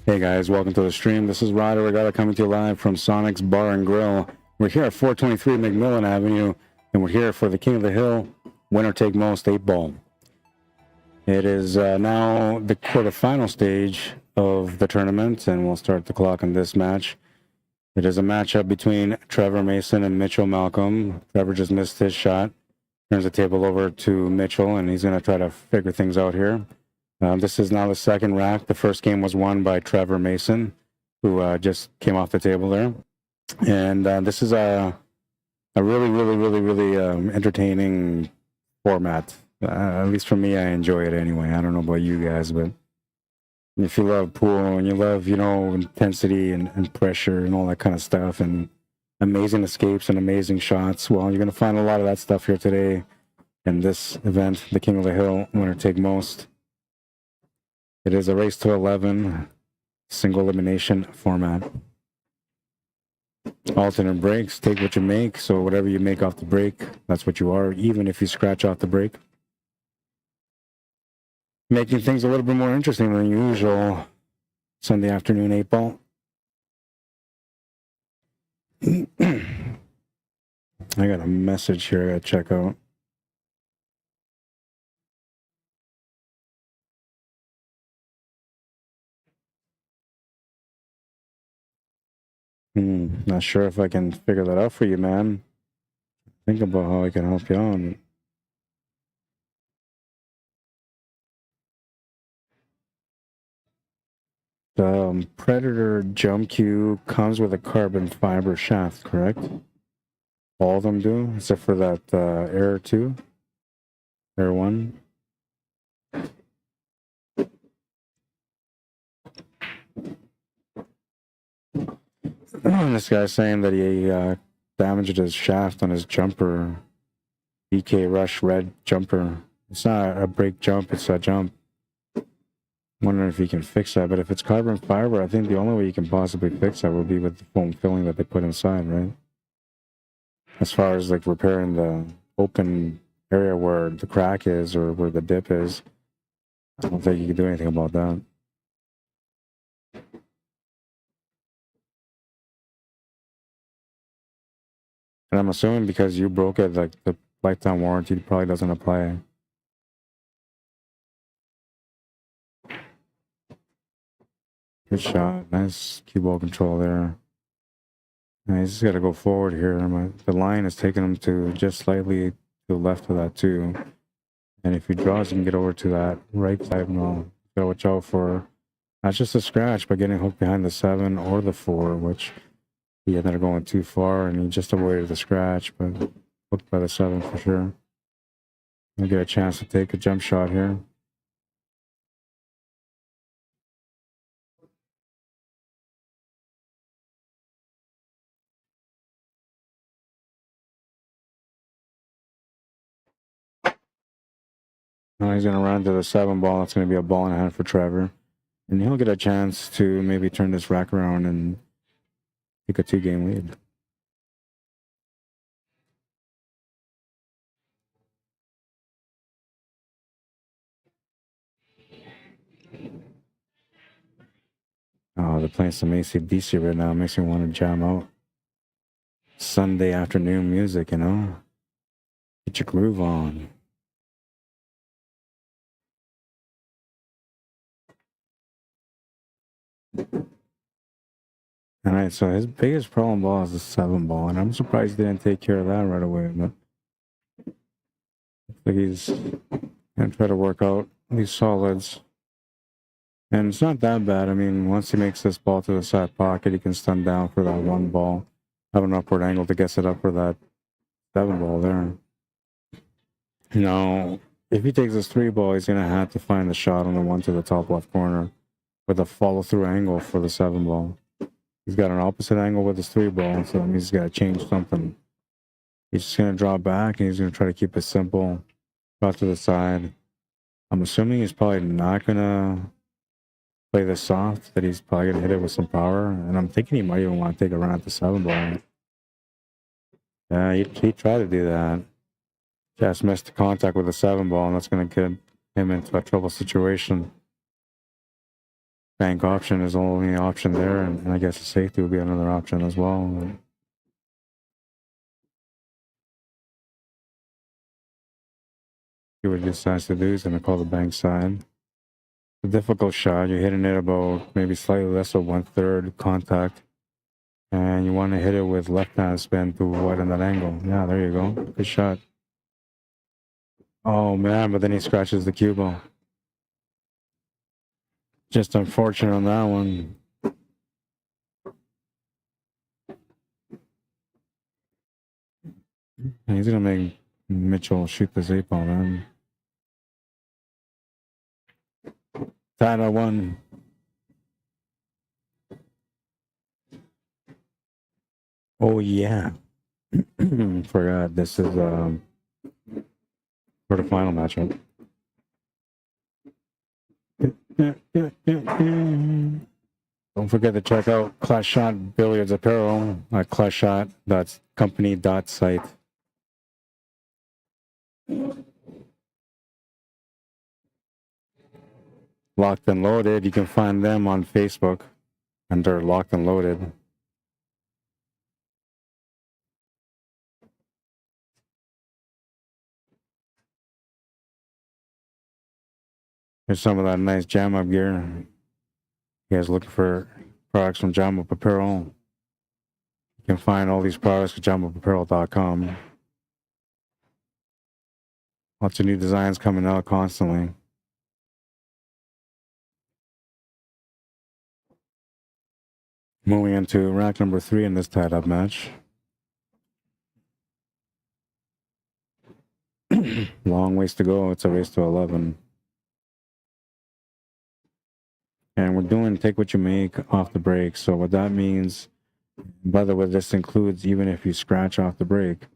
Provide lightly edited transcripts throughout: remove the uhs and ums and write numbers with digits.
Hey guys, welcome to the stream. This is Arriagada coming to you live from SONIX Bar and Grill. We're here at 423 McMillan Avenue, and we're here for the King of the Hill winner take most 8-ball. It is now the quarterfinal stage of the tournament, and we'll start the clock on this match. It is a matchup between Trevor Mason and Mitchell Malcolm. Trevor just missed his shot. Turns the table over to Mitchell, and he's going to try to figure things out here. This is now the second rack. The first game was won by Trevor Mason, who just came off the table there. And this is a really entertaining format. At least for me, I enjoy it anyway. I don't know about you guys, but if you love pool and you love, you know, intensity and pressure and all that kind of stuff and amazing escapes and amazing shots, well, you're going to find a lot of that stuff here today in this event, the King of the Hill winner take most. It is a race to 11, single elimination format. Alternate breaks, take what you make. So whatever you make off the break, that's what you are, even if you scratch off the break. Making things a little bit more interesting than usual. Sunday afternoon 8-ball. I got a message here I gotta check out. Not sure if I can figure that out for you, man. Think about how I can help you out. The Predator jump cue comes with a carbon fiber shaft, correct? All of them do, except for that Air 2, Air 1. This guy's saying that he damaged his shaft on his jumper, BK Rush Red jumper. It's not a break jump, it's a jump. Wondering if he can fix that, but if it's carbon fiber, I think the only way you can possibly fix that would be with the foam filling that they put inside, right? As far as like repairing the open area where the crack is or where the dip is, I don't think you can do anything about that. And I'm assuming because you broke it, like the lifetime warranty probably doesn't apply. Good shot. Nice cue ball control there. Now he's just got to go forward here. The line is taking him to just slightly to the left of that too. And if he draws, he can get over to that right side. No, gotta watch out for not just a scratch, but getting hooked behind the 7 or the 4, which he ended up going too far, and he just avoided the scratch, but hooked by the 7 for sure. He'll get a chance to take a jump shot here. Now he's going to run to the 7 ball. It's going to be a ball in hand for Trevor. And he'll get a chance to maybe turn this rack around and take a 2-game lead. Oh, they're playing some AC/DC right now. It makes me want to jam out. Sunday afternoon music, you know? Get your groove on. All right, so his biggest problem ball is the 7 ball, and I'm surprised he didn't take care of that right away. But looks like he's gonna try to work out these solids, and it's not that bad. I mean, once he makes this ball to the side pocket, he can stun down for that 1 ball, have an upward angle to get it up for that 7 ball there. Now, if he takes this 3 ball, he's gonna have to find the shot on the 1 to the top left corner with a follow-through angle for the 7 ball. He's got an opposite angle with his 3 ball, so that means he's got to change something. He's just going to draw back, and he's going to try to keep it simple. Shot to the side. I'm assuming he's probably not going to play this soft, that he's probably going to hit it with some power. And I'm thinking he might even want to take a run at the 7 ball. Yeah, he tried to do that. Just missed the contact with the 7 ball, and that's going to get him into a trouble situation. bank option is the only option there, and I guess the safety would be another option as well. See what he decides to do. He's going to call the bank side. A difficult shot. You're hitting it about maybe slightly less of 1/3 contact. And you want to hit it with left hand spin to widen that angle. Yeah, there you go. Good shot. Oh man, but then he scratches the cue ball. Just unfortunate on that one. And he's going to make Mitchell shoot this 8-ball, man. Tied at 1. Oh yeah. Forgot this is for the final matchup. Don't forget to check out Class Shot Billiards Apparel at classshot.company.site. Locked and Loaded, you can find them on Facebook under Locked and Loaded. Here's some of that nice jam up gear. You guys looking for products from Jam Up Apparel? You can find all these products at jamupapparel.com. Lots of new designs coming out constantly. Moving into rack number 3 in this tied-up match. Long ways to go. It's a race to 11. And we're doing take what you make off the break. So what that means, by the way, this includes even if you scratch off the break.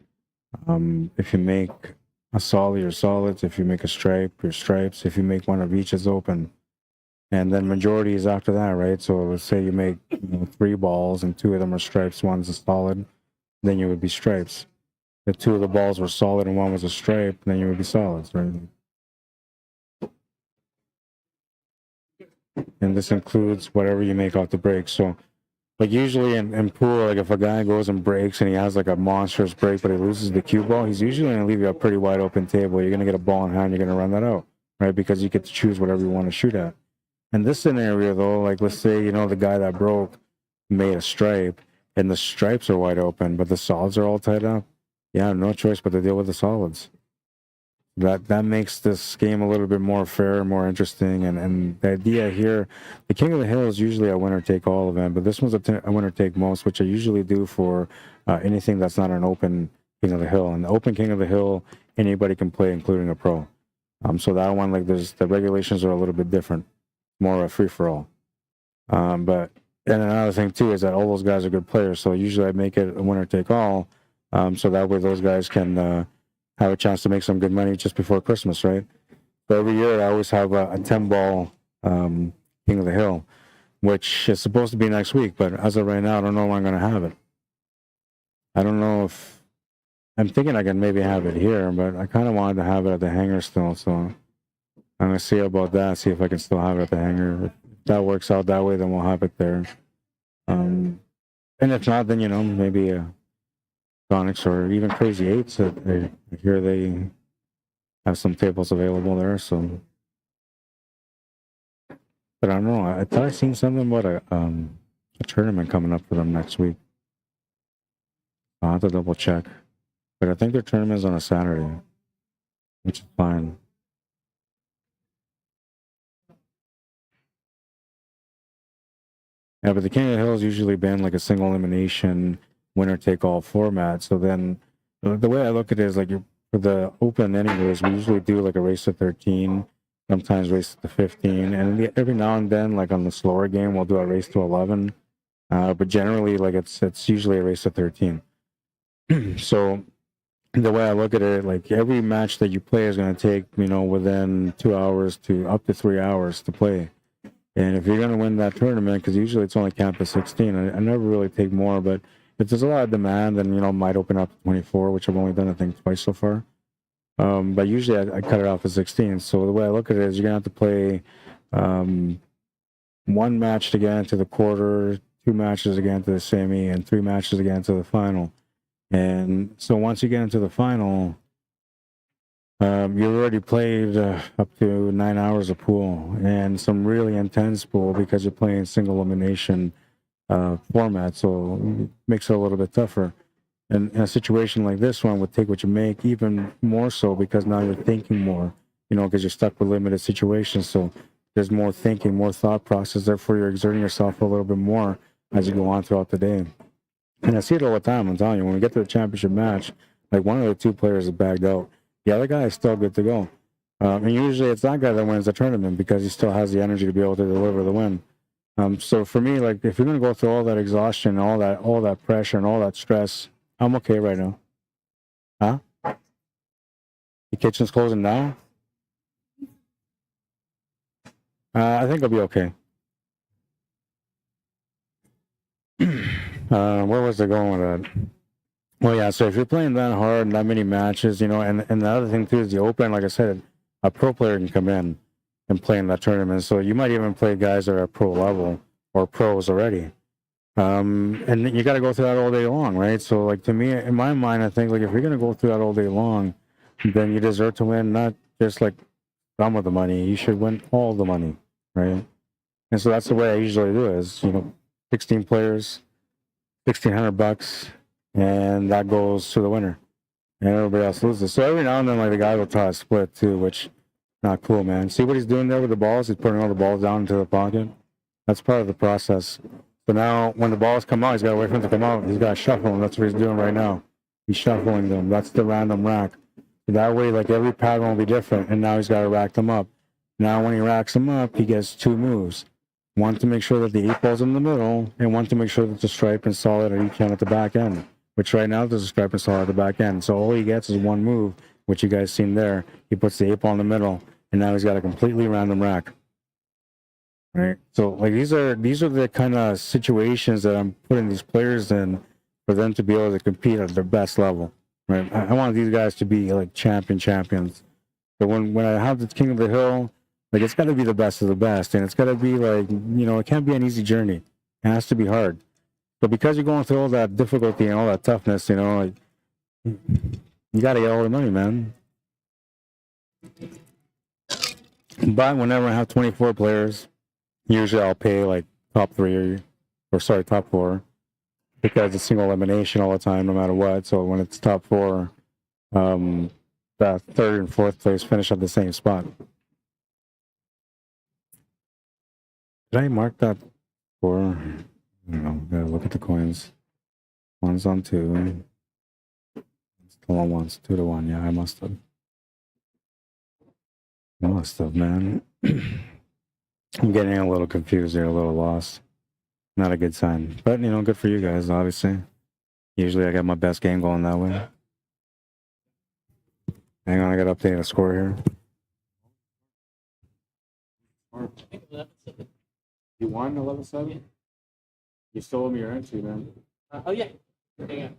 If you make a solid, your solids. If you make a stripe, your stripes. If you make one of each, is open. And then majority is after that, right? So let's say you make 3 balls and 2 of them are stripes, one's a solid, then you would be stripes. If 2 of the balls were solid and 1 was a stripe, then you would be solids, right? And this includes whatever you make off the break. So, like usually in pool, like if a guy goes and breaks and he has like a monstrous break, but he loses the cue ball, he's usually going to leave you a pretty wide open table. You're going to get a ball in hand, you're going to run that out, right? Because you get to choose whatever you want to shoot at. In this scenario, though, like let's say, the guy that broke made a stripe and the stripes are wide open, but the solids are all tied up. Yeah, no choice but to deal with the solids. That makes this game a little bit more fair, more interesting. And the idea here, the King of the Hill is usually a winner-take-all event, but this one's a winner-take-most, which I usually do for anything that's not an open King of the Hill. And the open King of the Hill, anybody can play, including a pro. So that one, like, the regulations are a little bit different. More of a free-for-all. But and another thing too is that all those guys are good players, so usually I make it a winner-take-all, so that way those guys can have a chance to make some good money just before Christmas, right? So every year I always have a 10-ball King of the Hill, which is supposed to be next week, but as of right now, I don't know when I'm going to have it. I don't know if I'm thinking I can maybe have it here, but I kind of wanted to have it at the hangar still, so I'm going to see about that, see if I can still have it at the hangar. If that works out that way, then we'll have it there. And if not, then, maybe SONIX or even Crazy 8s. I hear they have some tables available there, so. But I don't know. I thought I seen something about a tournament coming up for them next week. I'll have to double check. But I think their tournament is on a Saturday, which is fine. Yeah, but the King of the Hill has usually been like a single elimination, winner-take-all format. So then the way I look at it is like for the Open anyways, we usually do like a race to 13, sometimes race to 15. And every now and then, like on the slower game, we'll do a race to 11. But generally, like it's usually a race to 13. So the way I look at it, like every match that you play is going to take, within 2 hours to up to 3 hours to play. And if you're going to win that tournament, because usually it's only capped at 16, I never really take more, but if there's a lot of demand, then, might open up to 24, which I've only done, I think, twice so far. But usually I cut it off at 16. So the way I look at it is you're going to have to play 1 match to get into the quarter, 2 matches to get into the semi, and 3 matches to get into the final. And so once you get into the final, you've already played up to 9 hours of pool and some really intense pool because you're playing single elimination format, so it makes it a little bit tougher. And in a situation like this one would take what you make even more so because now you're thinking more, you know, because you're stuck with limited situations. So there's more thinking, more thought process. Therefore, you're exerting yourself a little bit more as you go on throughout the day. And I see it all the time. I'm telling you, when we get to the championship match, like one of the 2 players is bagged out. The other guy is still good to go. And usually it's that guy that wins the tournament because he still has the energy to be able to deliver the win. So for me, like if you're going to go through all that exhaustion, all that pressure and all that stress, I'm okay right now. Huh? The kitchen's closing now? I think I'll be okay. Where was I going with that? Well, yeah, so if you're playing that hard and that many matches, you know, and the other thing too is the open, like I said, a pro player can come in and play in that tournament. So you might even play guys that are at pro level or pros already. And you got to go through that all day long, right? So like to me, in my mind, I think like if you're going to go through that all day long, then you deserve to win, not just like some of the money. You should win all the money, right? And so that's the way I usually do it is, you know, 16 players, $1,600, and that goes to the winner. And everybody else loses. So every now and then, like the guy will try to split too, which not cool, man. See what he's doing there with the balls? He's putting all the balls down into the pocket. That's part of the process. So now when the balls come out, he's got to wait for them to come out. He's got to shuffle them. That's what he's doing right now. He's shuffling them. That's the random rack. So that way, like every pattern will be different. And now he's got to rack them up. Now when he racks them up, he gets 2 moves. One to make sure that the 8 ball's in the middle, and one to make sure that the stripe and solid are each at the back end. Which right now there's a stripe and solid at the back end. So all he gets is 1 move, which you guys seen there. He puts the 8 ball in the middle, and now he's got a completely random rack. Right. So like these are the kind of situations that I'm putting these players in for them to be able to compete at their best level. Right. I want these guys to be like champions. But when I have the King of the Hill, like it's got to be the best of the best, and it's got to be like, you know, it can't be an easy journey. It has to be hard. But because you're going through all that difficulty and all that toughness, you know, like, you got to get all the money, man. But whenever I have 24 players, usually I'll pay like top 3 or top 4 because it's single elimination all the time, no matter what. So when it's top 4, the 3rd and 4th place finish at the same spot. Did I mark that for? I don't know. Gotta look at the coins. 1's on 2. Still on 1s. 2 to 1. Yeah, I must have. Man. I'm getting a little confused here, a little lost. Not a good sign. But, you know, good for you guys, obviously. Usually I got my best game going that way. Hang on, I gotta update a score here. You won 11-7? You still owe me your entry, man. Oh, yeah. Hang on.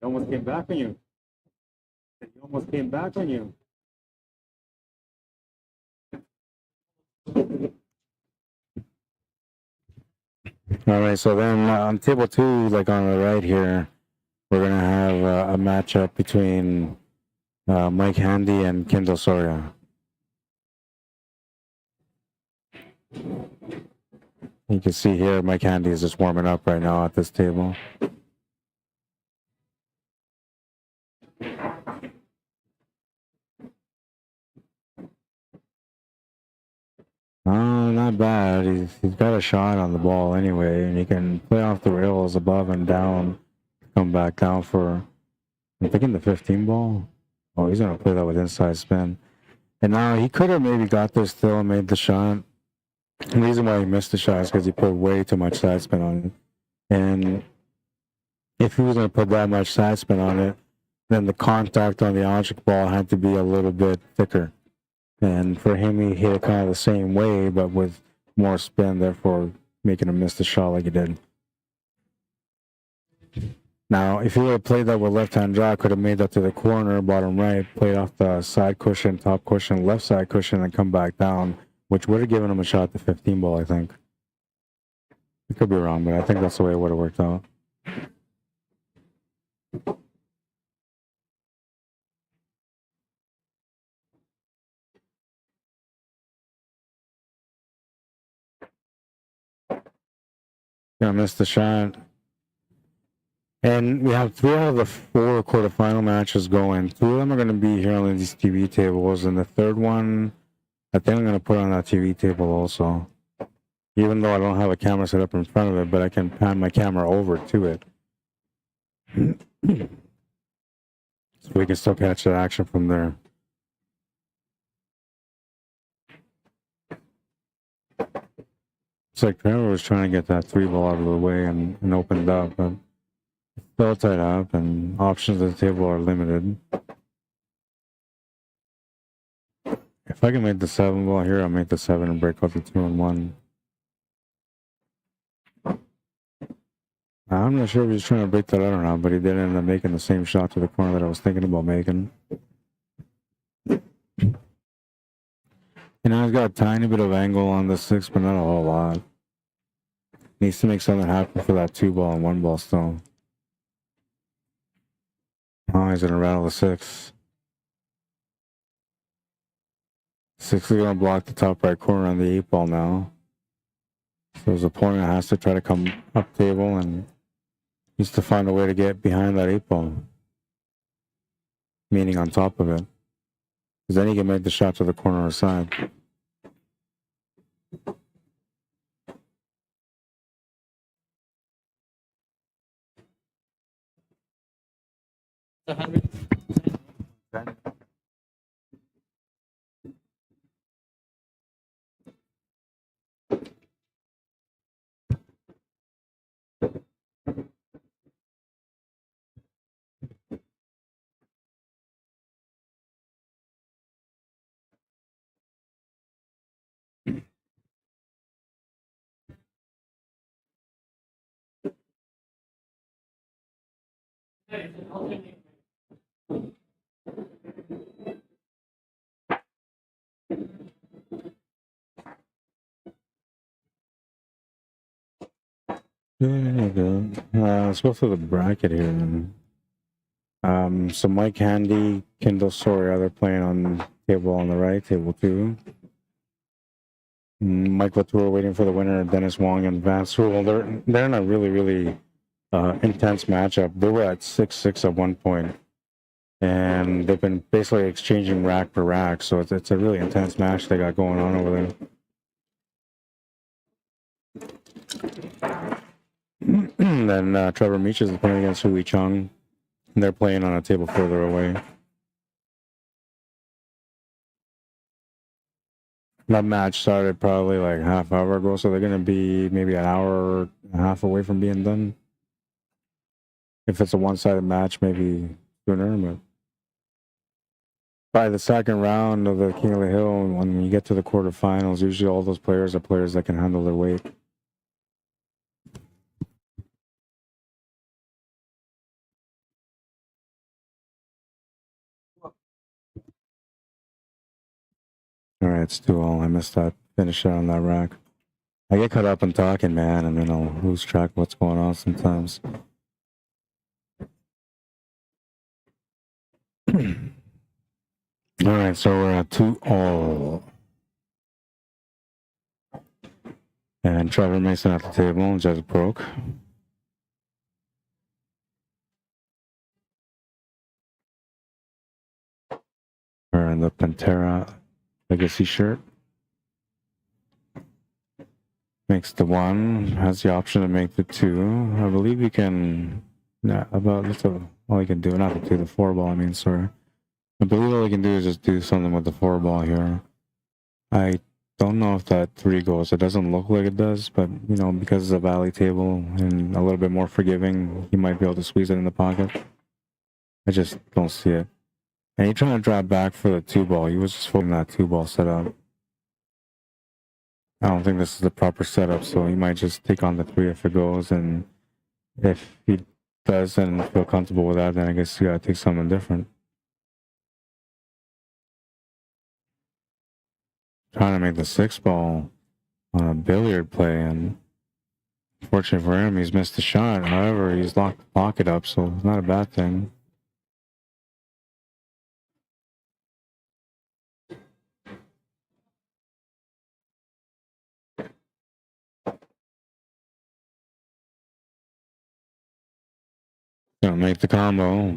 He almost came back on you. He almost came back on you. All right, so then on table 2, like on the right here, we're going to have a matchup between Mike Handy and Kim Del Soria. You can see here, Mike Handy is just warming up right now at this table. Oh, not bad. He's got a shot on the ball anyway, and he can play off the rails above and down, come back down for, I'm thinking the 15 ball. Oh, he's going to play that with inside spin. And now he could have maybe got there still and made the shot. The reason why he missed the shot is because he put way too much side spin on it. And if he was going to put that much side spin on it, then the contact on the object ball had to be a little bit thicker. And for him, he hit it kind of the same way, but with more spin, therefore making him miss the shot like he did. Now, if he would have played that with left-hand draw, could have made that to the corner, bottom right, played off the side cushion, top cushion, left side cushion, and come back down, which would have given him a shot at the 15 ball, I think. I could be wrong, but I think that's the way it would have worked out. Gonna miss the shot. And we have 3 out of the 4 quarterfinal matches going. 2 of them are going to be here on these TV tables, and the third one, I think I'm going to put on that TV table also. Even though I don't have a camera set up in front of it, but I can pan my camera over to it. So we can still catch the action from there. It's like Trevor was trying to get that 3 ball out of the way and opened up, but still tied up, and options at the table are limited. If I can make the 7 ball here, I'll make the 7 and break out the 2 and 1. I'm not sure if he's trying to break that out or not, but he did end up making the same shot to the corner that I was thinking about making. You know, he's got a tiny bit of angle on the 6, but not a whole lot. Needs to make something happen for that 2 ball and 1 ball still. Oh, he's gonna rattle the 6. 6 is gonna block the top right corner on the 8 ball now. So his opponent has to try to come up table and needs to find a way to get behind that 8 ball. Meaning on top of it. Because then he can make the shot to the corner or side. It's 100. Let's go through the bracket here. So Mike Handy, Kendall Sawyer, they're playing on table on the right, table 2. Mike Latour waiting for the winner, Dennis Wong and Vance Rule. They're in a really intense matchup. They were at 6-6 at one point, and they've been basically exchanging rack per rack. So it's a really intense match they got going on over there. And then Trevor Meaches is playing against Hui Chung. They're playing on a table further away. That match started probably like half hour ago, so they're going to be maybe an hour and a half away from being done. If it's a one-sided match, maybe sooner, but by the second round of the King of the Hill, when you get to the quarterfinals, usually all those players are players that can handle their weight. All right, it's 2-all. I missed that finish shot on that rack. I get caught up in talking, man, and then I'll lose track of what's going on sometimes. All right, so we're at 2-all. And Trevor Mason at the table just broke. Wearing the Pantera Legacy shirt. Makes the 1, has the option to make the 2. I believe you can, that's all you can do, not the 2, the 4 ball, I mean, sorry. I believe all you can do is just do something with the 4 ball here. I don't know if that 3 goes. It doesn't look like it does, but, you know, because it's a valley table and a little bit more forgiving, he might be able to squeeze it in the pocket. I just don't see it. And he trying to drive back for the 2 ball. He was just folding that 2 ball setup. I don't think this is the proper setup, so he might just take on the 3 if it goes, and if he doesn't feel comfortable with that, then I guess you gotta take something different. Trying to make the 6-ball on a billiard play, and fortunately for him, he's missed the shot. However, he's locked the pocket up, so it's not a bad thing. Gonna make the combo.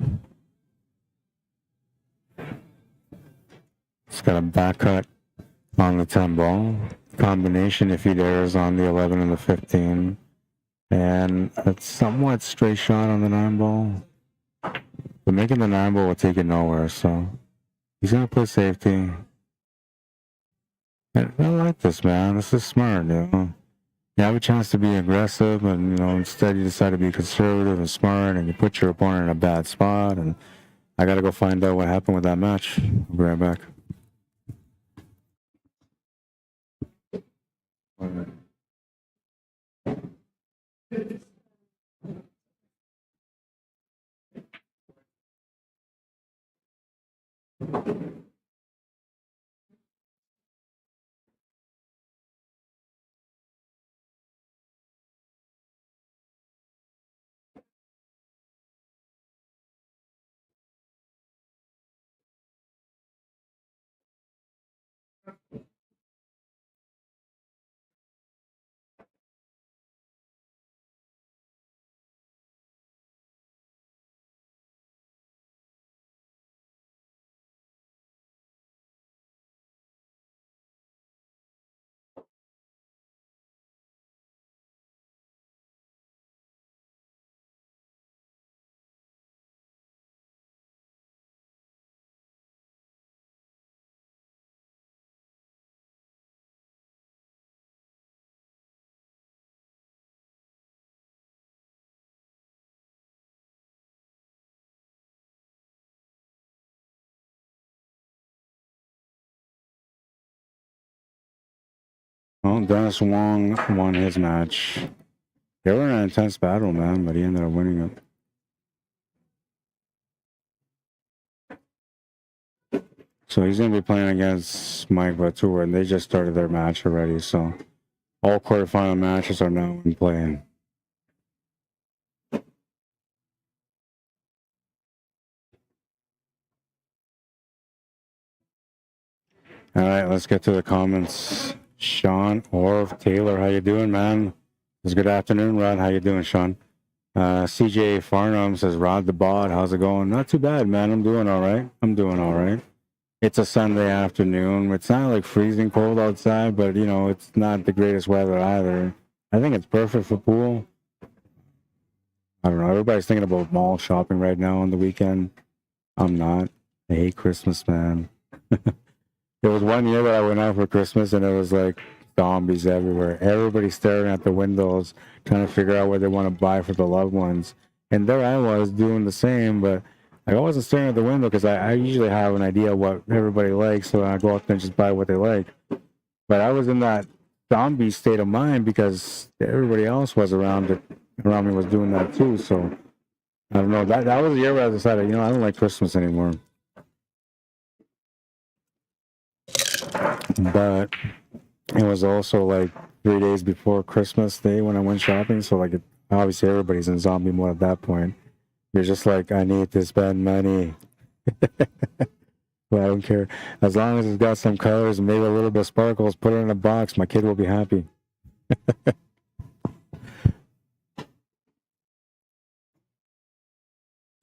It's got a back cut on the 10 ball. Combination, if he dares, on the 11 and the 15. And a somewhat straight shot on the 9 ball. But making the 9 ball will take it nowhere, so he's gonna play safety. And I like this, man. This is smart, you know. You have a chance to be aggressive, and you know, instead you decide to be conservative and smart, and you put your opponent in a bad spot. And I gotta go find out what happened with that match. I'll be right back. Well, Dennis Wong won his match. They were in an intense battle, man, but he ended up winning it. So he's going to be playing against Mike Batur, and they just started their match already. So all quarterfinal matches are now in play. All right, let's get to the comments. Sean Orv Taylor, how you doing, man? It's good afternoon, Rod. How you doing, Sean? CJ Farnham says, Rod the bot, how's it going? Not too bad, man. I'm doing all right. It's a Sunday afternoon. It's not like freezing cold outside, but you know, it's not the greatest weather either. I think it's perfect for pool. I don't know. Everybody's thinking about mall shopping right now on the weekend. I'm not. I hate Christmas, man. There was one year that I went out for Christmas and it was like zombies everywhere. Everybody staring at the windows, trying to figure out what they want to buy for the loved ones. And there I was doing the same, but I wasn't staring at the window because I usually have an idea of what everybody likes, so I go out there and just buy what they like. But I was in that zombie state of mind because everybody else was around me was doing that too. So I don't know. That was the year where I decided, you know, I don't like Christmas anymore. But it was also like 3 days before Christmas Day when I went shopping. So like, obviously everybody's in zombie mode at that point. You're just like, I need to spend money. Well, I don't care. As long as it's got some colors and maybe a little bit of sparkles, put it in a box. My kid will be happy.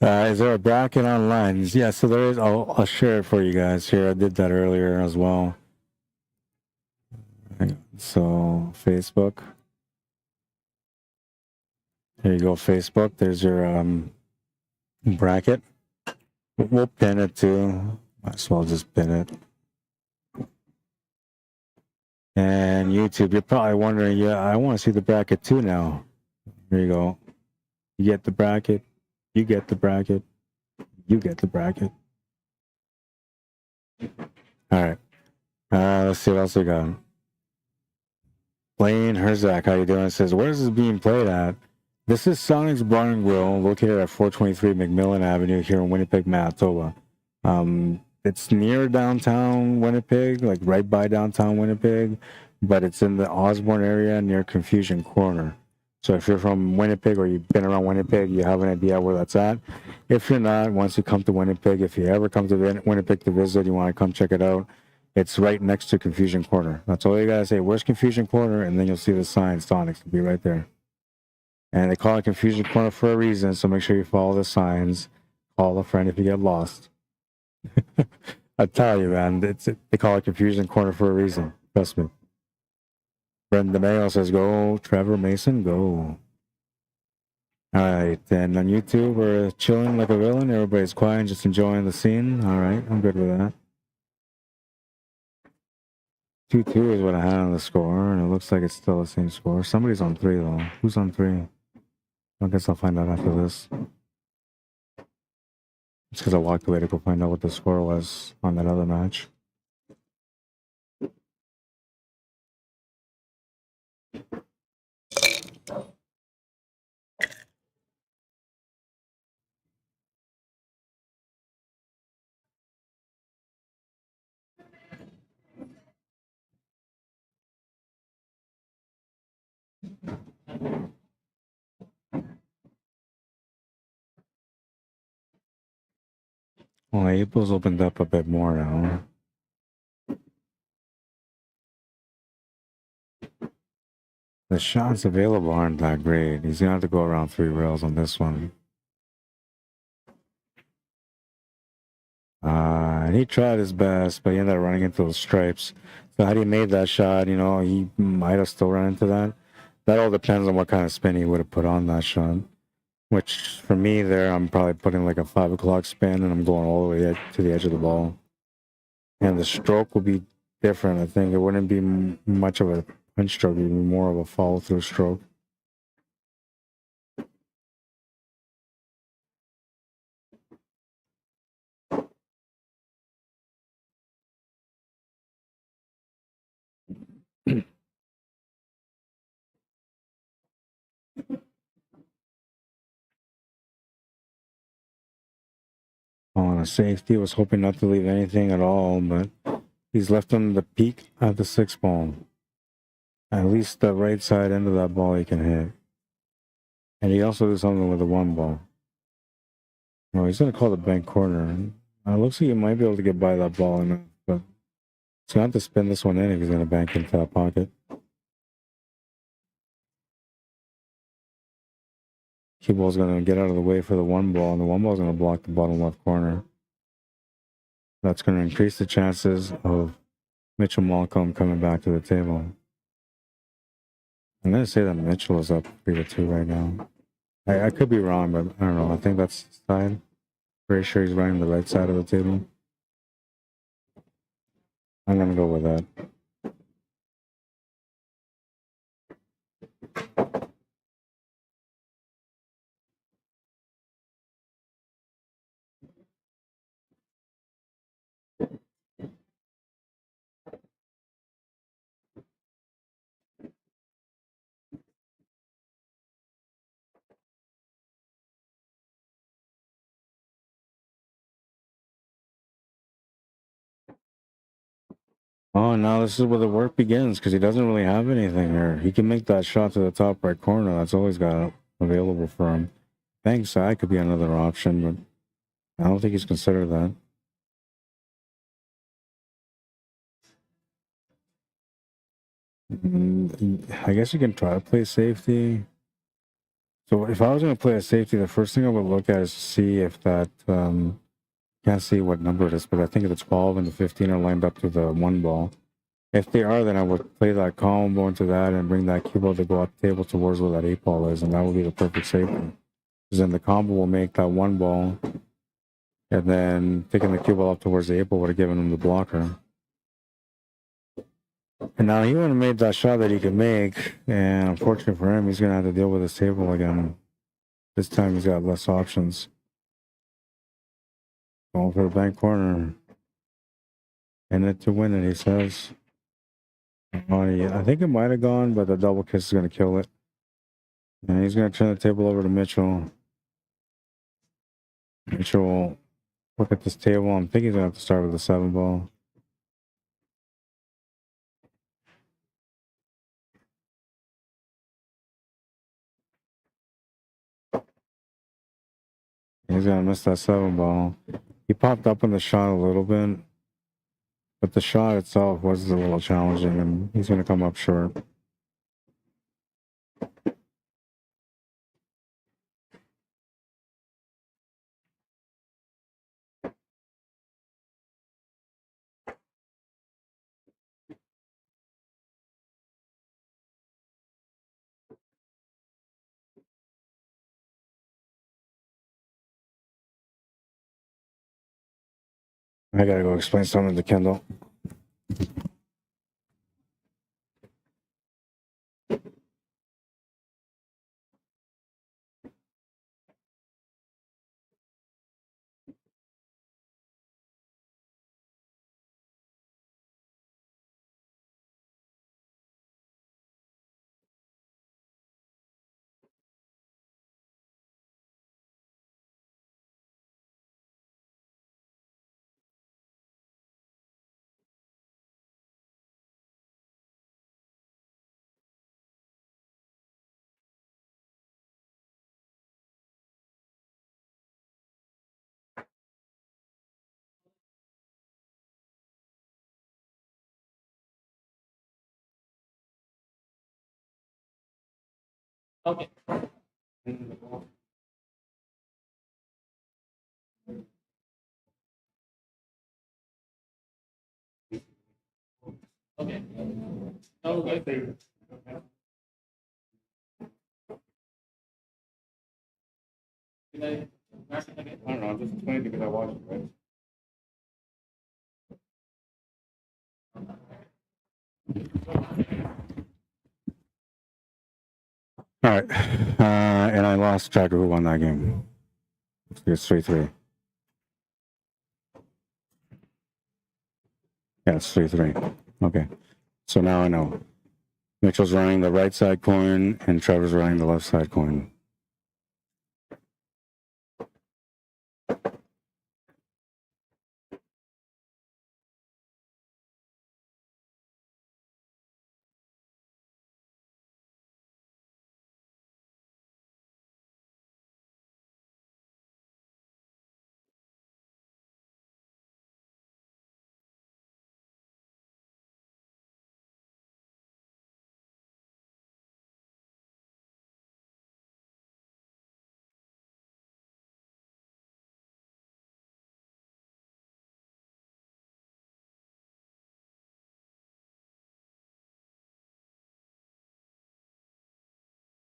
Is there a bracket online? Yeah, so there is. I'll share it for you guys here. I did that earlier as well. So Facebook. Here you go, Facebook. There's your bracket. We'll pin it too. Might as well just pin it. And YouTube, you're probably wondering, yeah, I want to see the bracket too now. Here you go. You get the bracket. You get the bracket. You get the bracket. All right. Let's see what else we got. Blaine Herzak, how you doing? It says, where is this being played at? This is SONIX Bar and Grill, located at 423 McMillan Avenue here in Winnipeg, Manitoba. It's near downtown Winnipeg, like right by downtown Winnipeg, but it's in the Osborne area near Confusion Corner. So if you're from Winnipeg or you've been around Winnipeg, you have an idea where that's at. If you're not, once you come to Winnipeg, if you ever come to Winnipeg to visit, you want to come check it out, it's right next to Confusion Corner. That's all you gotta say. Where's Confusion Corner? And then you'll see the sign, SONIX, will be right there. And they call it Confusion Corner for a reason, so make sure you follow the signs. Call a friend if you get lost. I tell you, man, they call it Confusion Corner for a reason. Trust me. Brenda Mayo says, go. Trevor Mason, go. All right, and on YouTube, we're chilling like a villain. Everybody's quiet and just enjoying the scene. All right, I'm good with that. 2-2 is what I had on the score, and it looks like it's still the same score. Somebody's on 3, though. Who's on 3? I guess I'll find out after this. It's because I walked away to go find out what the score was on that other match. Well, April's opened up a bit more now. The shots available aren't that great. He's gonna have to go around 3 rails on this one. And he tried his best, but he ended up running into those stripes. So had he made that shot, you know, he might have still run into that. That all depends on what kind of spin he would have put on that shot. Which, for me there, I'm probably putting like a 5 o'clock spin, and I'm going all the way to the edge of the ball. And the stroke will be different. I think it wouldn't be much of a punch stroke. It would be more of a follow-through stroke. On a safety, was hoping not to leave anything at all, but he's left on the peak at the 6 ball. At least the right side end of that ball he can hit. And he also did something with the 1 ball. Well, he's going to call the bank corner. It looks like he might be able to get by that ball enough, but he's going to have to spin this one in if he's going to bank into that pocket. Cue ball's going to get out of the way for the 1 ball, and the 1 ball is going to block the bottom left corner. That's going to increase the chances of Mitchell Malcolm coming back to the table. I'm going to say that Mitchell is up 3-2 right now. I could be wrong, but I don't know. I think that's his side. Pretty sure he's running the right side of the table. I'm going to go with that. Oh, now this is where the work begins, because he doesn't really have anything here. He can make that shot to the top right corner. That's all he's got available for him. Bank side could be another option, but I don't think he's considered that. I guess you can try to play safety. So if I was going to play a safety, the first thing I would look at is to see if that, can't see what number it is, but I think the 12 and the 15 are lined up to the 1 ball. If they are, then I would play that combo into that and bring that cue ball to go up table towards where that 8 ball is, and that would be the perfect safety. Because then the combo will make that 1 ball, and then taking the cue ball up towards the 8 ball would have given him the blocker. And now he would have made that shot that he could make, and unfortunately for him, he's going to have to deal with his table again. This time he's got less options. Going for the bank corner. In it to win it, he says. Oh, yeah, I think it might have gone, but the double kiss is going to kill it. And he's going to turn the table over to Mitchell. Mitchell will look at this table. I'm thinking he's going to have to start with the 7 ball. He's going to miss that 7 ball. He popped up on the shot a little bit, but the shot itself was a little challenging, and he's going to come up short. I got to go explain something to Kendall. Okay. Okay. Now we're good. Did I mark it again? I don't know, I'm just explaining because I watched it, right? All right. And I lost track of who won that game. It's 3-3. Yeah, it's 3-3. Okay. So now I know. Mitchell's running the right side coin and Trevor's running the left side coin.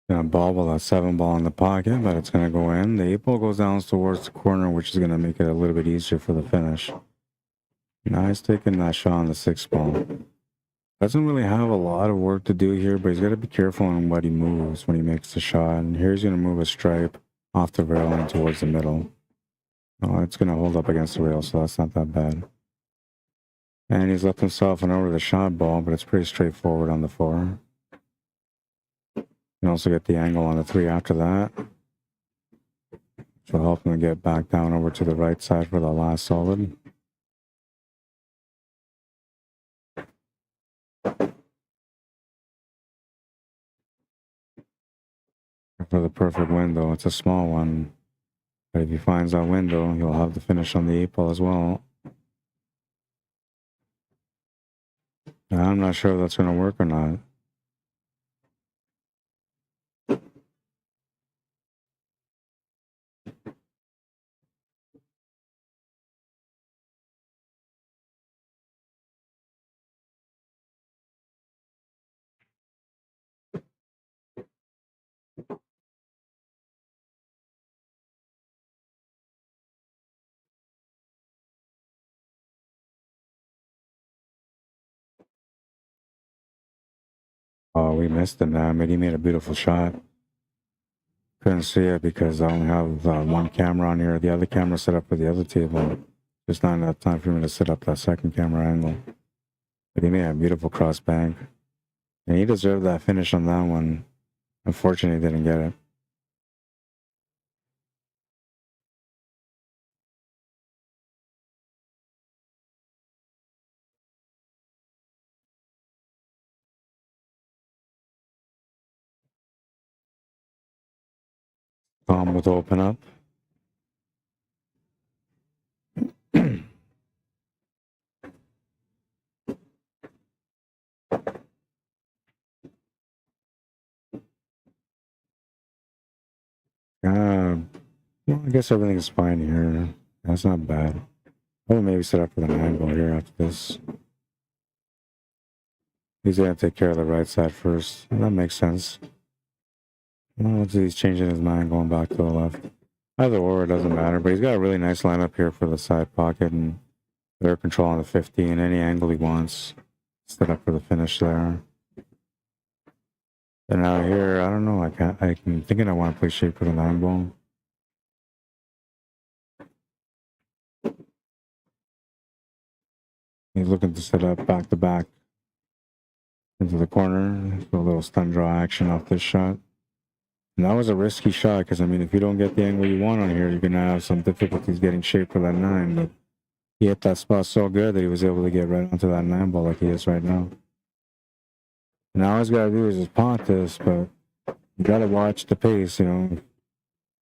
Gonna bobble that 7 ball in the pocket, but it's gonna go in. The 8 ball goes down towards the corner, which is gonna make it a little bit easier for the finish. Now he's taking that shot on the 6 ball. Doesn't really have a lot of work to do here, but he's got to be careful on what he moves when he makes the shot. And here he's gonna move a stripe off the rail and towards the middle. Oh, it's gonna hold up against the rail, so that's not that bad. And he's left himself an over the shot ball, but it's pretty straightforward on the 4. You can also get the angle on the 3 after that, which will help him to get back down over to the right side for the last solid. For the perfect window, it's a small one, but if he finds that window, he'll have the finish on the 8 ball as well. And I'm not sure if that's going to work or not. Oh, we missed him, man, but he made a beautiful shot. Couldn't see it because I only have one camera on here. The other camera set up for the other table. Just not enough time for me to set up that second camera angle. But he made a beautiful cross bank. And he deserved that finish on that one. Unfortunately, didn't get it. Tom with open up. Well, I guess everything's fine here. That's not bad. I will maybe set up for the 9 ball here after this. He's gonna take care of the right side first. That makes sense. Well, he's changing his mind, going back to the left. Either or, it doesn't matter. But he's got a really nice lineup here for the side pocket and air control on the 15. Any angle he wants. Set up for the finish there. And now here, I don't know. I'm thinking I want to play shape for the 9 ball. He's looking to set up back to back into the corner. So a little stun draw action off this shot. And that was a risky shot because, I mean, if you don't get the angle you want on here, you're going to have some difficulties getting shape for that 9. But he hit that spot so good that he was able to get right onto that 9 ball like he is right now. And all he's got to do is just pot this, but you got to watch the pace, you know. If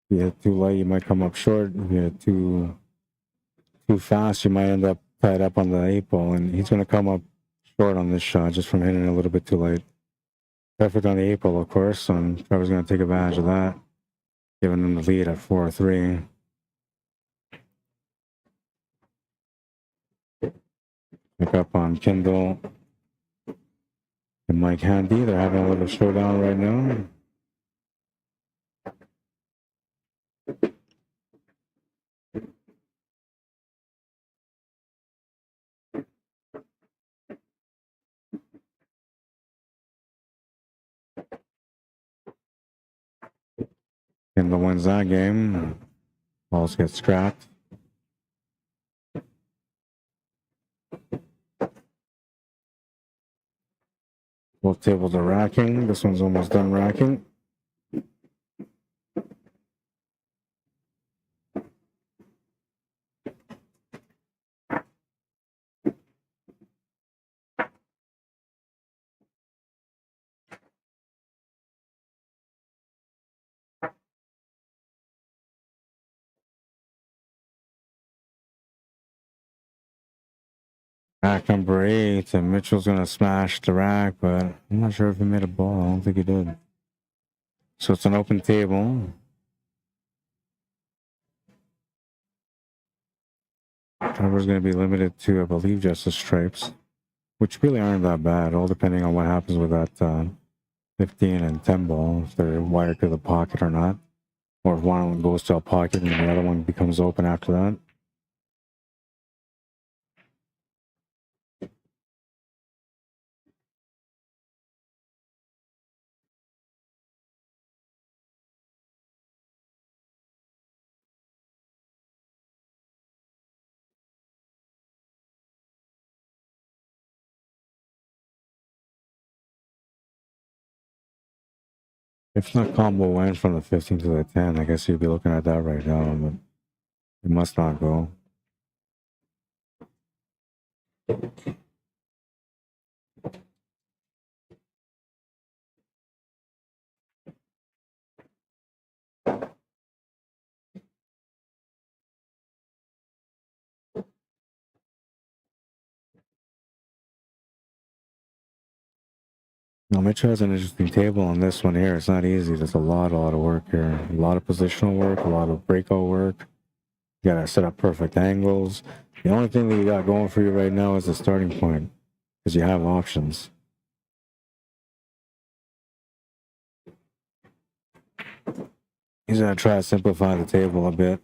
you hit too light, you might come up short. If you hit too fast, you might end up tied up on the 8 ball. And he's going to come up short on this shot just from hitting it a little bit too late. Perfect on the 8 ball, of course, and Trevor's going to take advantage of that, giving him the lead at 4-3. Pick up on Kindle and Mike Handy. They're having a little showdown right now. Kindle wins that game. Balls get scrapped. Both tables are racking. This one's almost done racking. Rack number 8, and Mitchell's gonna smash the rack, but I'm not sure if he made a ball. I don't think he did. So it's an open table. Trevor's gonna be limited to, I believe, just the stripes, which really aren't that bad, all depending on what happens with that 15 and 10 ball, if they're wired to the pocket or not, or if one goes to a pocket and the other one becomes open after that. If not combo went from the 15 to the 10, I guess you'd be looking at that right now, but it must not go. Now, Mitch has an interesting table on this one here. It's not easy. There's a lot of work here. A lot of positional work, a lot of breakout work. You gotta set up perfect angles. The only thing that you got going for you right now is the starting point, because you have options. He's gonna try to simplify the table a bit.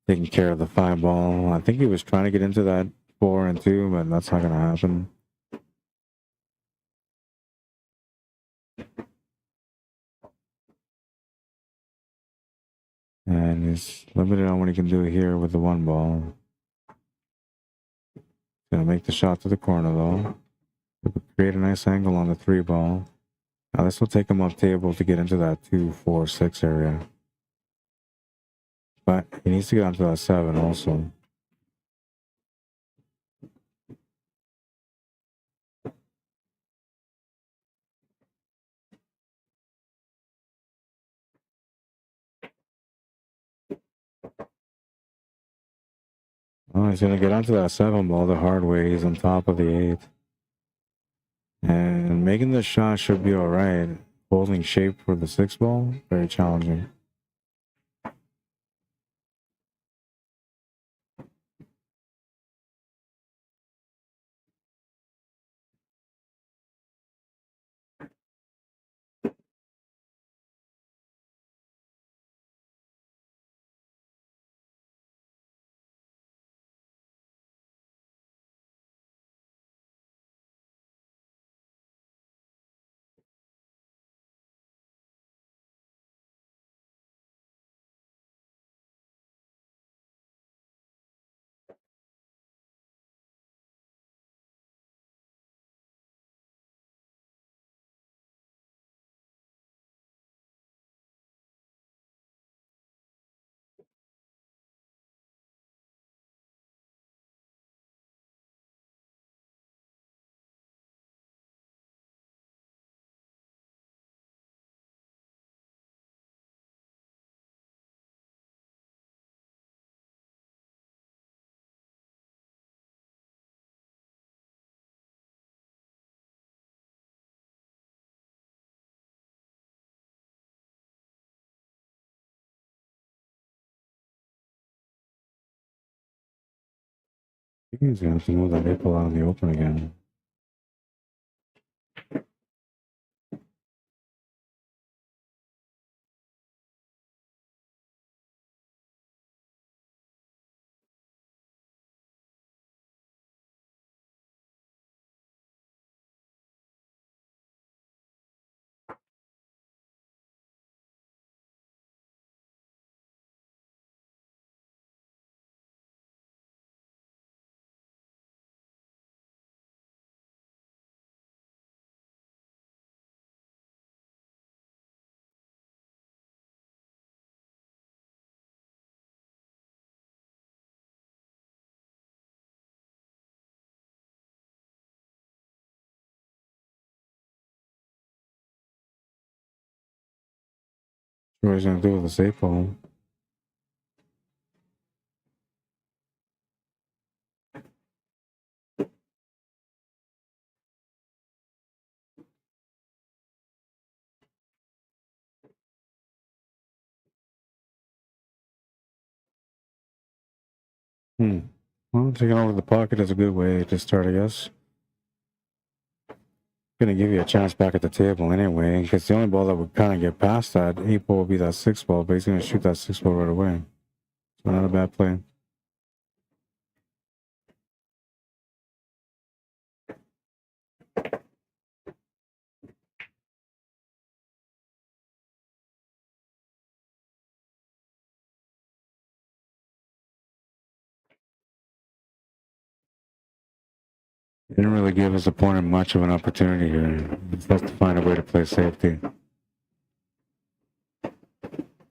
Taking care of the 5 ball. I think he was trying to get into that 4 and 2, but that's not gonna happen. And he's limited on what he can do here with the 1 ball. Gonna make the shot to the corner though. Create a nice angle on the 3 ball. Now this will take him up table to get into that 2, 4, 6 area. But he needs to get onto that 7 also. Oh, he's gonna get onto that 7 ball the hard way. He's on top of the 8. And making the shot should be alright. Holding shape for the 6 ball, very challenging. I think he's gonna have to move that 8 ball out in the open again. What he's gonna do with this 8 ball? Well, taking over the pocket is a good way to start, I guess. Gonna give you a chance back at the table anyway, because the only ball that would kind of get past that 8 ball would be that 6 ball, but he's gonna shoot that 6 ball right away. So not a bad play. He didn't really give his opponent much of an opportunity here. He just has to find a way to play safety.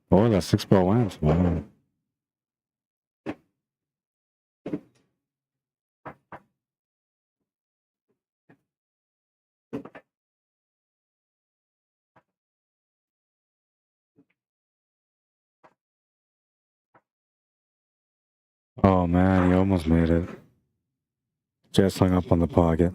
Oh, that 6 ball went. Wow. Oh man, he almost made it. Just hung up on the pocket.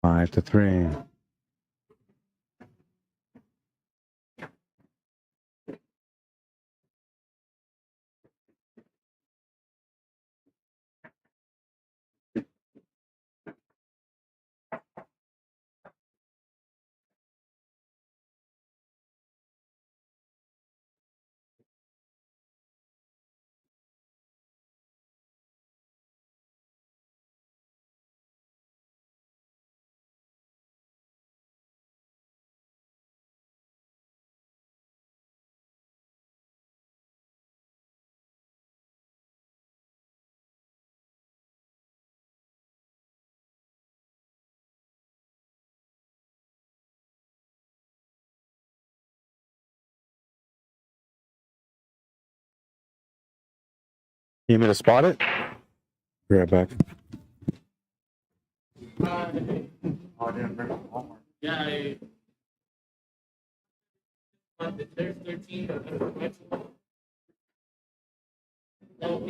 Five to 3. You need me to spot it? Be right back. Yeah, there's 13. No,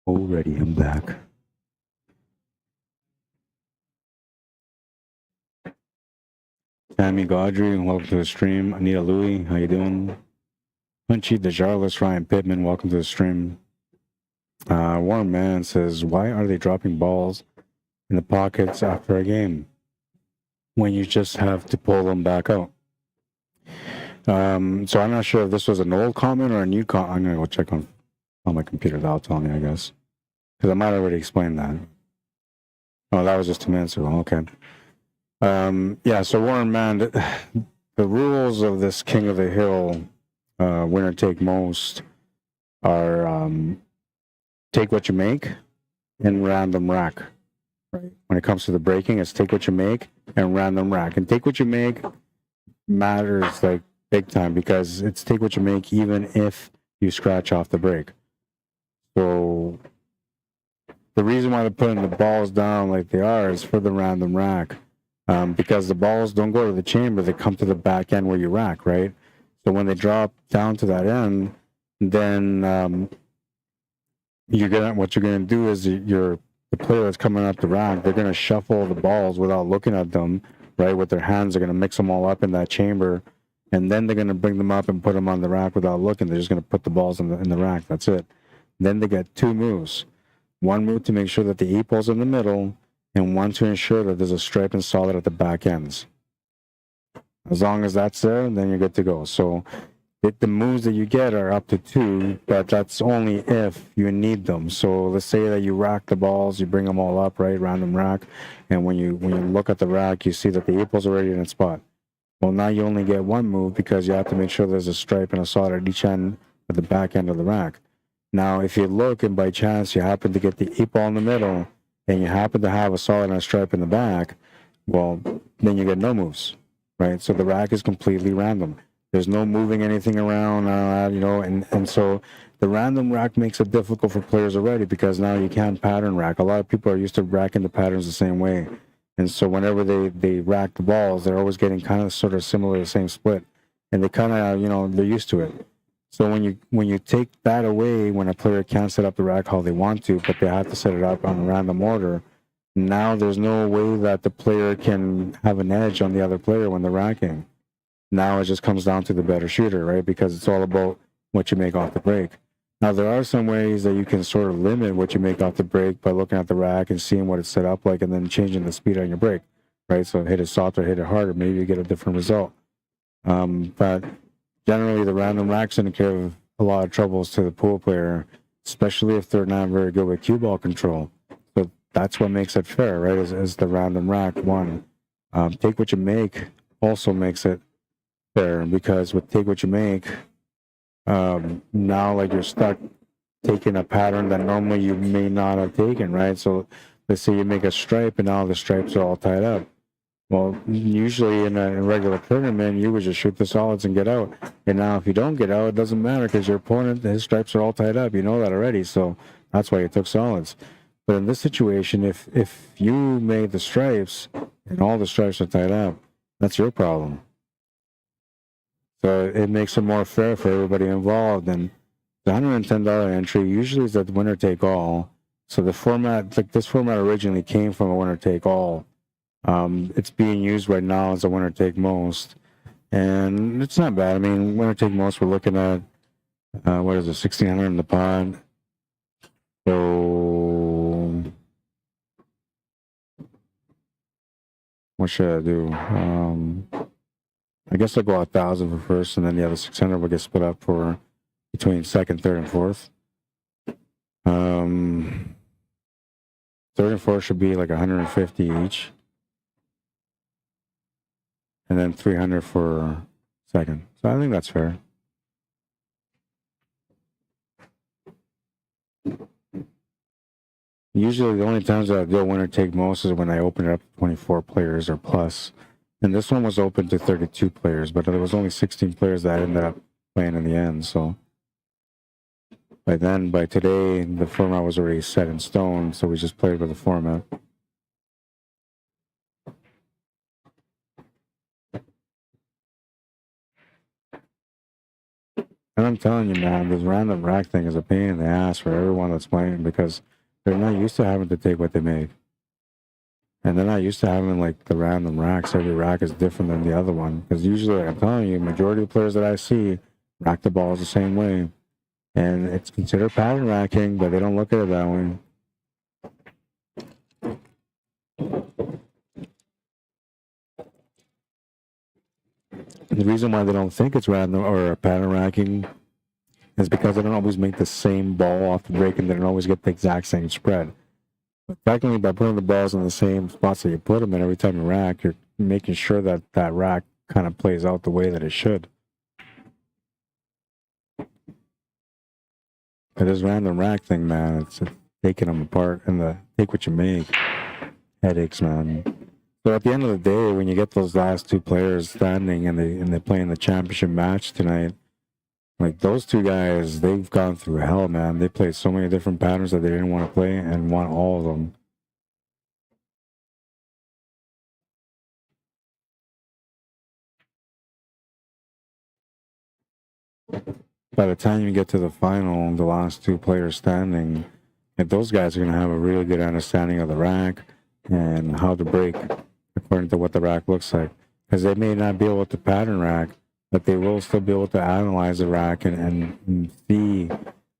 Already, I'm back. Tammy Gaudry, welcome to the stream. Anita Louie, how you doing? Punchy DeJarlis, Ryan Pittman, welcome to the stream. Warren Man says, why are they dropping balls in the pockets after a game when you just have to pull them back out? So I'm not sure if this was an old comment or a new comment. I'm going to go check on my computer. That'll tell me, I guess. Because I might have already explained that. Oh, that was just 2 minutes ago. Okay. Yeah, so Warren Man, the rules of this King of the Hill, winner take most, are take what you make and random rack. Right. When it comes to the breaking, it's take what you make and random rack. And take what you make matters like big time because it's take what you make even if you scratch off the break. So the reason why they're putting the balls down like they are is for the random rack. Because the balls don't go to the chamber, they come to the back end where you rack, right? So when they drop down to that end, then what you're gonna do is the player that's coming up the rack, they're gonna shuffle the balls without looking at them, right? With their hands, they're gonna mix them all up in that chamber, and then they're gonna bring them up and put them on the rack without looking. They're just gonna put the balls in the rack. That's it. Then they get 2 moves. 1 move to make sure that the 8 ball's in the middle, and 1 to ensure that there's a stripe and solid at the back ends. As long as that's there, then you're good to go. So the moves that you get are up to 2, but that's only if you need them. So let's say that you rack the balls, you bring them all up, right, random rack, and when you look at the rack, you see that the 8 ball's already in its spot. Well, now you only get 1 move because you have to make sure there's a stripe and a solid at each end at the back end of the rack. Now, if you look and by chance you happen to get the 8 ball in the middle, and you happen to have a solid and a stripe in the back, well, then you get no moves, right? So the rack is completely random. There's no moving anything around, you know, and so the random rack makes it difficult for players already because now you can't pattern rack. A lot of people are used to racking the patterns the same way. And so whenever they rack the balls, they're always getting kind of sort of similar, the same split. And they kind of, you know, they're used to it. So when you take that away, when a player can't set up the rack how they want to, but they have to set it up on a random order, now there's no way that the player can have an edge on the other player when they're racking. Now it just comes down to the better shooter, right? Because it's all about what you make off the break. Now, there are some ways that you can sort of limit what you make off the break by looking at the rack and seeing what it's set up like and then changing the speed on your break, right? So hit it softer, hit it harder, maybe you get a different result. But generally, the random rack's going to give a lot of troubles to the pool player, especially if they're not very good with cue ball control. So that's what makes it fair, right, is the random rack one. Take what you make also makes it fair because with take what you make, now like you're stuck taking a pattern that normally you may not have taken, right? So let's say you make a stripe and now the stripes are all tied up. Well, usually in a regular tournament, you would just shoot the solids and get out. And now if you don't get out, it doesn't matter because your opponent, his stripes are all tied up. You know that already. So that's why you took solids. But in this situation, if you made the stripes and all the stripes are tied up, that's your problem. So it makes it more fair for everybody involved. And the $110 entry usually is that winner take all. So the format, like this format originally came from a winner take all. It's being used right now as a winner take most. And it's not bad. I mean, winner take most, we're looking at, what is it, 1,600 in the pod. So what should I do? I guess I'll go 1,000 for first, and then the other 600 will get split up for between second, third, and fourth. Third and fourth should be like 150 each, and then 300 for second. So I think that's fair. Usually, the only times that I do winner take most is when I open it up to 24 players or plus. And this one was open to 32 players, but there was only 16 players that ended up playing in the end. So by today, the format was already set in stone. So we just played with the format. And I'm telling you, man, this random rack thing is a pain in the ass for everyone that's playing because they're not used to having to take what they make. And they're not used to having like the random racks. Every rack is different than the other one. Because usually, like I'm telling you, majority of players that I see rack the balls the same way. And it's considered pattern racking, but they don't look at it that way. And the reason why they don't think it's random or pattern racking is because they don't always make the same ball off the break and they don't always get the exact same spread. But technically, by putting the balls in the same spots that you put them in every time you rack, you're making sure that that rack kind of plays out the way that it should. But this random rack thing, man, it's taking them apart and the take what you make. Headaches, man. So at the end of the day, when you get those last two players standing and they play in the championship match tonight, like those two guys, they've gone through hell, man. They played so many different patterns that they didn't want to play and won all of them. By the time you get to the final, the last two players standing, like those guys are going to have a really good understanding of the rack and how to break according to what the rack looks like. Because they may not be able to pattern rack, but they will still be able to analyze the rack and see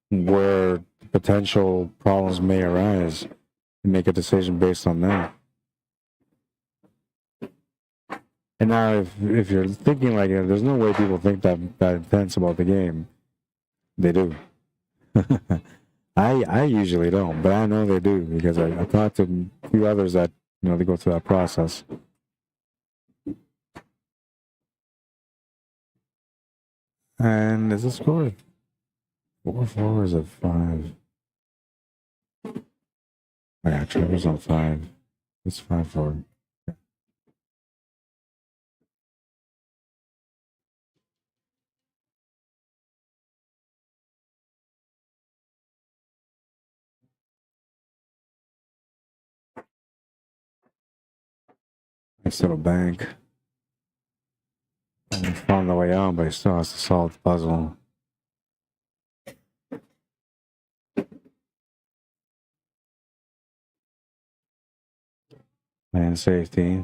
where potential problems may arise and make a decision based on that. And now, if you're thinking like, there's no way people think that intense about the game. They do. I usually don't, but I know they do because I talked to a few others that, you know, they go through that process. And is the score 4-4 or is it 5? Oh yeah, Trevor's on 5. It's 5-4. Nice little bank. And he found the way out, but he still has to solve the puzzle. And safety.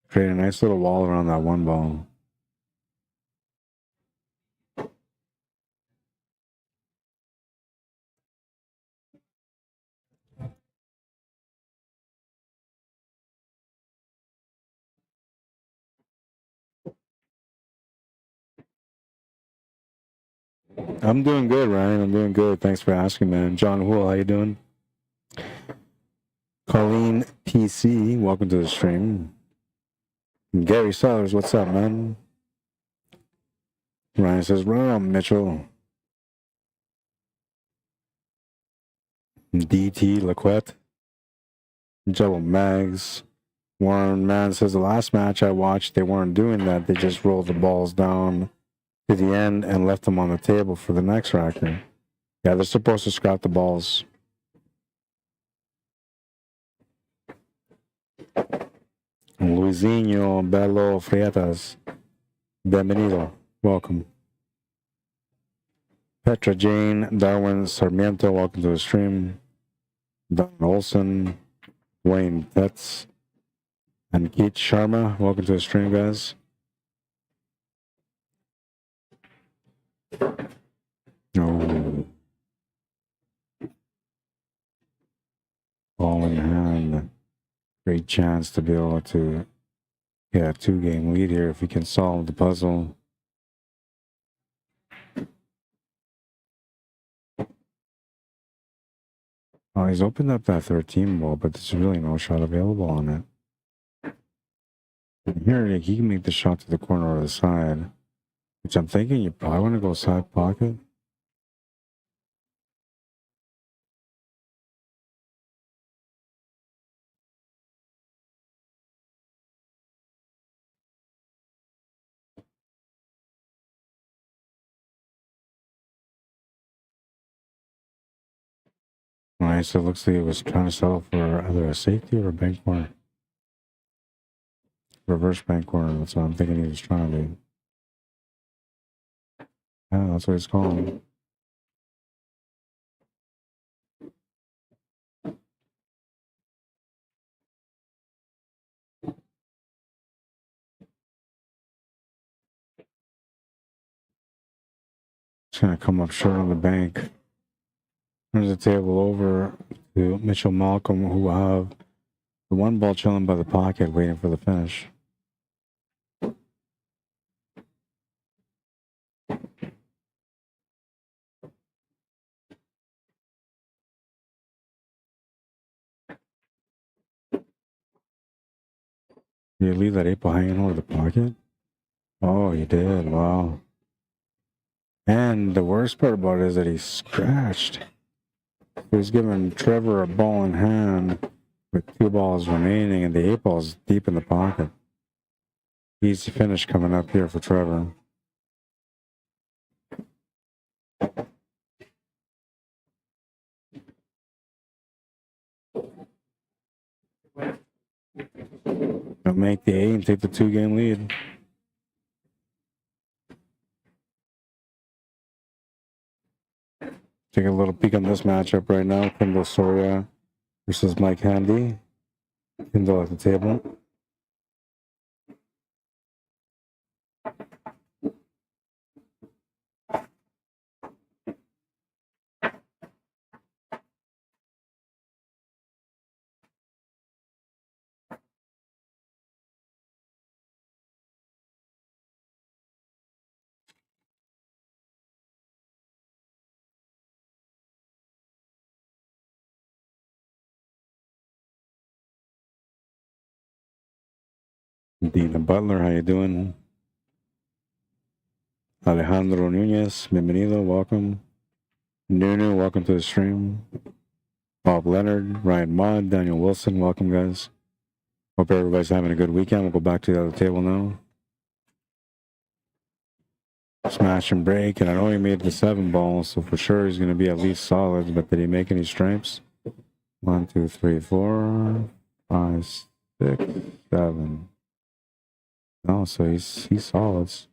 Create a nice little wall around that one ball. I'm doing good, Ryan. I'm doing good. Thanks for asking, man. John Wool, how you doing? Colleen PC, welcome to the stream. Gary Sellers, what's up, man? Ryan says, run on, Mitchell. DT Laquette. Jello Mags. Warren Man says, the last match I watched, they weren't doing that. They just rolled the balls down to the end and left them on the table for the next racker. Yeah, they're supposed to scrap the balls. Luizinho Belo Freitas. Bienvenido. Welcome. Petra Jane, Darwin Sarmiento, welcome to the stream. Don Olson, Wayne Tetz, and Keith Sharma, welcome to the stream, guys. Oh. Ball in hand. Great chance to be able to get a 2-game lead here if we can solve the puzzle. Oh, he's opened up that 13 ball, but there's really no shot available on it. And here, he can make the shot to the corner or the side, which I'm thinking you probably want to go side pocket. All right, so it looks like he was trying to settle for either a safety or a bank corner. Reverse bank corner, that's what I'm thinking he was trying to do. Yeah, that's what he's calling. It's going to come up short on the bank. Turns the table over to Mitchell Malcolm, who will have the one ball chilling by the pocket, waiting for the finish. Did you leave that 8 ball hanging over the pocket? Oh, you did. Wow. And the worst part about it is that he scratched. He was giving Trevor a ball in hand with 2 balls remaining, and the 8 ball's deep in the pocket. Easy finish coming up here for Trevor. They'll make the 8 and take the 2-game lead. Take a little peek on this matchup right now. Kendall Soria versus Mike Handy. Kendall at the table. Dina Butler, how you doing? Alejandro Nunez, bienvenido, welcome. Nunu, welcome to the stream. Bob Leonard, Ryan Maude, Daniel Wilson, welcome, guys. Hope everybody's having a good weekend. We'll go back to the other table now. Smash and break, and I know he made the 7 ball, so for sure he's going to be at least solid, but did he make any stripes? 1, 2, 3, 4, 5, 6, 7. No, so he's solids.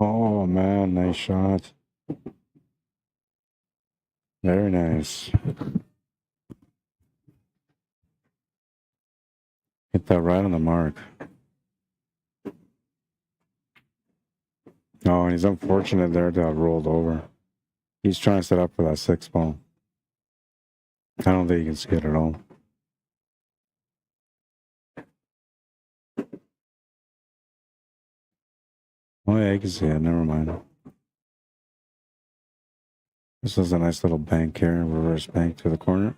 Oh man, nice shot. Very nice. Hit that right on the mark. Oh, and he's unfortunate there to have rolled over. He's trying to set up for that 6 ball. I don't think you can see it at all. Oh yeah, you can see it. Never mind. This is a nice little bank here, reverse bank to the corner.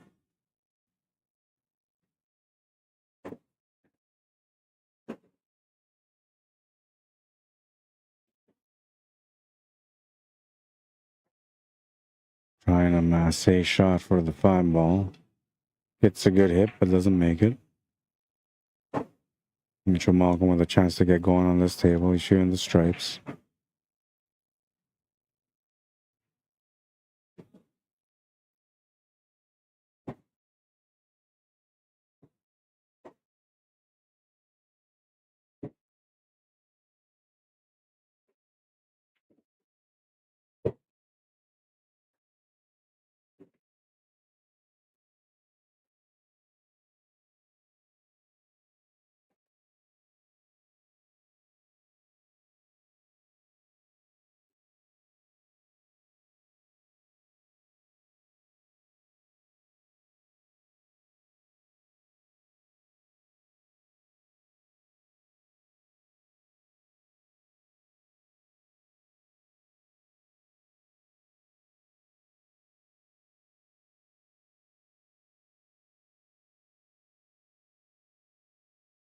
Trying a masse shot for the 5 ball. Gets a good hit, but doesn't make it. Mitchell Malcolm with a chance to get going on this table. He's shooting the stripes.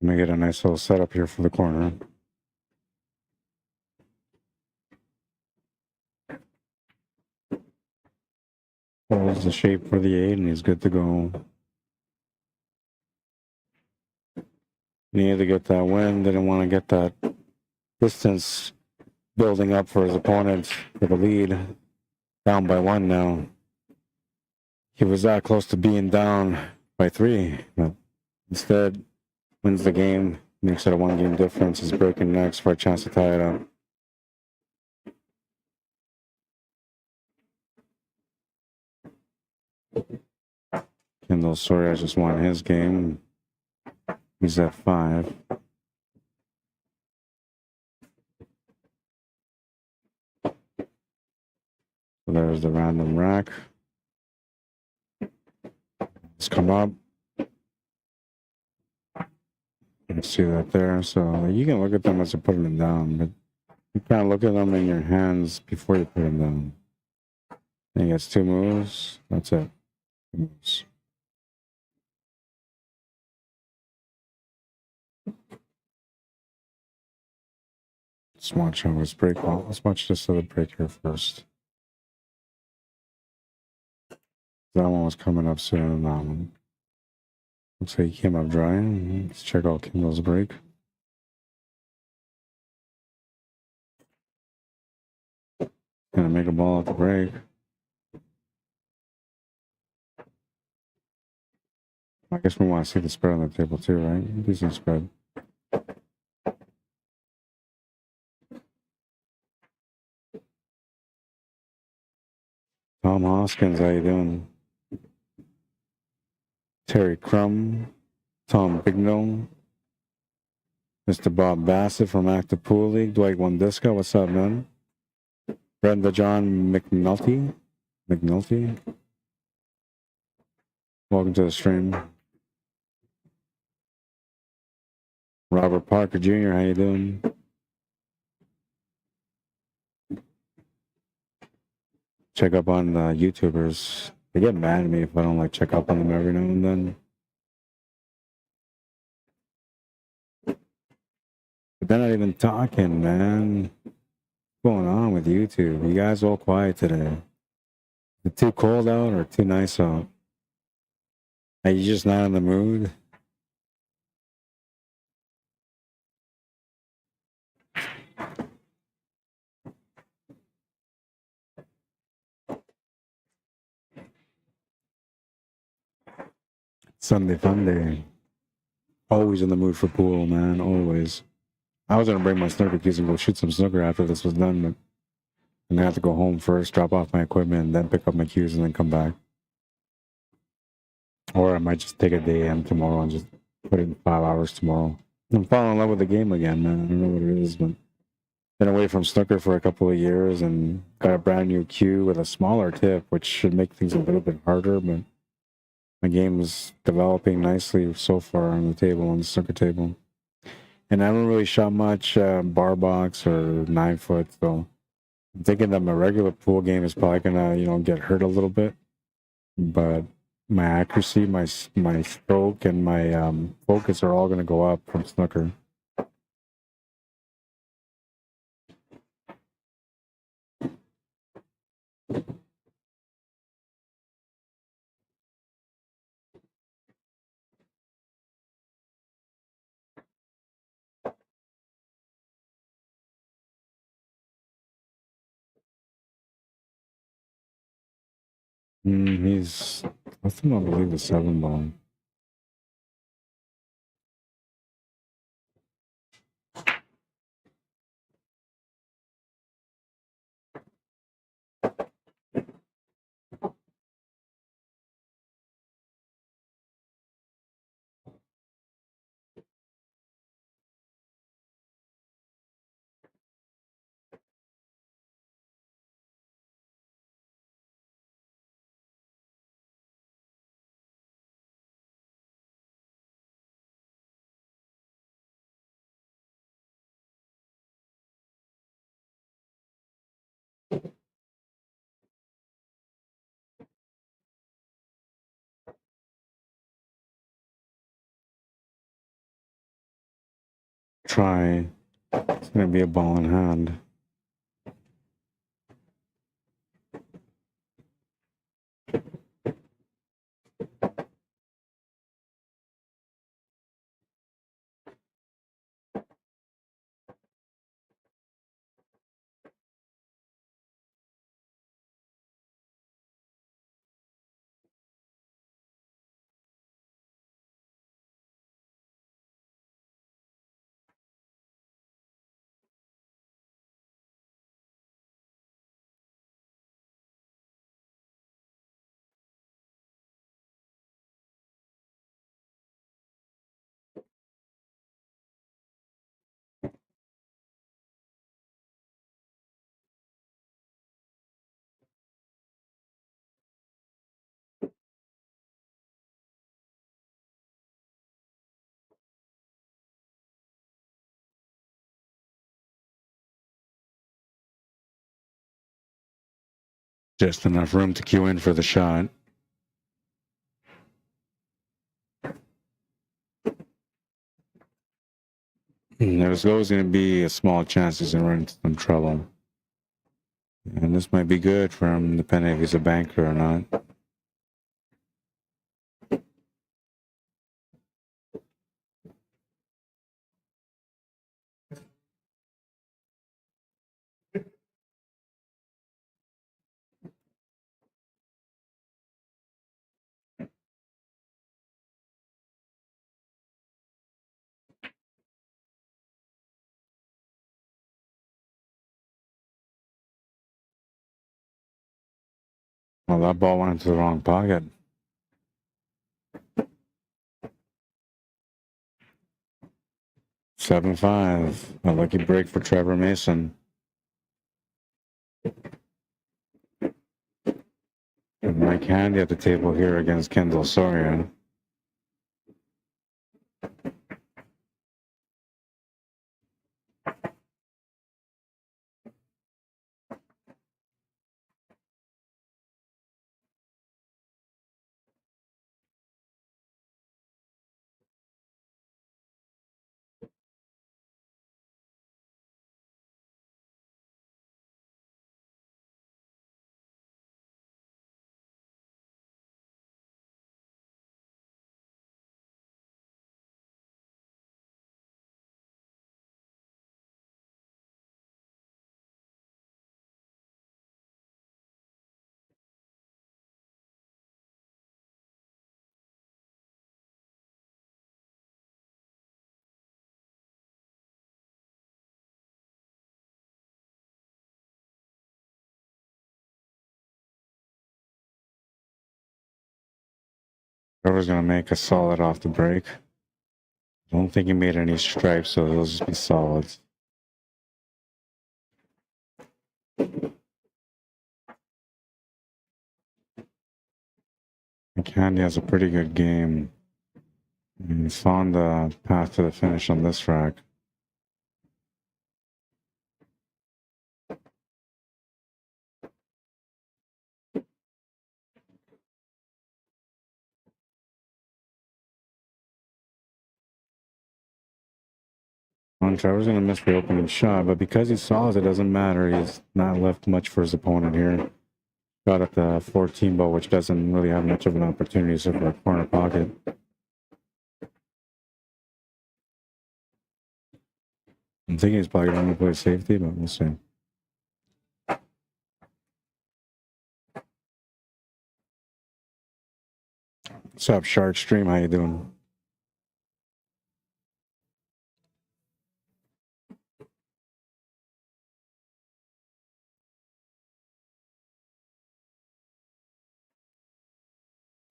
Let me get a nice little setup here for the corner. Holds the shape for the 8, and he's good to go. Needed to get that win. Didn't want to get that distance building up for his opponent for the lead. Down by 1 now. He was that close to being down by 3, but instead wins the game. Makes it a 1-game difference. He's breaking next for a chance to tie it up. Kendall Sawyer just won his game. He's at 5. So there's the random rack. Let's come up. You can see that there. So you can look at them as you're putting them down, but you can't look at them in your hands before you put them down. He gets 2 moves. That's it. 2 moves. Let's watch how his break. Well, let's watch this other break here first. That one was coming up sooner than that one. Looks like he came up dry. Let's check out Kendall's break. Gonna make a ball at the break. I guess we want to see the spread on the table too, right? Decent spread. Tom Hoskins, how you doing? Terry Crum, Tom Bignell, Mr. Bob Bassett from Active Pool League, Dwight Wandisca, what's up, man? Brenda John McNulty. Welcome to the stream. Robert Parker Jr., how you doing? Check up on the YouTubers. They get mad at me if I don't like check up on them every now and then. But they're not even talking, man. What's going on with YouTube? You guys all quiet today. Is it too cold out or too nice out? Are you just not in the mood? Sunday fun day. Always in the mood for pool, man. Always. I was gonna bring my snooker keys and go shoot some snooker after this was done, but I'm gonna have to go home first, drop off my equipment, and then pick up my cues and then come back. Or I might just take a day in tomorrow and just put in 5 hours tomorrow. I'm falling in love with the game again, man. I don't know what it is, but been away from snooker for a couple of years and got a brand new cue with a smaller tip, which should make things a little bit harder, but my game is developing nicely so far on the table, on the snooker table. And I haven't really shot much bar box or 9-foot, so I'm thinking that my regular pool game is probably gonna, get hurt a little bit. But my accuracy, my stroke, and my focus are all gonna go up from snooker. He's, I think I believe the 7 ball. Try. It's gonna be a ball in hand. Just enough room to cue in for the shot. There's always going to be a small chance he's going to run into some trouble. And this might be good for him, depending if he's a banker or not. Well, that ball went into the wrong pocket. $7-5. A lucky break for Trevor Mason. And Mike Handy at the table here against Kendall Sawyer. Trevor's gonna make a solid off the break. Don't think he made any stripes, so he'll just be solids. Candy has a pretty good game. And he's found the path to the finish on this rack. Trevor's going to miss the opening shot, but because he's solid, it doesn't matter. He's not left much for his opponent here. Got at the 14 ball, which doesn't really have much of an opportunity except for a corner pocket. I'm thinking he's probably going to play safety, but we'll see. What's up, Shark Stream? How you doing?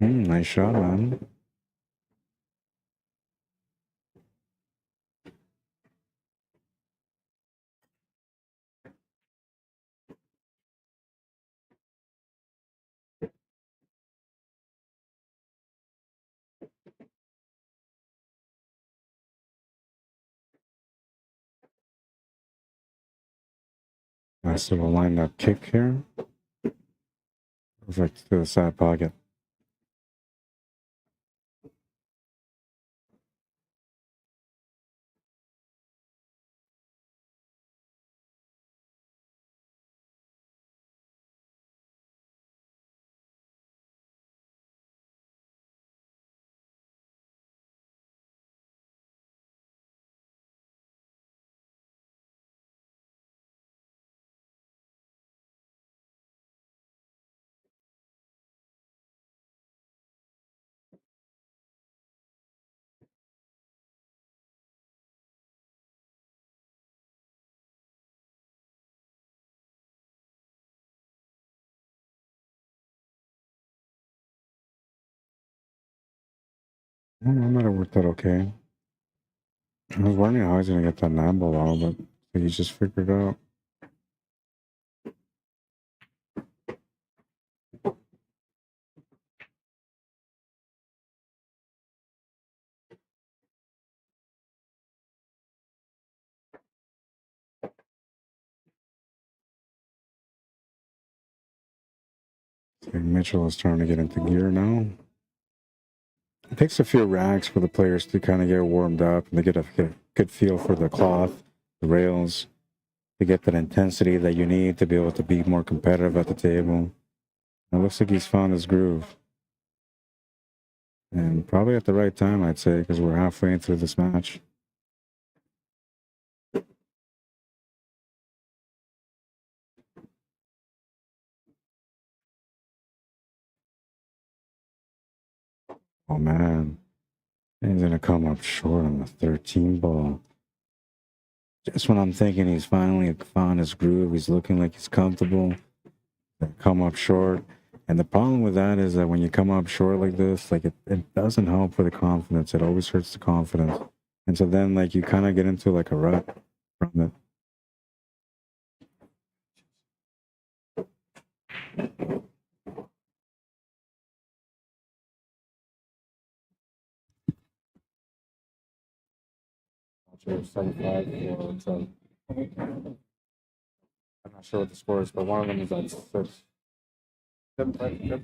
Nice shot, man. Nice little lined up kick here. Perfect to the side pocket. I might have worked out okay. I was wondering how he's going to get that 9-ball out, but he just figured it out. Mitchell is trying to get into gear now. It takes a few racks for the players to kind of get warmed up and to get a good feel for the cloth, the rails, to get that intensity that you need to be able to be more competitive at the table. It looks like he's found his groove. And probably at the right time, I'd say, because we're halfway through this match. Oh, man. He's going to come up short on the 13 ball. Just when I'm thinking he's finally found his groove, he's looking like he's comfortable, they come up short. And the problem with that is that when you come up short like this, like it doesn't help for the confidence. It always hurts the confidence. And so then like you kind of get into like a rut from it. or 75 or 10. I'm not sure what the score is, but one of them is at 6. 75.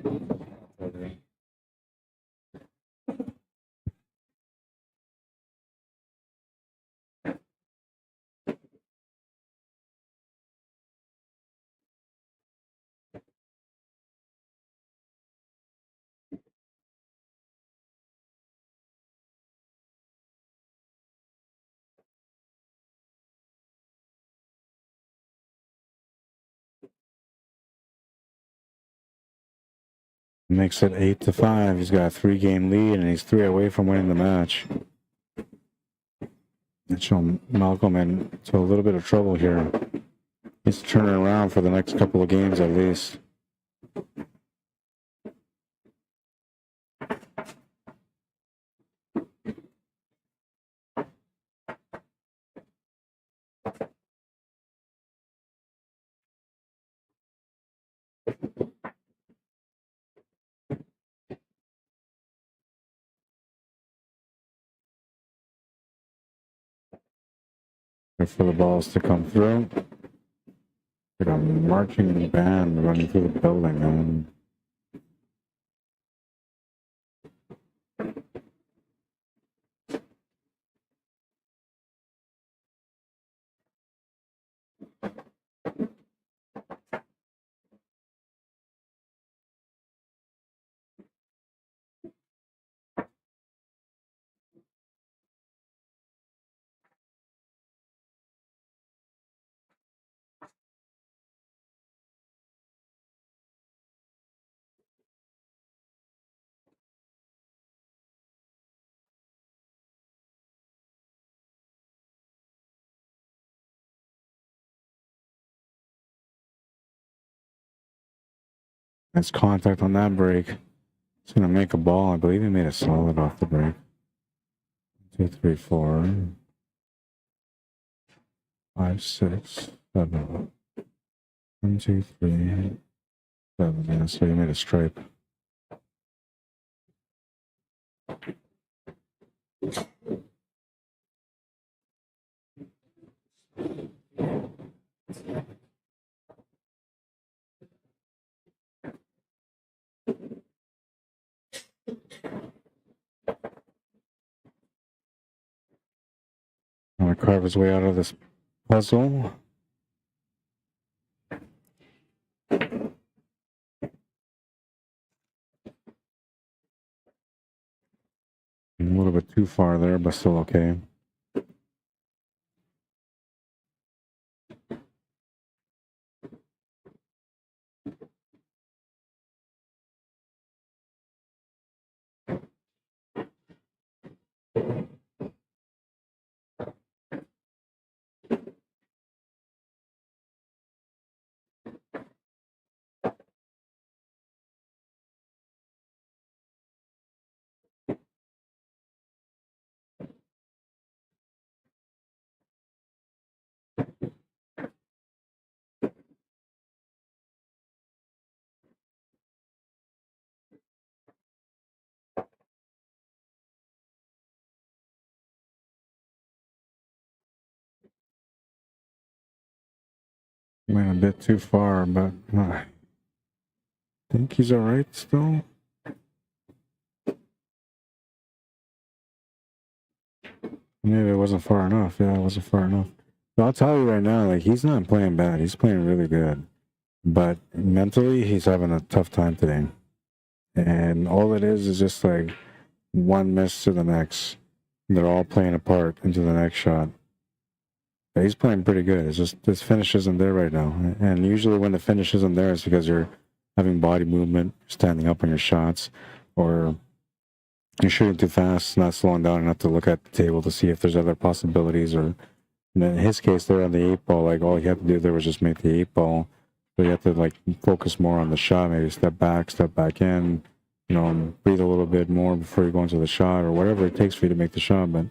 Makes it 8-5. He's got a 3-game lead, and he's 3 away from winning the match. That show Malcolm into a little bit of trouble here. He's turning around for the next couple of games at least. For the balls to come through. Got a marching band running through the building, man. Nice contact on that break. He's gonna make a ball. I believe he made a solid off the break. 2, 3, 4, 5, 6, 7. 1, 2, 3, 7. Yeah, so he made a stripe. Gonna carve his way out of this puzzle. A little bit too far there, but still okay. Went a bit too far, but I think he's all right still. Maybe it wasn't far enough. Yeah, it wasn't far enough. But I'll tell you right now, like, he's not playing bad. He's playing really good. But mentally, he's having a tough time today. And all it is just like one miss to the next. They're all playing a part into the next shot. But he's playing pretty good. It's just this finish isn't there right now. And usually when the finish isn't there, it's because you're having body movement, standing up on your shots, or you're shooting too fast, not slowing down enough to look at the table to see if there's other possibilities. Or in his case, they're on the 8 ball. Like, all he had to do there was just make the 8 ball. So you have to like focus more on the shot, maybe step back in, you know, breathe a little bit more before you go into the shot, or whatever it takes for you to make the shot. But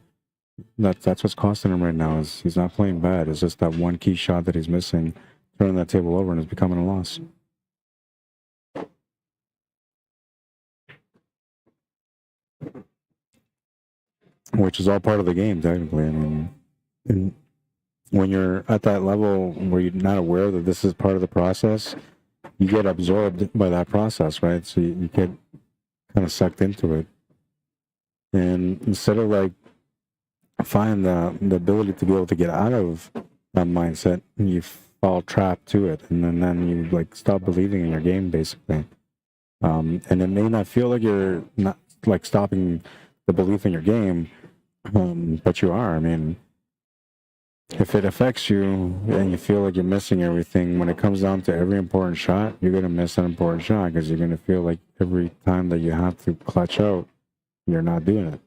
that's what's costing him right now. Is he's not playing bad. It's just that one key shot that he's missing, turning that table over, and it's becoming a loss. Which is all part of the game, technically. I mean, And when you're at that level where you're not aware that this is part of the process, you get absorbed by that process, right? So you get kind of sucked into it. And instead of like find the ability to be able to get out of that mindset, you fall trapped to it, and then you like stop believing in your game, basically. And it may not feel like you're not like stopping the belief in your game, but you are. I mean, if it affects you and you feel like you're missing everything, when it comes down to every important shot, you're going to miss that important shot because you're going to feel like every time that you have to clutch out, you're not doing it.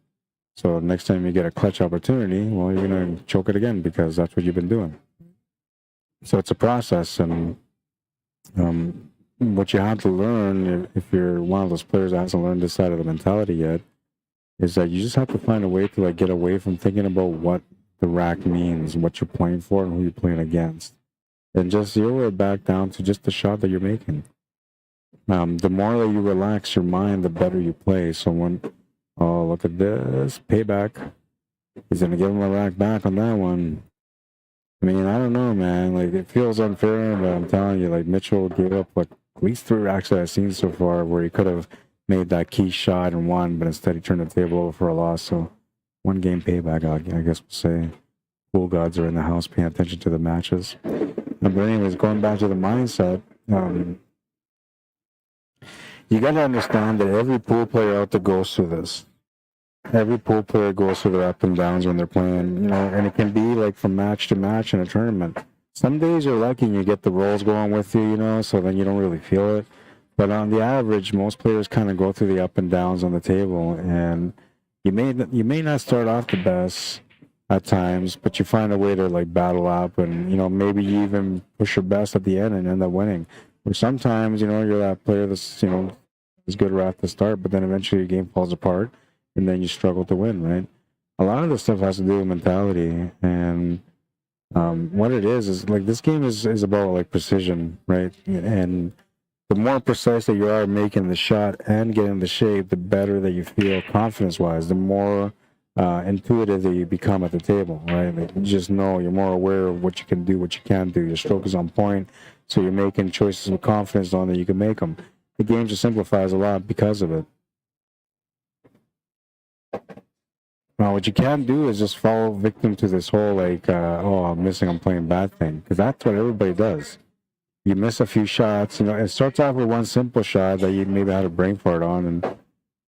So next time you get a clutch opportunity, well, you're going to choke it again because that's what you've been doing. So it's a process, and what you have to learn, if you're one of those players that hasn't learned this side of the mentality yet, is that you just have to find a way to like get away from thinking about what the rack means, what you're playing for, and who you're playing against, and just zero it back down to just the shot that you're making. The more that you relax your mind, the better you play. So when, oh, look at this payback, he's gonna give him a rack back on that one. I mean, I don't know, man. Like, it feels unfair, but I'm telling you, like, Mitchell gave up like at least 3 racks that I've seen so far where he could have made that key shot and won, but instead he turned the table over for a loss. So 1 game payback, I guess we'll say. Pool gods are in the house paying attention to the matches. But anyways, going back to the mindset, you got to understand that every pool player out there goes through this. Every pool player goes through their up and downs when they're playing, you know, and it can be like from match to match in a tournament. Some days you're lucky and you get the rolls going with you, you know, so then you don't really feel it. But on the average, most players kind of go through the up and downs on the table, and you may not start off the best at times, but you find a way to like battle up, and you know, maybe you even push your best at the end and end up winning. Or sometimes, you know, you're that player that's, you know, is good right at the start, but then eventually your game falls apart and then you struggle to win, right? A lot of this stuff has to do with mentality, and what it is like this game is about like precision, right? And the more precise that you are making the shot and getting the shape, the better that you feel confidence-wise, the more intuitive that you become at the table, right? Like, you just know, you're more aware of what you can do, what you can't do. Your stroke is on point, so you're making choices with confidence knowing that you can make them. The game just simplifies a lot because of it. Now, what you can't do is just fall victim to this whole, like, oh, I'm missing, I'm playing bad thing. Because that's what everybody does. You miss a few shots, you know, it starts off with one simple shot that you maybe had a brain fart on, and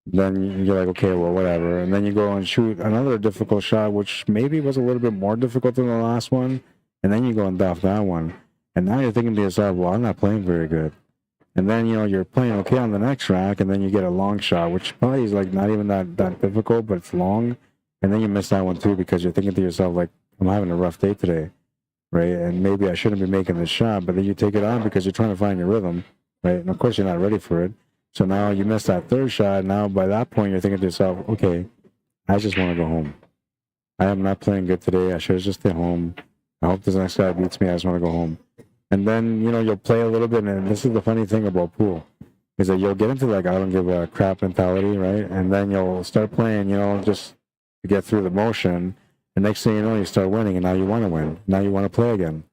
then you're like, okay, well, whatever. And then you go and shoot another difficult shot, which maybe was a little bit more difficult than the last one. And then you go and duff that one. And now you're thinking to yourself, well, I'm not playing very good. And then, you know, you're playing okay on the next rack, and then you get a long shot, which probably is like not even that difficult, but it's long. And then you miss that one too because you're thinking to yourself, like, I'm having a rough day today, right? And maybe I shouldn't be making this shot, but then you take it on because you're trying to find your rhythm, right? And of course, you're not ready for it. So now you miss that third shot. Now, by that point, you're thinking to yourself, okay, I just want to go home. I am not playing good today. I should have just stayed home. I hope this next guy beats me. I just want to go home. And then, you know, you'll play a little bit. And this is the funny thing about pool, is that you'll get into like, I don't give a crap mentality, right? And then you'll start playing, you know, just to get through the motion. And next thing you know, you start winning, and now you want to win. Now you want to play again.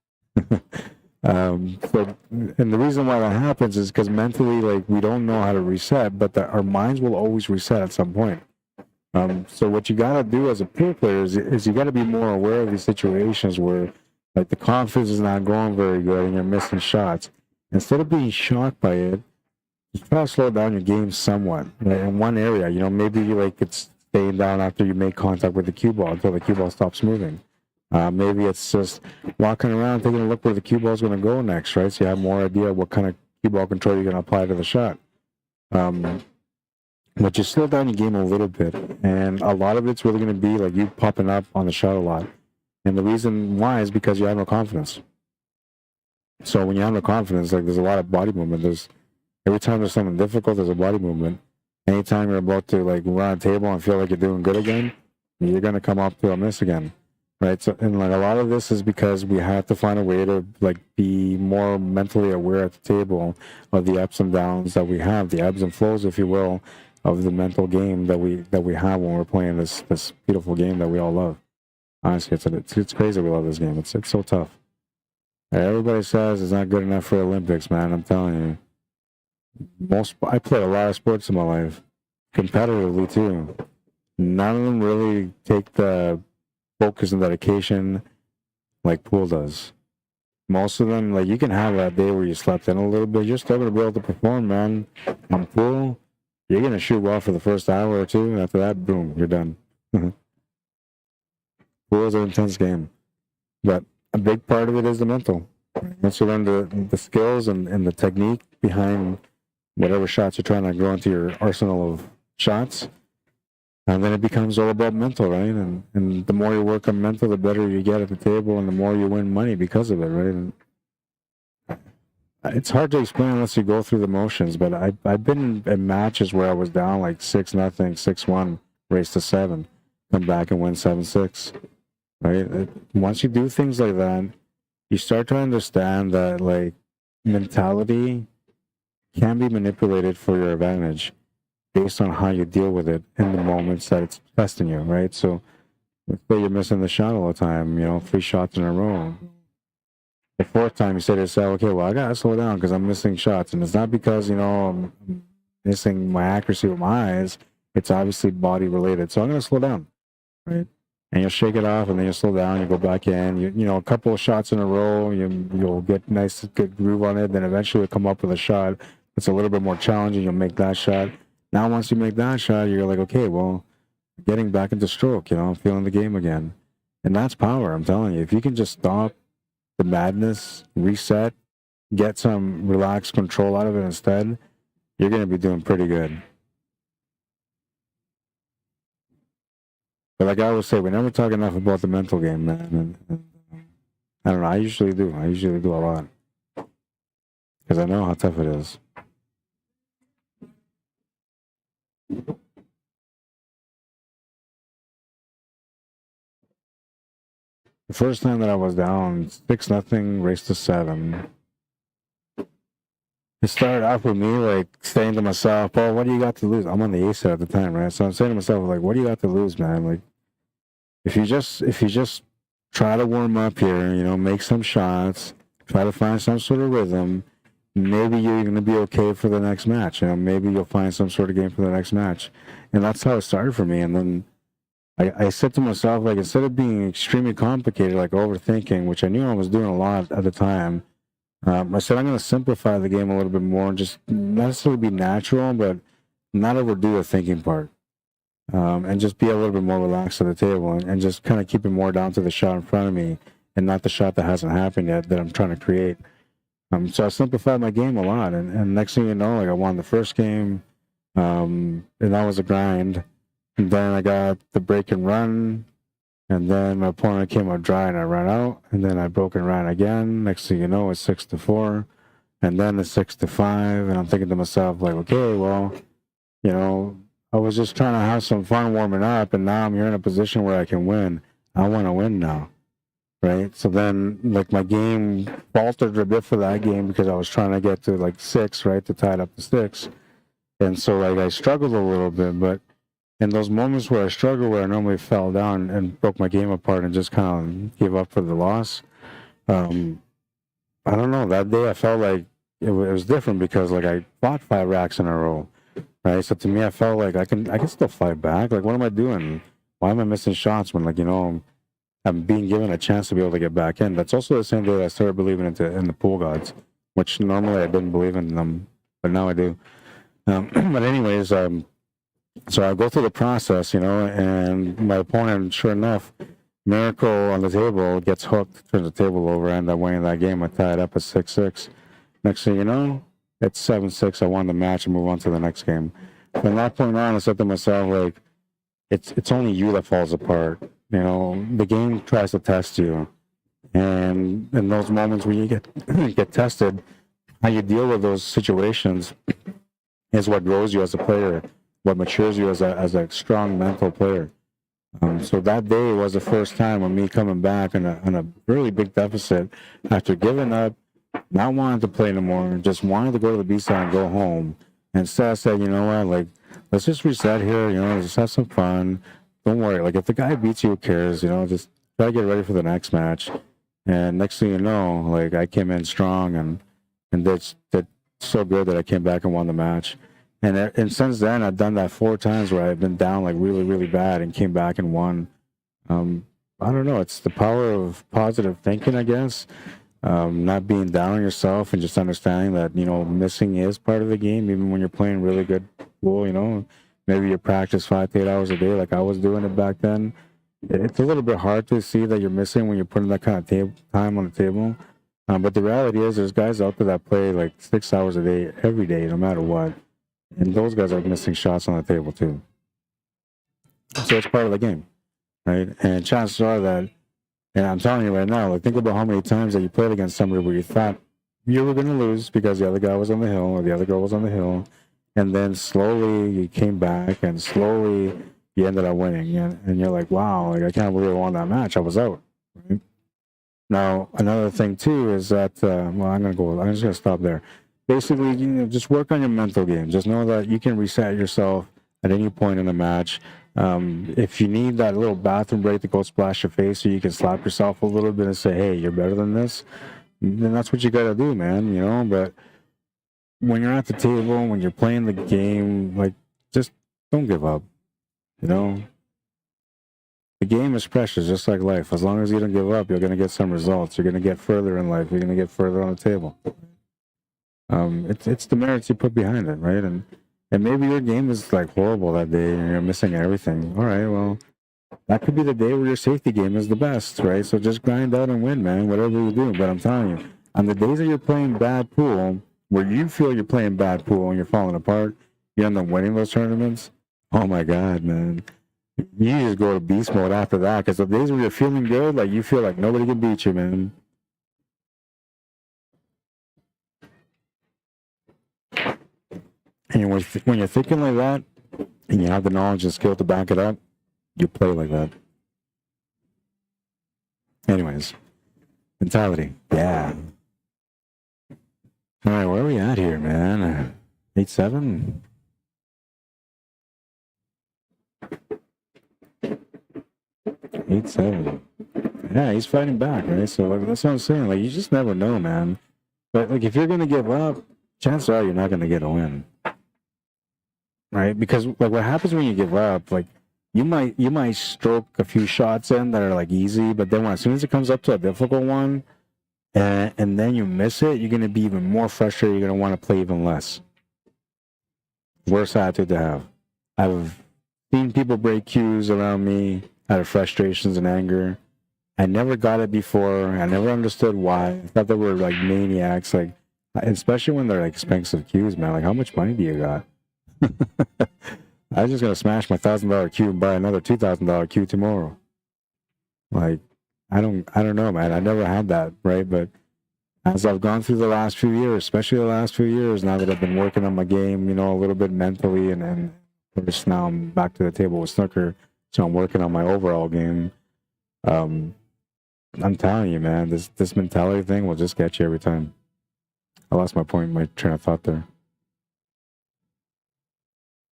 And the reason why that happens is because mentally, like, we don't know how to reset, but our minds will always reset at some point. So what you got to do as a pool player is you got to be more aware of these situations where, like, the confidence is not going very good and you're missing shots. Instead of being shocked by it, you try to slow down your game somewhat, right? In one area. You know, maybe like it's staying down after you make contact with the cue ball until the cue ball stops moving. Maybe it's just walking around taking a look where the cue ball is going to go next, right? So you have more idea what kind of cue ball control you're going to apply to the shot. But you slow down your game a little bit, and a lot of it's really going to be like you popping up on the shot a lot. And the reason why is because you have no confidence. So when you have no confidence, like, there's a lot of body movement. Every time there's something difficult, there's a body movement. Anytime you're about to like run a table and feel like you're doing good again, you're going to come up to a miss again, right? So, and like a lot of this is because we have to find a way to like be more mentally aware at the table of the ups and downs that we have, the ebbs and flows, if you will, of the mental game that we have when we're playing this beautiful game that we all love. Honestly, it's crazy. We love this game. It's so tough. Everybody says it's not good enough for Olympics, man. I'm telling you. I played a lot of sports in my life, competitively too. None of them really take the focus and dedication like pool does. Most of them, like, you can have that day where you slept in a little bit, you're still gonna be able to perform, man. On pool, you're gonna shoot well for the first hour or two, and after that, boom, you're done. Pool is an intense game, but a big part of it is the mental. Once you learn the skills and the technique behind whatever shots you're trying to go into your arsenal of shots, and then it becomes all about mental, right? And the more you work on mental, the better you get at the table, and the more you win money because of it, right? And it's hard to explain unless you go through the motions, but I've been in matches where I was down like 6-0, 6-1, race to 7, come back and win 7-6, right? Once you do things like that, you start to understand that, like, mentality can be manipulated for your advantage based on how you deal with it in the moments that it's testing you, right? So, let's say you're missing the shot all the time, 3 shots in a row. The 4th time you say to yourself, okay, well, I gotta slow down because I'm missing shots. And it's not because, I'm missing my accuracy with my eyes. It's obviously body related. So I'm gonna slow down, right? And you'll shake it off, and then you'll slow down, you go back in, a couple of shots in a row, you'll get nice, good groove on it, then eventually you'll come up with a shot that's a little bit more challenging, you'll make that shot. Now, once you make that shot, you're like, okay, well, getting back into stroke, I'm feeling the game again. And that's power, I'm telling you. If you can just stop the madness, reset, get some relaxed control out of it instead, you're going to be doing pretty good. But like I always say, we never talk enough about the mental game, man. And I don't know, I usually do. I usually do a lot. Because I know how tough it is. The first time that I was down 6-0, race to 7. It started off with me, like, saying to myself, "Oh, what do you got to lose?" I'm on the ace at the time, right? So I'm saying to myself, like, "What do you got to lose, man? Like, if you just try to warm up here, make some shots, try to find some sort of rhythm, maybe you're going to be okay for the next match. Maybe you'll find some sort of game for the next match." And that's how it started for me. And then I said to myself, like, instead of being extremely complicated, like overthinking, which I knew I was doing a lot at the time, I said I'm going to simplify the game a little bit more and just not necessarily be natural, but not overdo the thinking part. And just be a little bit more relaxed at the table and just kind of keep it more down to the shot in front of me and not the shot that hasn't happened yet that I'm trying to create. So I simplified my game a lot. And next thing you know, like, I won the first game, and that was a grind. And then I got the break and run, and then my opponent came up dry and I ran out, and then I broke and ran again. Next thing you know, it's 6-4, and then it's 6-5, and I'm thinking to myself, like, okay, well, I was just trying to have some fun warming up, and now I'm here in a position where I can win. I want to win now, right? So then, like, my game faltered a bit for that game because I was trying to get to, like, 6, right, to tie it up to 6. And so, like, I struggled a little bit, but in those moments where I struggled, where I normally fell down and broke my game apart and just kind of gave up for the loss, I don't know. That day I felt like it was different because, like, I fought 5 racks in a row, right? So to me, I felt like I can still fight back. Like, what am I doing? Why am I missing shots when, like, I'm being given a chance to be able to get back in? That's also the same day that I started believing in the pool gods, which normally I didn't believe in them, but now I do. But anyways, so I go through the process, and my opponent, sure enough, miracle on the table, gets hooked, turns the table over, and I win that game. I tie it up at 6-6. Next thing you know, it's 7-6. I won the match and move on to the next game. From that point on, I said to myself, like, it's only you that falls apart. The game tries to test you, and in those moments when you get tested, how you deal with those situations is what grows you as a player, what matures you as a strong mental player. So that day was the first time of me coming back on a really big deficit after giving up, not wanting to play anymore, just wanting to go to the B-side and go home. And instead I said, you know what, like, let's just reset here, let's just have some fun. Don't worry, like, if the guy beats you, who cares, just try to get ready for the next match. And next thing you know, like I came in strong and did so good that I came back and won the match. And since then, I've done that 4 times where I've been down like really, really bad and came back and won. I don't know. It's the power of positive thinking, I guess. Not being down on yourself and just understanding that, you know, missing is part of the game, even when you're playing really good pool, you know. Maybe you practice 5 to 8 hours a day like I was doing it back then. It's a little bit hard to see that you're missing when you're putting that kind of time on the table. But the reality is there's guys out there that play like 6 hours a day, every day, no matter what. And those guys are missing shots on the table too. So it's part of the game, right? And chances are that, and I'm telling you right now, like think about how many times that you played against somebody where you thought you were going to lose because the other guy was on the hill or the other girl was on the hill. And then slowly you came back and slowly you ended up winning. And you're like, wow, like I can't believe I won that match. I was out. Right? Now, another thing too is that, well, I'm just going to stop there. Basically, you know, just work on your mental game. Just know that you can reset yourself at any point in the match. If you need that little bathroom break to go splash your face so you can slap yourself a little bit and say, hey, you're better than this, then that's what you got to do, man, you know. But when you're at the table, when you're playing the game, like, just don't give up, you know. The game is precious, just like life. As long as you don't give up, you're going to get some results. You're going to get further in life. You're going to get further on the table. It's the merits you put behind it, right? And maybe your game is like horrible that day and you're missing everything. All right, well, that could be the day where your safety game is the best, right? So just grind out and win, man, whatever you do. But I'm telling you, on the days that you're playing bad pool, where you feel you're playing bad pool and you're falling apart, you end up winning those tournaments. Oh my God, man. You just go to beast mode after that, because the days where you're feeling good, like you feel like nobody can beat you, man. And when you're thinking like that, and you have the knowledge and skill to back it up, you play like that. Anyways, mentality, yeah. All right, where are we at here, man? 8-7? Yeah, he's fighting back, right? So like, that's what I'm saying. Like, you just never know, man. But like, if you're gonna give up, chances are you're not gonna get a win, right? Because like, what happens when you give up, like, you might stroke a few shots in that are like easy, but then as soon as it comes up to a difficult one, and then you miss it, you're gonna be even more frustrated. You're gonna want to play even less. Worst attitude to have. I've seen people break cues around me out of frustrations and anger. I never got it before. I never understood why. I thought they were like maniacs, like, especially when they're like expensive cues, man. Like, how much money do you got? I'm just gonna smash my $1,000 cue and buy another $2,000 cue tomorrow. Like, I don't know, man. I never had that, right? But as I've gone through the last few years, especially the last few years, now that I've been working on my game, you know, a little bit mentally, and just now I'm back to the table with snooker, so I'm working on my overall game. I'm telling you, man, this mentality thing will just get you every time. I lost my train of thought there.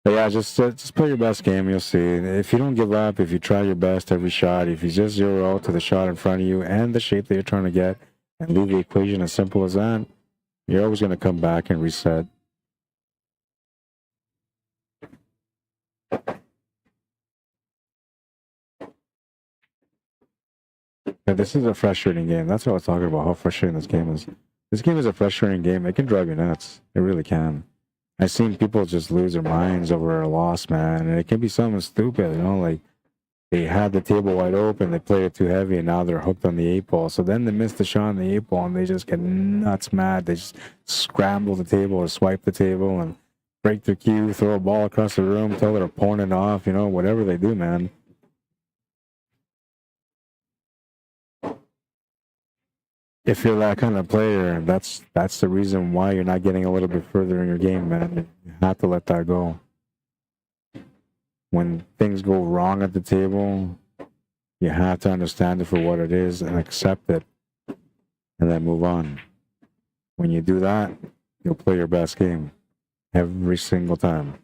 But yeah, just play your best game. You'll see. If you don't give up, if you try your best every shot, if you just zero out to the shot in front of you and the shape that you're trying to get, and leave the equation as simple as that, you're always going to come back and reset. Yeah, this is a frustrating game. That's what I was talking about, how frustrating this game is. This game is a frustrating game. It can drive you nuts. It really can. I've seen people just lose their minds over a loss, man. And it can be something stupid, you know, like they had the table wide open, they played it too heavy, and now they're hooked on the 8-ball. So then they miss the shot on the 8-ball, and they just get nuts mad. They just scramble the table or swipe the table and break their cue, throw a ball across the room, tell their opponent off, you know, whatever they do, man. If you're that kind of player, that's the reason why you're not getting a little bit further in your game, man. You have to let that go. When things go wrong at the table, you have to understand it for what it is and accept it, and then move on. When you do that, you'll play your best game every single time.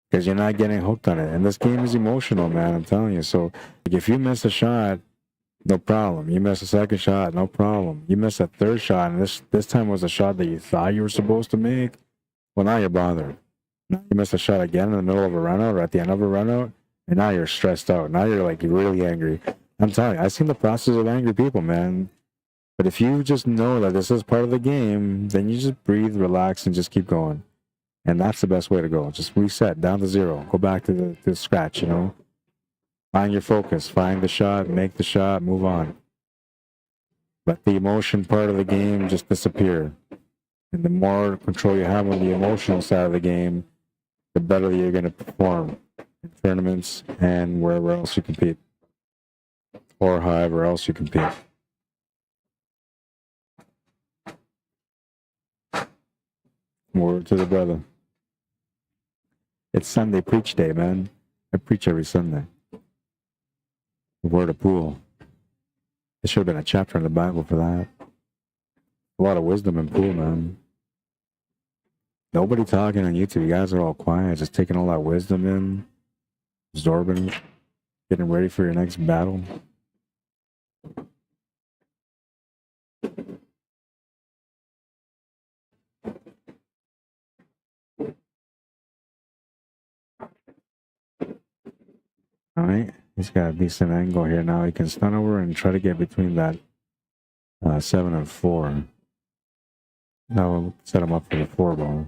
because you're not getting hooked on it. And this game is emotional, man. I'm telling you. So like, if you miss a shot, no problem. You miss a second shot, no problem. You miss a third shot, and this time was a shot that you thought you were supposed to make. Well, now you're bothered. Now you miss a shot again in the middle of a run out or at the end of a run out, and now you're stressed out. Now you're like really angry. I'm telling you, I've seen the process of angry people, man. But if you just know that this is part of the game, then you just breathe, relax, and just keep going. And that's the best way to go. Just reset down to zero. Go back to the scratch, you know. Find your focus. Find the shot. Make the shot. Move on. Let the emotion part of the game just disappear. And the more control you have on the emotional side of the game, the better you're going to perform in tournaments and wherever else you compete. Or however else you compete. Word to the brother. It's Sunday preach day, man. I preach every Sunday. The word of pool. There should have been a chapter in the Bible for that. A lot of wisdom in pool, man. Nobody talking on YouTube. You guys are all quiet, just taking all that wisdom in, absorbing, getting ready for your next battle. All right, he's got a decent angle here now. He can stun over and try to get between that 7 and 4. Now we'll set him up for the 4 ball.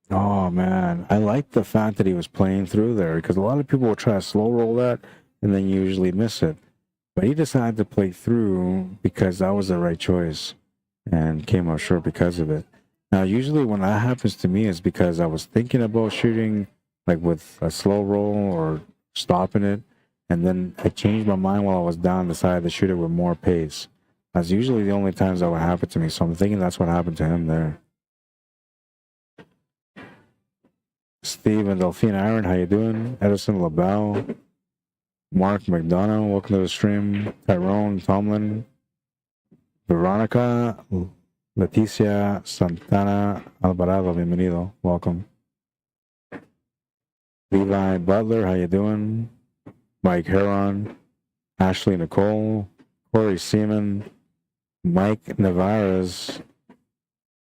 Oh man, I like the fact that he was playing through there because a lot of people will try to slow roll that and then usually miss it. But he decided to play through because that was the right choice and came up short because of it. Now, usually when that happens to me is because I was thinking about shooting like with a slow roll or stopping it. And then I changed my mind while I was down, decided to shoot it with more pace. That's usually the only times that would happen to me. So I'm thinking that's what happened to him there. Steve and Delphine Iron, how you doing? Edison LaBelle, Mark McDonough, welcome to the stream. Tyrone Tomlin, Veronica, Leticia Santana Alvarado, bienvenido, welcome. Levi Butler, how you doing? Mike Heron, Ashley Nicole, Corey Seaman, Mike Navarez,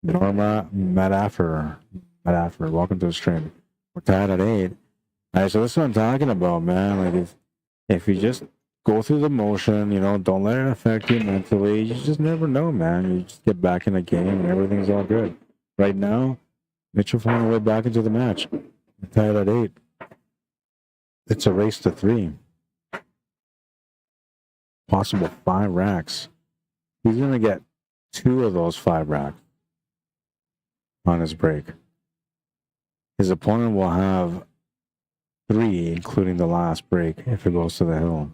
Norma Madaffer, welcome to the stream. We're tied at 8. All right, so that's what I'm talking about, man. Like if you just go through the motion, you know, don't let it affect you mentally. You just never know, man. You just get back in the game and everything's all good. Right now, Mitchell found a way back into the match. We're tied at 8. It's a race to 3. Possible 5 racks. He's gonna get 2 of those 5 racks on his break. His opponent will have 3, including the last break, if it goes to the hill.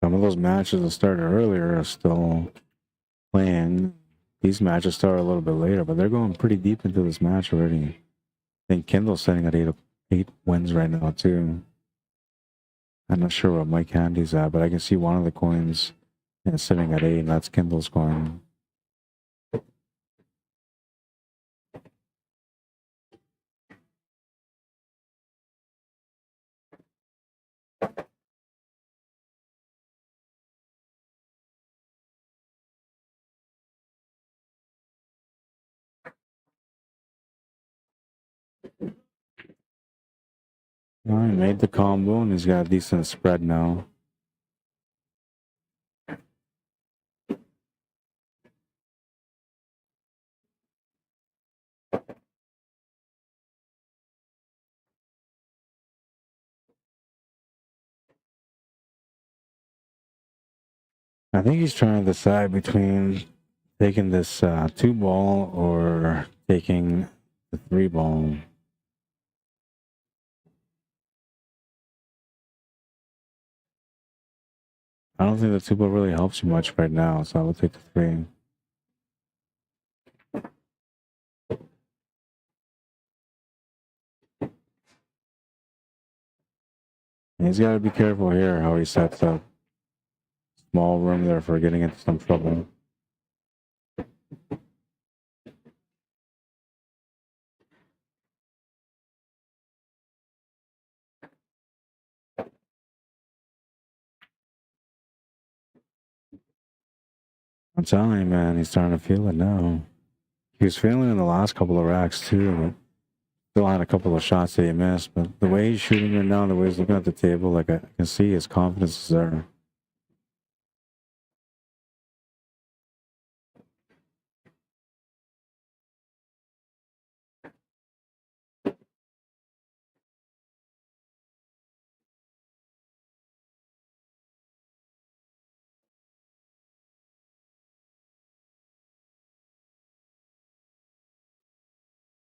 Some of those matches that started earlier are still playing. These matches start a little bit later, but they're going pretty deep into this match already. I think Kendall's sitting at 8 wins right now, too. I'm not sure what Mike Handy's at, but I can see one of the coins sitting at 8, and that's Kendall's coin. All right, made the combo, and he's got a decent spread now. I think he's trying to decide between taking this 2 ball or taking the 3 ball. I don't think the 2 ball really helps you much right now, so I will take the 3. And he's got to be careful here how he sets up. Small room there for getting into some trouble. I'm telling you, man, he's starting to feel it now. He was feeling it in the last couple of racks too, but still had a couple of shots that he missed. But the way he's shooting right now, the way he's looking at the table, like I can see his confidence is there.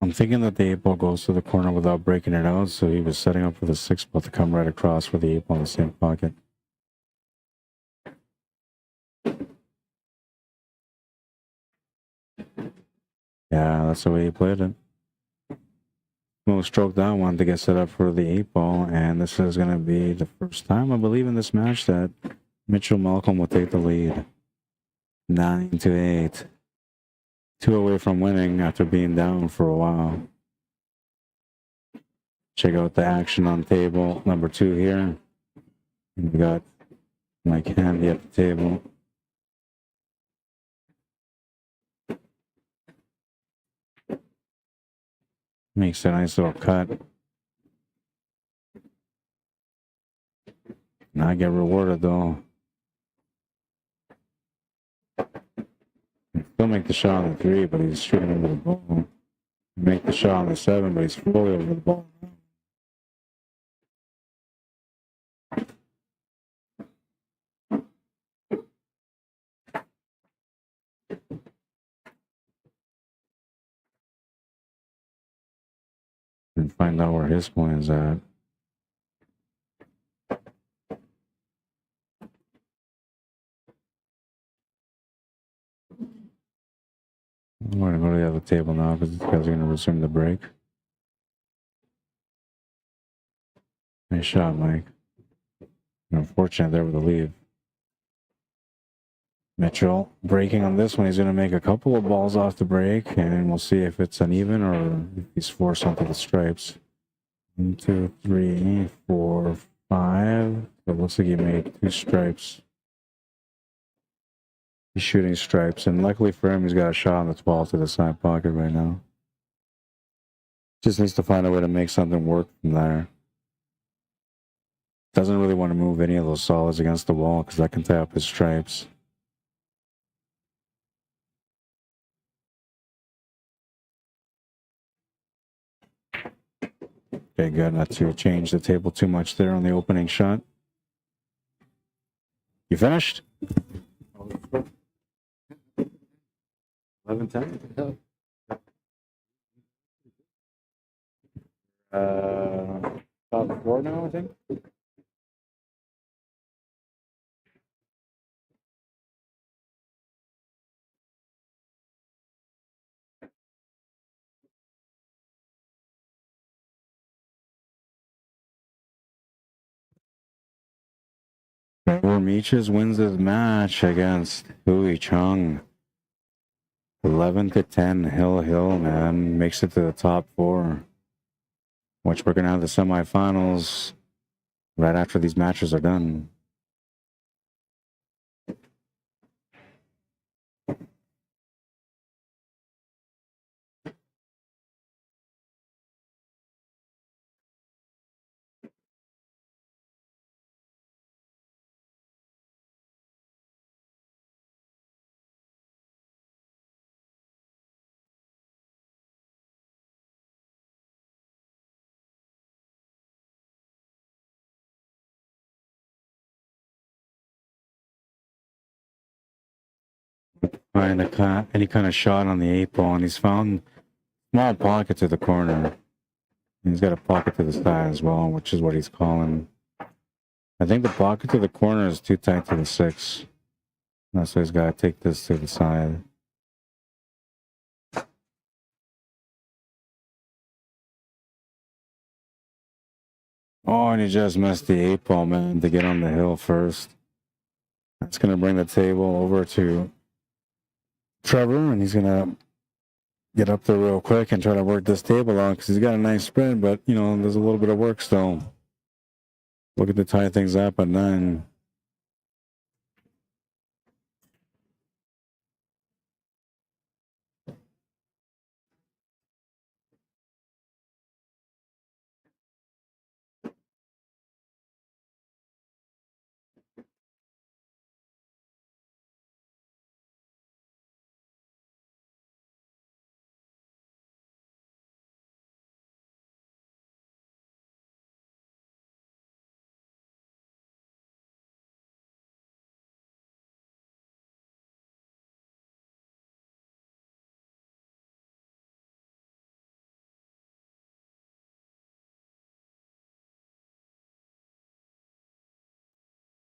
I'm thinking that the 8 ball goes to the corner without breaking it out, so he was setting up for the 6 ball to come right across for the 8 ball in the same pocket. Yeah, that's the way he played it. Mo stroked that one to get set up for the 8 ball, and this is going to be the first time, I believe, in this match that Mitchell Malcolm will take the lead. 9-8. 2 away from winning after being down for a while. Check out the action on table number 2 here. And we got Mike Handy at the table. Makes a nice little cut. Not get rewarded though. Still make the shot on the 3, but he's shooting over the ball. Make the shot on the 7, but he's fully over the ball. And find out where his point is at. I'm going to go to the other table now because these guys are going to resume the break. Nice shot, Mike. Unfortunate there with the lead. Mitchell breaking on this one. He's going to make a couple of balls off the break, and we'll see if it's uneven or if he's forced onto the stripes. 1, 2, 3, 4, 5. It looks like he made 2 stripes. He's shooting stripes, and luckily for him, he's got a shot on the 12 to the side pocket right now. Just needs to find a way to make something work from there. Doesn't really want to move any of those solids against the wall because that can tie up his stripes. Okay, good. Not to change the table too much there on the opening shot. You finished? 11-10. Top 4 now, I think. Trevor Meaches wins this match against Hui Chung. 11-10. Hill, man. Makes it to the top 4. Which we're going to have the semifinals right after these matches are done. Find any kind of shot on the 8 ball, and he's found small pocket to the corner. He's got a pocket to the side as well, which is what he's calling. I think the pocket to the corner is too tight to the 6. That's why he's got to take this to the side. Oh, and he just missed the 8 ball, man, to get on the hill first. That's going to bring the table over to Trevor, and he's going to get up there real quick and try to work this table on because he's got a nice spread, but, you know, there's a little bit of work still. Looking to tie things up at 9.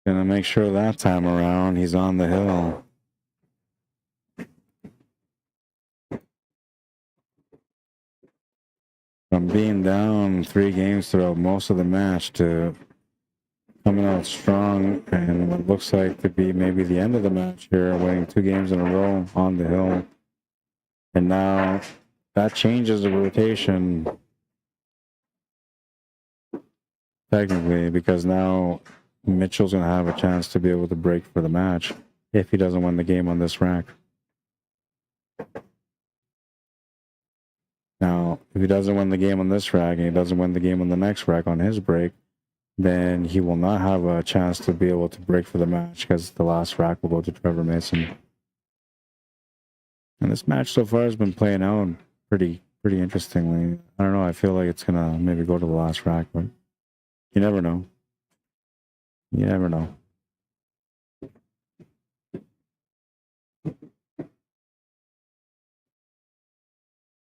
Gonna make sure that time around he's on the hill. From being down 3 games throughout most of the match to coming out strong, and what looks like to be maybe the end of the match here, winning 2 games in a row on the hill. And now that changes the rotation technically, because now Mitchell's going to have a chance to be able to break for the match if he doesn't win the game on this rack. Now, if he doesn't win the game on this rack and he doesn't win the game on the next rack on his break, then he will not have a chance to be able to break for the match because the last rack will go to Trevor Mason. And this match so far has been playing out pretty interestingly. I don't know, I feel like it's going to maybe go to the last rack, but you never know. You never know.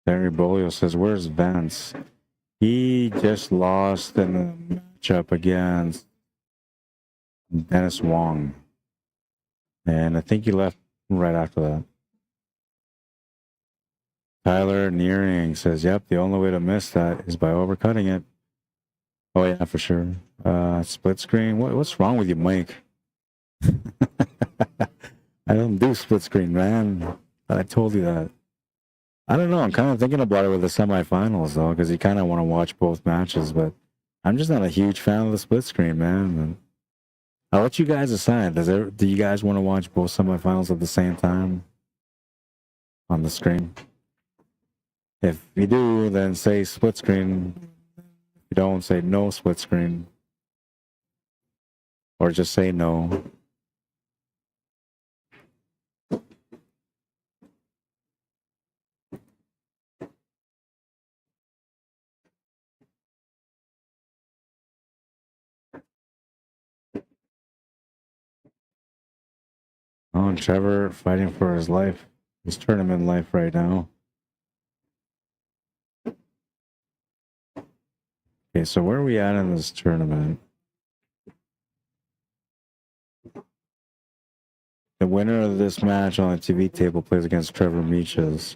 Terry Bolio says, where's Vance? He just lost in the matchup against Dennis Wong. And I think he left right after that. Tyler Nearing says, yep, the only way to miss that is by overcutting it. Oh, yeah, for sure. Split screen. What's wrong with you, Mike? I don't do split screen, man. I told you that. I don't know. I'm kind of thinking about it with the semifinals, though, because you kind of want to watch both matches, but I'm just not a huge fan of the split screen, man. I'll let you guys decide. Do you guys want to watch both semifinals at the same time on the screen? If you do, then say split screen. If you don't, say no split screen. Or just say no. Oh, and Trevor fighting for his life, his tournament life right now. Okay, so where are we at in this tournament? The winner of this match on the TV table plays against Trevor Meaches.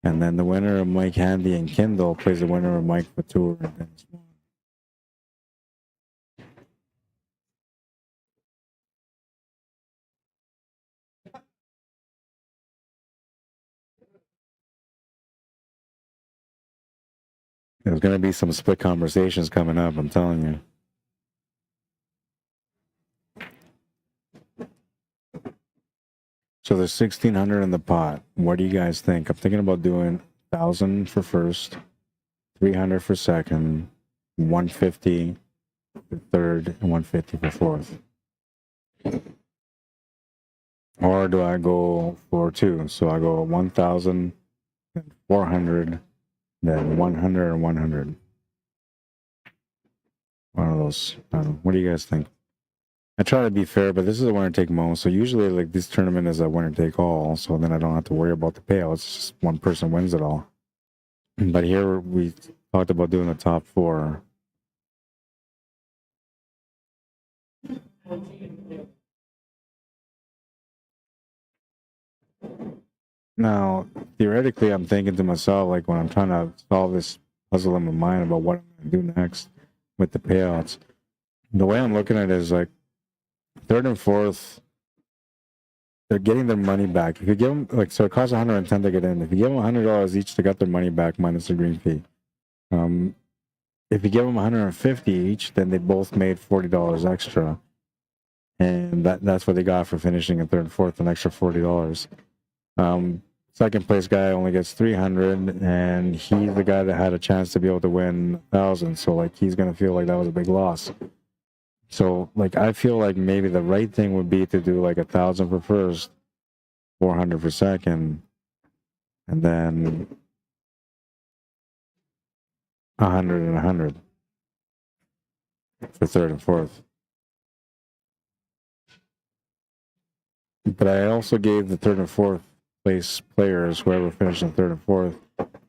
And then the winner of Mike Handy and Kindle plays the winner of Mike Couture and Dennis Wong. There's going to be some split conversations coming up, I'm telling you. So there's 1,600 in the pot. What do you guys think? I'm thinking about doing 1,000 for first, 300 for second, 150 for third, and 150 for fourth. Or do I go for 2? So I go 1,000, 400, then 100 and 100. One of those. I don't know. What do you guys think? I try to be fair, but this is a winner take most. So usually, like, this tournament is a winner take all. So then I don't have to worry about the payouts. It's just one person wins it all. But here we talked about doing the top 4. 14. Now, theoretically, I'm thinking to myself, like when I'm trying to solve this puzzle in my mind about what I'm going to do next with the payouts, the way I'm looking at it is like third and fourth, they're getting their money back. If you give them, like, so it costs 110 to get in. If you give them $100 each, they got their money back minus the green fee. If you give them 150 each, then they both made $40 extra. And that's what they got for finishing in third and fourth, an extra $40. Second place guy only gets 300, and he's the guy that had a chance to be able to win 1,000. So like he's gonna feel like that was a big loss. So like I feel like maybe the right thing would be to do like 1,000 for first, 400 for second, and then 100 and 100 for third and fourth. But I also gave the third and fourth place players, whoever finished in third and fourth,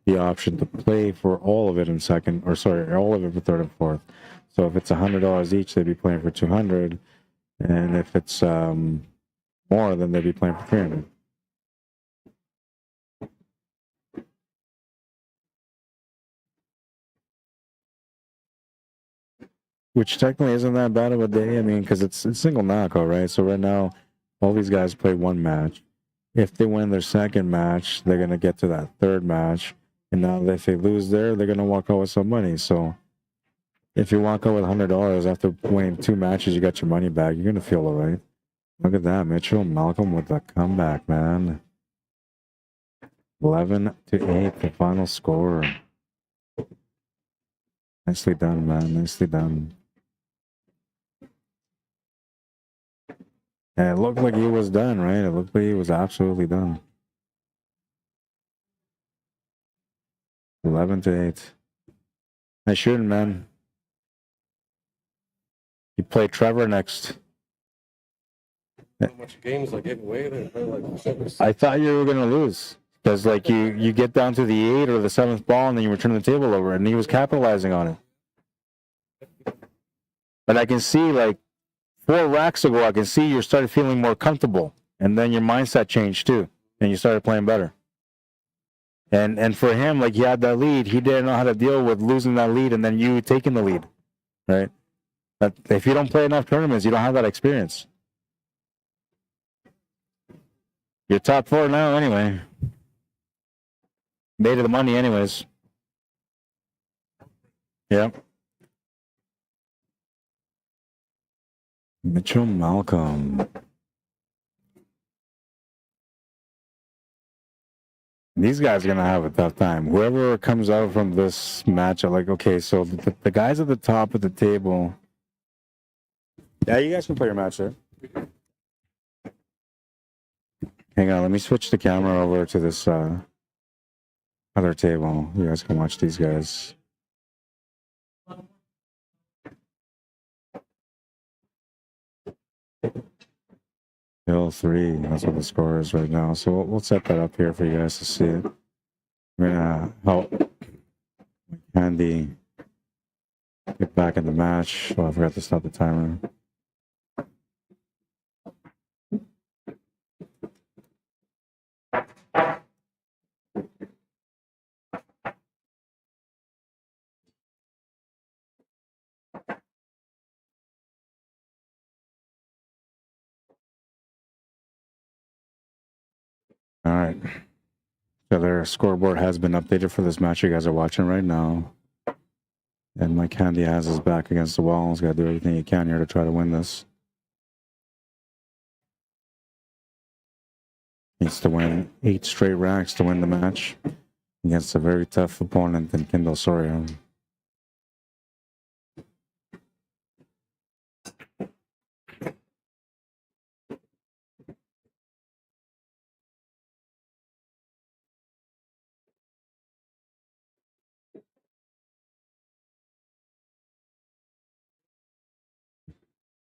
the option to play for all of it in second, or sorry, all of it for third and fourth. So if it's $100 each, they'd be playing for 200, and if it's more, then they'd be playing for 300. Which technically isn't that bad of a day. I mean, because it's single knockout, right? So right now, all these guys play one match. If they win their second match, they're going to get to that third match. And now if they lose there, they're going to walk out with some money. So if you walk out with $100 after winning 2 matches, you got your money back. You're going to feel all right. Look at that. Mitchell Malcolm with the comeback, man. 11-8, the final score. Nicely done, man. Nicely done. And it looked like he was done, right? It looked like he was absolutely done. 11-8. Nice shooting, man. You play Trevor next. How much games I gave away there? Like I thought you were gonna lose because, like, you get down to the 8th or the 7th ball, and then you return the table over, and he was capitalizing on it. But I can see, like, 4 racks ago, I can see you started feeling more comfortable, and then your mindset changed too, and you started playing better. And for him, like, he had that lead, he didn't know how to deal with losing that lead and then you taking the lead, right? But if you don't play enough tournaments, you don't have that experience. You're top 4 now, anyway. Made of the money, anyways. Yeah. Mitchell Malcolm. These guys are going to have a tough time. Whoever comes out from this match are like, okay, so the guys at the top of the table. Yeah, you guys can play your match there. Hang on, let me switch the camera over to this other table. You guys can watch these guys. Hill 3, that's what the score is right now. So we'll set that up here for you guys to see it. We're gonna help Andy get back in the match. Oh, I forgot to stop the timer. All right. So their scoreboard has been updated for this match you guys are watching right now. And Mike Handy has his back against the wall. He's got to do everything he can here to try to win this. Needs to win 8 straight racks to win the match against a very tough opponent in Kendall Soria.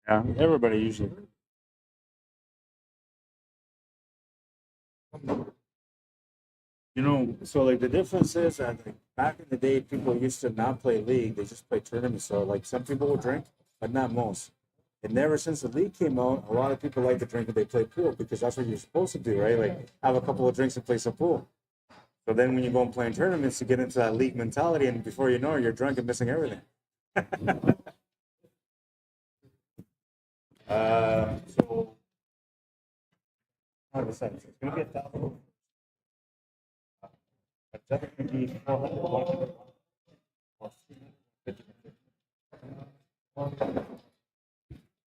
Yeah, everybody usually. You know, so like the difference is that like, back in the day, people used to not play league; they just play tournaments. So like some people would drink, but not most. And ever since the league came out, a lot of people like to drink when they play pool because that's what you're supposed to do, right? Like have a couple of drinks and play some pool. So then when you go and play in tournaments, you get into that league mentality, and before you know it, you're drunk and missing everything. So, how to decide? It's going to be 1,000. It's definitely going to be 400.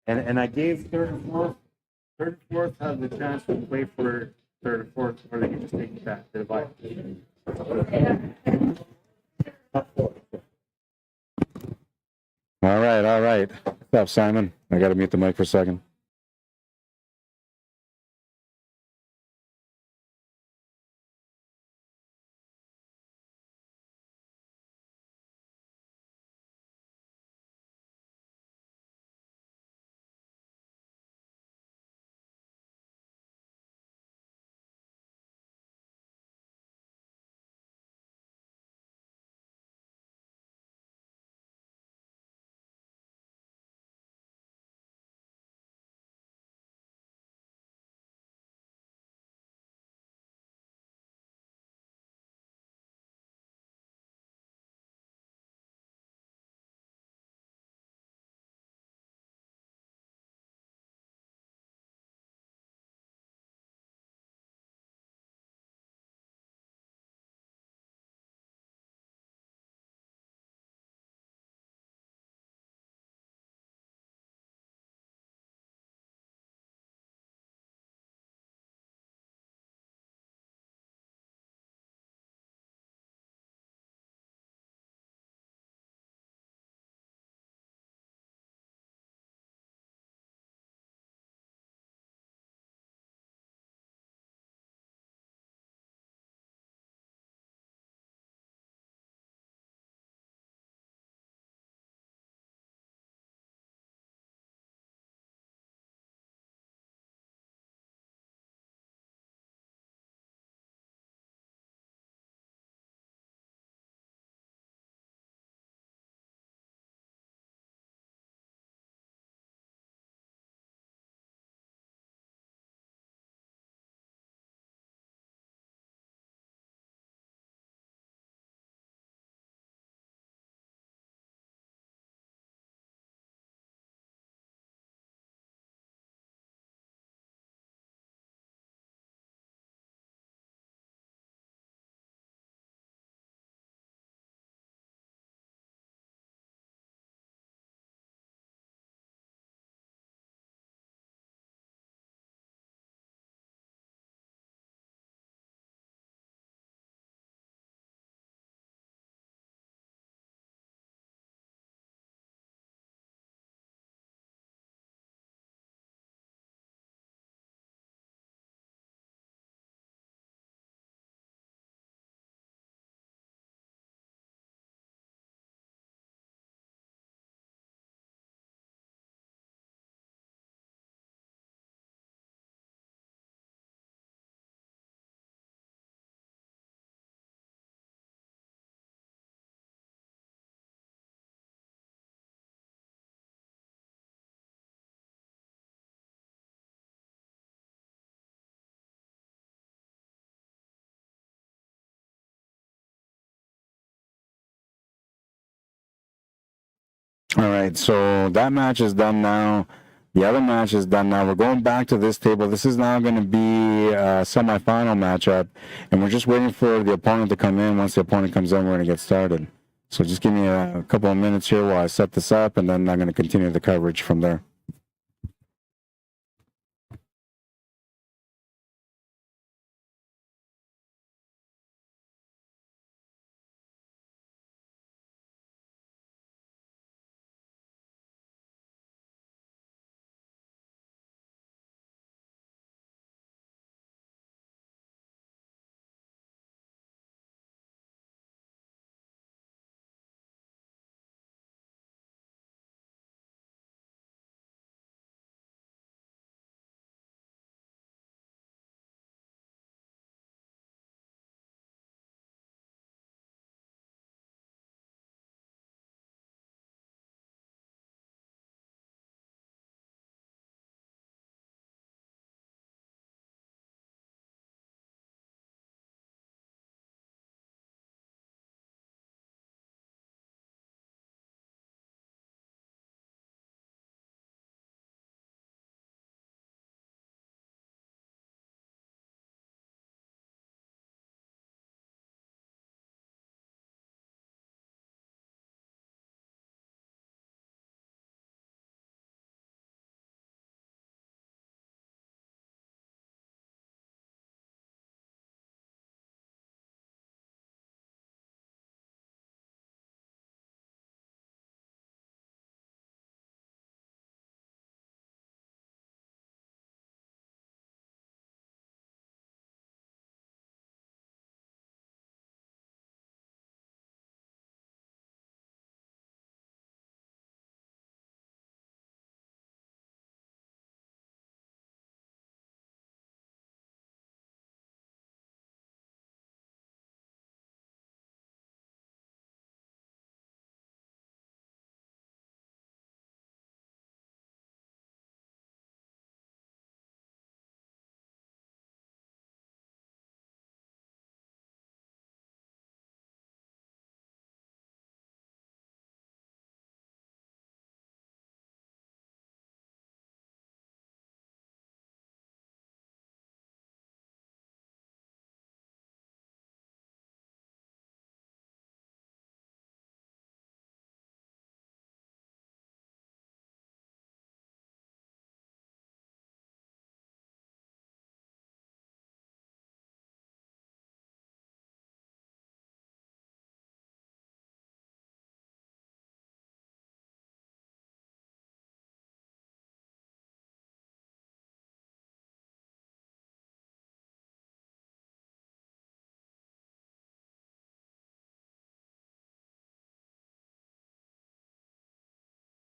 And I gave third and fourth. Third and fourth have the chance to play for third and fourth, or they can just take it back to the bye. All right, all right. What's up, Simon? I got to mute the mic for a second. All right, so that match is done now. The other match is done now. We're going back to this table. This is now going to be a semifinal matchup, and we're just waiting for the opponent to come in. Once the opponent comes in, we're going to get started. So just give me a couple of minutes here while I set this up, and then I'm going to continue the coverage from there.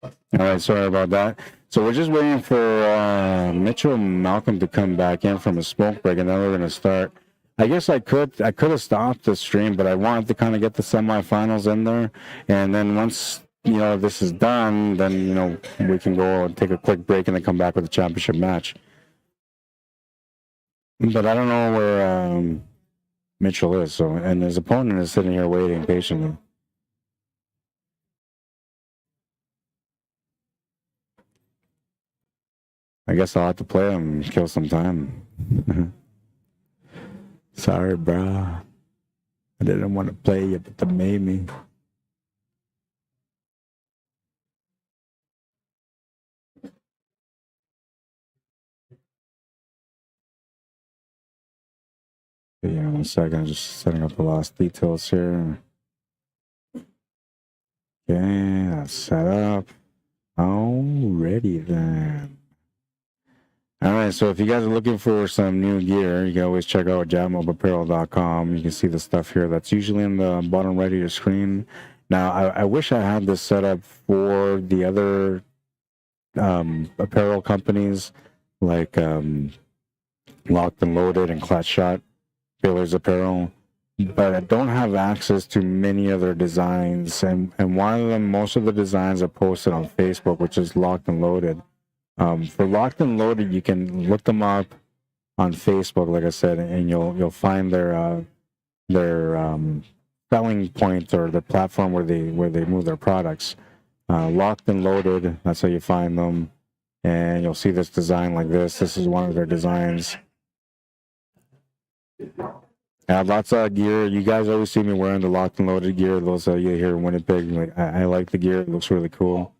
All right, sorry about that. So we're just waiting for Mitchell Malcolm to come back in from a smoke break, and then we're gonna start. I guess I could have stopped the stream, but I wanted to kind of get the semifinals in there, and then once this is done, then we can go and take a quick break and then come back with the championship match. But I don't know where Mitchell is, and his opponent is sitting here waiting patiently. I guess I'll have to play him and kill some time. Sorry, bro. I didn't want to play you, but they made me. Yeah, 1 second. I'm just setting up the last details here. Okay, that's set up. Alrighty then. All right, so if you guys are looking for some new gear, you can always check out jamupapparel.com. You can see the stuff here that's usually in the bottom right of your screen. Now, I wish I had this set up for the other apparel companies like Locked and Loaded and Clutch Shot, Billiards Apparel, but I don't have access to many of their designs. And one of them, most of the designs are posted on Facebook, which is Locked and Loaded. For Locked and Loaded, you can look them up on Facebook, like I said, and you'll find their selling point or the platform where they move their products. Locked and Loaded, that's how you find them, and you'll see this design like this. This is one of their designs. I have lots of gear. You guys always see me wearing the Locked and Loaded gear. Those of you here in Winnipeg, I like the gear. It looks really cool.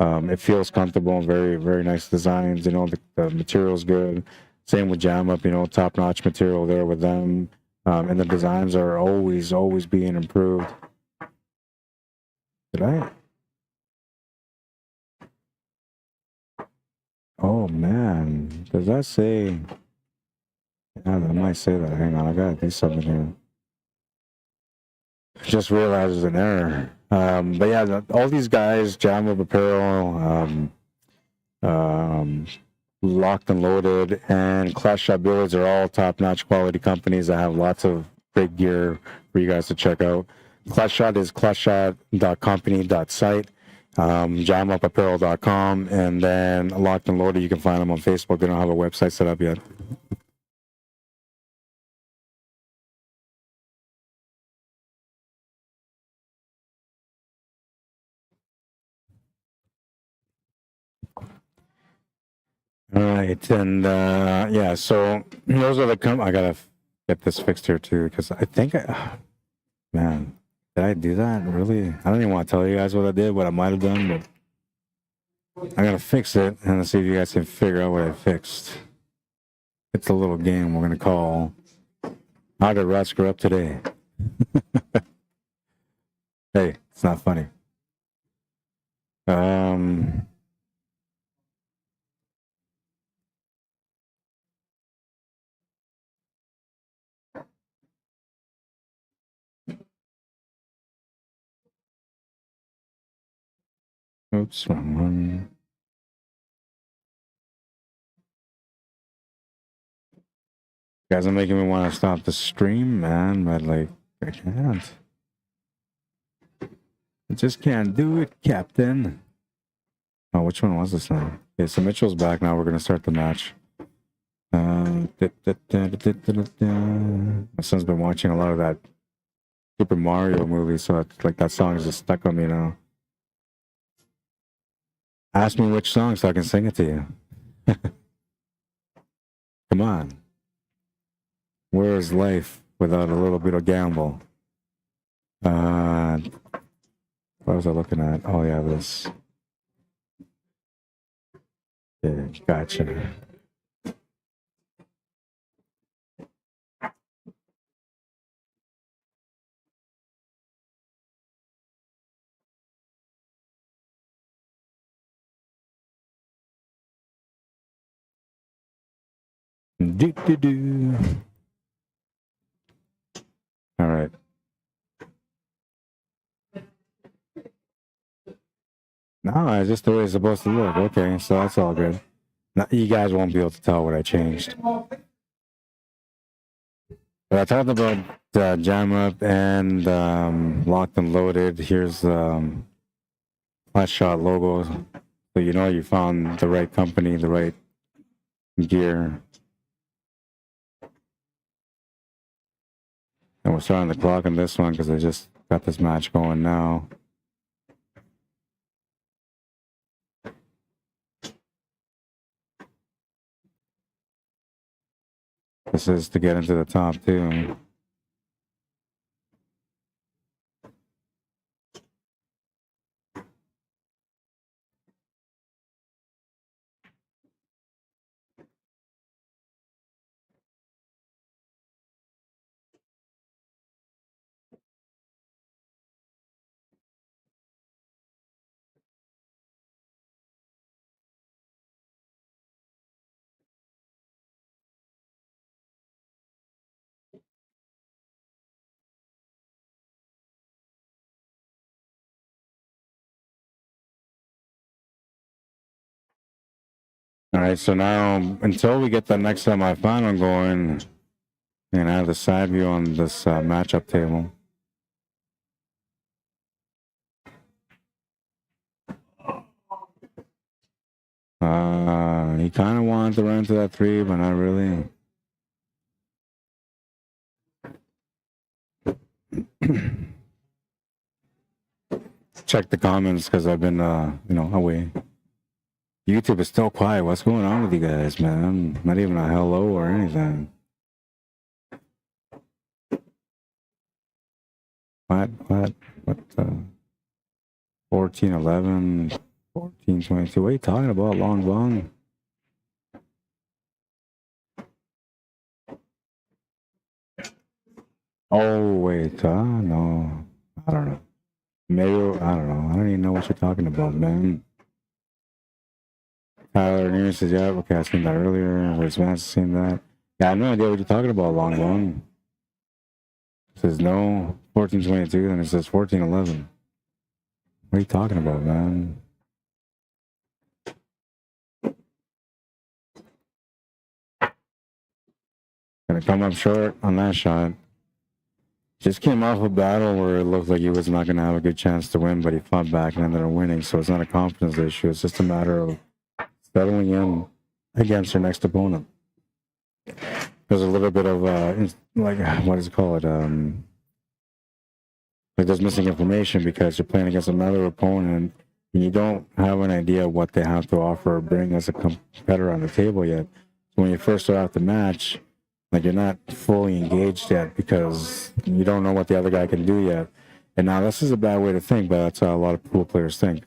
It feels comfortable. Very, very nice designs. The material's good. Same with Jam Up. Top-notch material there with them. And the designs are always being improved. Did I? Oh, man. Does that say... Yeah, that might say that. Hang on. I gotta do something here. Just realized there's an error. But yeah, all these guys, Jam Up Apparel, Locked and Loaded, and Clash Shot Billiards are all top-notch quality companies that have lots of great gear for you guys to check out. Clash Shot is clashshot.company.site, jamupapparel.com, and then Locked and Loaded, you can find them on Facebook. They don't have a website set up yet. All right, and yeah, so those are the I gotta get this fixed here too, because I think man, did I do that? Really? I don't even want to tell you guys what I did, what I might have done, but I gotta fix it and see if you guys can figure out what I fixed. It's a little game we're gonna call How Did Rat Screw Up Today? Hey, it's not funny. Oops, wrong one. You guys are making me want to stop the stream, man, but like, I can't. I just can't do it, Captain. Oh, which one was this now? Okay, so Mitchell's back now. We're going to start the match. My son's been watching a lot of that Super Mario movie, so it's like that song is just stuck on me now. Ask me which song so I can sing it to you. Come on. Where is life without a little bit of gamble? What was I looking at? Oh, yeah, this. Yeah, gotcha. Do. All right. No, it's just the way it's supposed to look. Okay, so that's all good. Now, you guys won't be able to tell what I changed. But I talked about jam up and locked and loaded. Here's flat shot logo, so you know you found the right company, the right gear. And we're starting the clock on this one because I just got this match going now. This is to get into the top too. All right, so now until we get the next semifinal going, and I have the side view on this matchup table. He kind of wanted to run to that 3, but not really. Check the comments because I've been, away. YouTube is still quiet. What's going on with you guys, man? Not even a hello or anything. What? 14, 11, 14, 22. What are you talking about, Long Bong? Oh, wait. No. I don't know. Maybe, I don't know. I don't even know what you're talking about, man. Tyler Near says, yeah, okay, I seen that earlier. Where's Vance seen that? Yeah, I have no idea what you're talking about, Long Bong. It says no, 1422, then it says 1411. What are you talking about, man? Gonna come up short on that shot. Just came off a battle where it looked like he was not gonna have a good chance to win, but he fought back and ended up winning. So it's not a confidence issue. It's just a matter of settling in against your next opponent. There's a little bit of what is it called? Like there's missing information because you're playing against another opponent and you don't have an idea what they have to offer or bring as a competitor on the table yet. So when you first start out the match, like you're not fully engaged yet because you don't know what the other guy can do yet. And now this is a bad way to think, but that's how a lot of pool players think.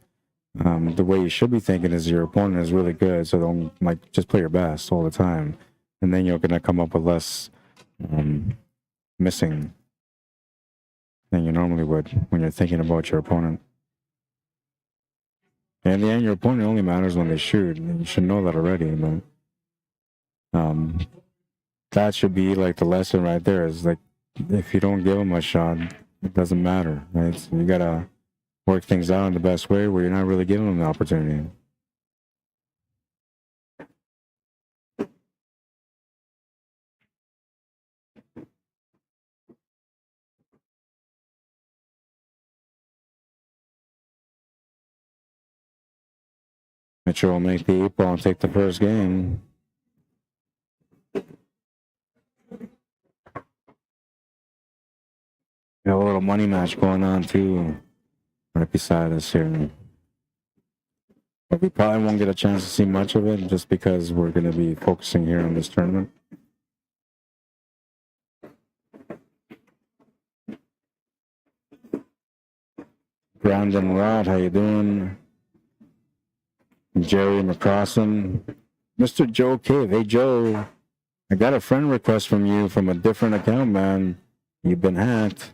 The way you should be thinking is your opponent is really good, so don't just play your best all the time, and then you're gonna come up with less missing than you normally would when you're thinking about your opponent. And in the end, your opponent only matters when they shoot. You should know that already, but that should be like the lesson right there. Is like if you don't give them a shot, it doesn't matter, right? So you gotta work things out in the best way where you're not really giving them the opportunity. Mitchell will make the 8 ball and take the first game. Got a little money match going on too, right beside us here. But we probably won't get a chance to see much of it just because we're going to be focusing here on this tournament. Brandon Rod, how you doing? Jerry McCrossan. Mr. Joe Cave. Hey, Joe. I got a friend request from you from a different account, man. You've been hacked.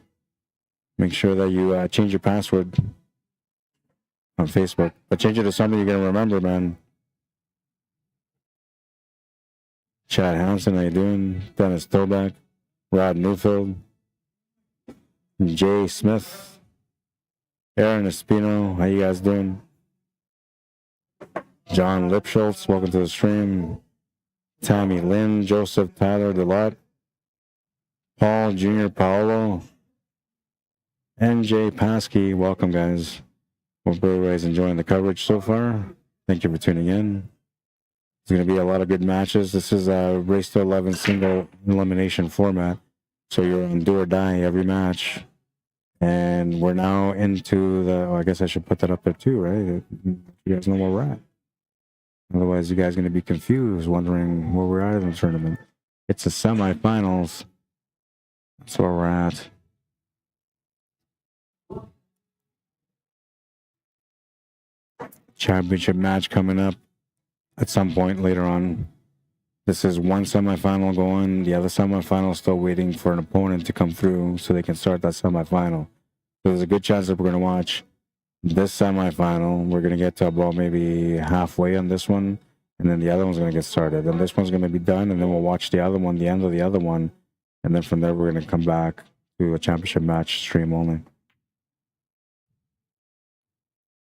Make sure that you change your password on Facebook. But change it to something you're going to remember, man. Chad Hansen, how you doing? Dennis Toback. Rod Newfield. Jay Smith. Aaron Espino, how you guys doing? John Lipschultz, welcome to the stream. Tammy Lynn, Joseph Tyler Delot, Paul Jr. Paolo, NJ Paskey, welcome guys. Hope everybody's enjoying the coverage so far. Thank you for tuning in. There's going to be a lot of good matches. This is a race to 11 single elimination format. So you're on do or die every match. And we're now into the, I guess I should put that up there too, right? You guys know where we're at. Otherwise, you guys are going to be confused, wondering where we're at in the tournament. It's the semifinals. That's where we're at. Championship match coming up at some point later on. This is one semifinal going. The other semifinal is still waiting for an opponent to come through so they can start that semifinal. So there's a good chance that we're going to watch this semifinal. We're going to get to about maybe halfway on this one, and then the other one's going to get started. And this one's going to be done, and then we'll watch the other one, the end of the other one. And then from there, we're going to come back to a championship match stream only.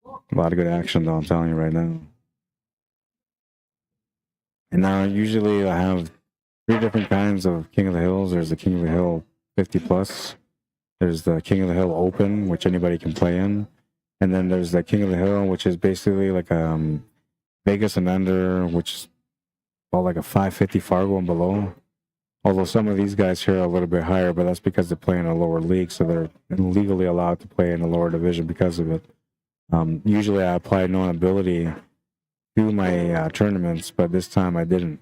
A lot of good action, though, I'm telling you right now. And now, usually I have 3 different kinds of King of the Hills. There's the King of the Hill 50 plus. There's the King of the Hill Open, which anybody can play in. And then there's the King of the Hill, which is basically like Vegas and under, which is about like a 550 Fargo and below. Although some of these guys here are a little bit higher, but that's because they're playing a lower league, so they're legally allowed to play in a lower division because of it. Usually I apply known ability to my tournaments, but this time I didn't.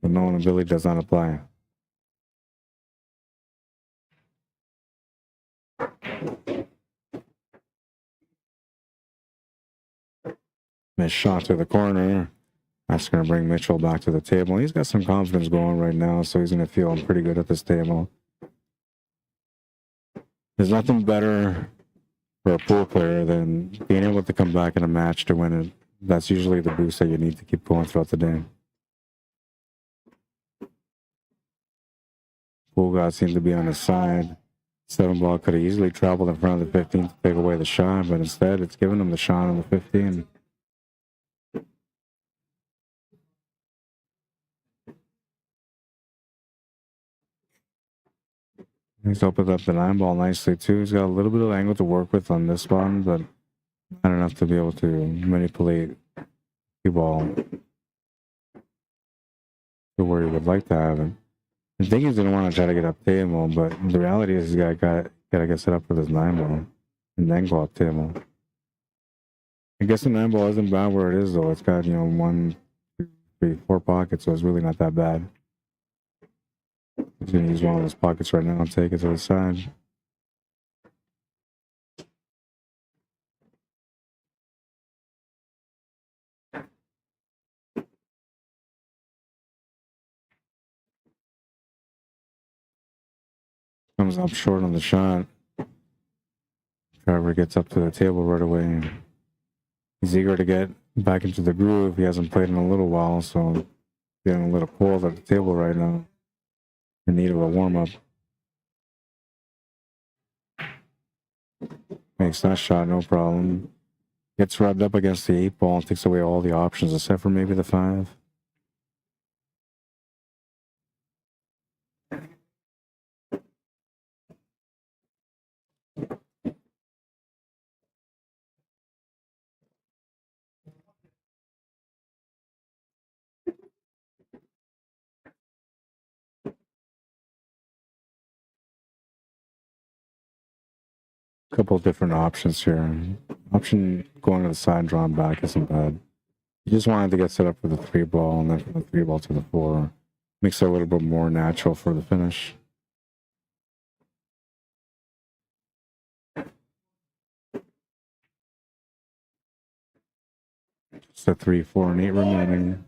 The known ability does not apply. Nice shot to the corner. That's going to bring Mitchell back to the table. He's got some confidence going right now, so he's going to feel pretty good at this table. There's nothing better for a pool player than being able to come back in a match to win it. That's usually the boost that you need to keep going throughout the day. Pool god seemed to be on his side. 7 ball could have easily traveled in front of the 15 to take away the shot, but instead it's giving him the shot on the 15. He's opened up the 9 ball nicely too. He's got a little bit of angle to work with on this one, but not enough to be able to manipulate the ball to where he would like to have it. I think he's gonna want to try to get up table, but the reality is he's gotta get set up with his 9 ball and then go up table. I guess the 9 ball isn't bad where it is though. It's got, 1, 2, 3, 4 pockets, so it's really not that bad. He's gonna use one of those pockets right now and take it to the side. Comes up short on the shot. Trevor gets up to the table right away. He's eager to get back into the groove. He hasn't played in a little while, so getting a little cold at the table right now. In need of a warm-up. Makes that shot, no problem. Gets rubbed up against the 8 ball and takes away all the options except for maybe the 5. Couple of different options here. Option going to the side, drawn back isn't bad. You just wanted to get set up for the 3 ball and then from the 3 ball to the 4. Makes it a little bit more natural for the finish. It's the 3, 4, and 8 remaining.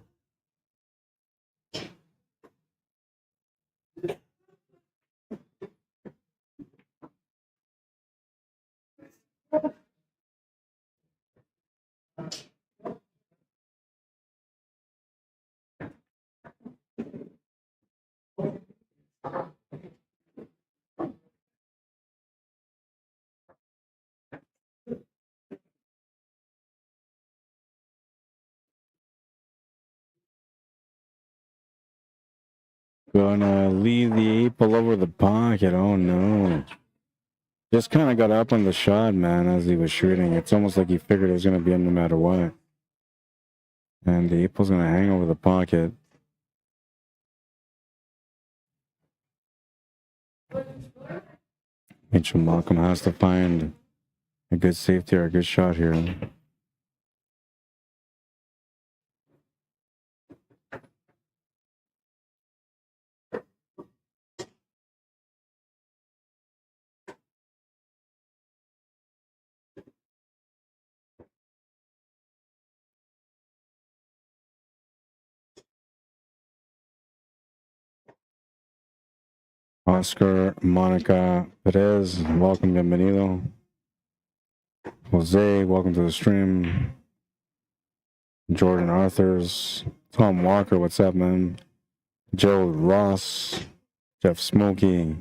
Gonna leave the 8-ball over the pocket. Oh no. Just kind of got up on the shot, man, as he was shooting. It's almost like he figured it was going to be in no matter what. And the 8-ball's going to hang over the pocket. Mitchell Malcolm has to find a good safety or a good shot here. Oscar, Monica Perez, welcome, bienvenido. Jose, welcome to the stream. Jordan Arthurs, Tom Walker, what's up, man? Joe Ross, Jeff Smokey,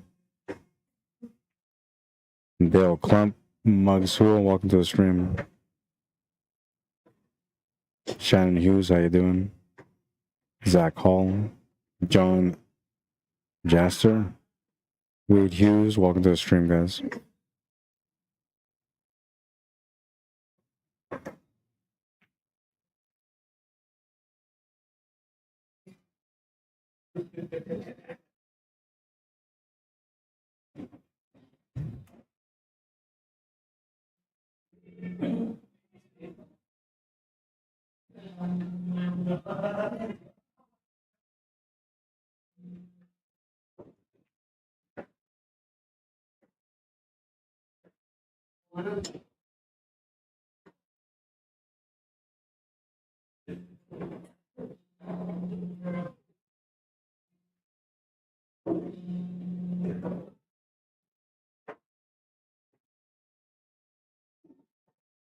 Dale Clump, Muggs Hool, welcome to the stream. Shannon Hughes, how you doing? Zach Hall, John Jaster, Wade Hughes, welcome to the stream, guys.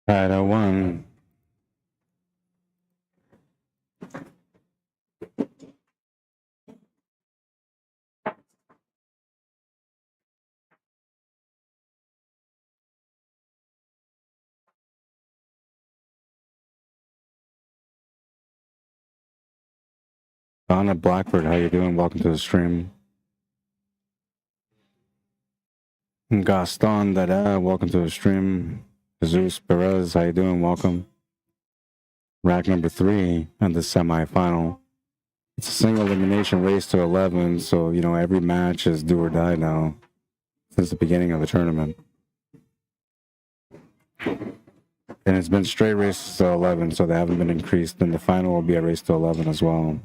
Alright, I won. Donna Blackbird, how you doing? Welcome to the stream. Gaston Dada, welcome to the stream. Jesus Perez, how you doing? Welcome. Rack number 3 and the semifinal. It's a single elimination race to 11, so, you know, every match is do or die now since the beginning of the tournament. And it's been straight races to 11, so they haven't been increased. And the final will be a race to 11 as well.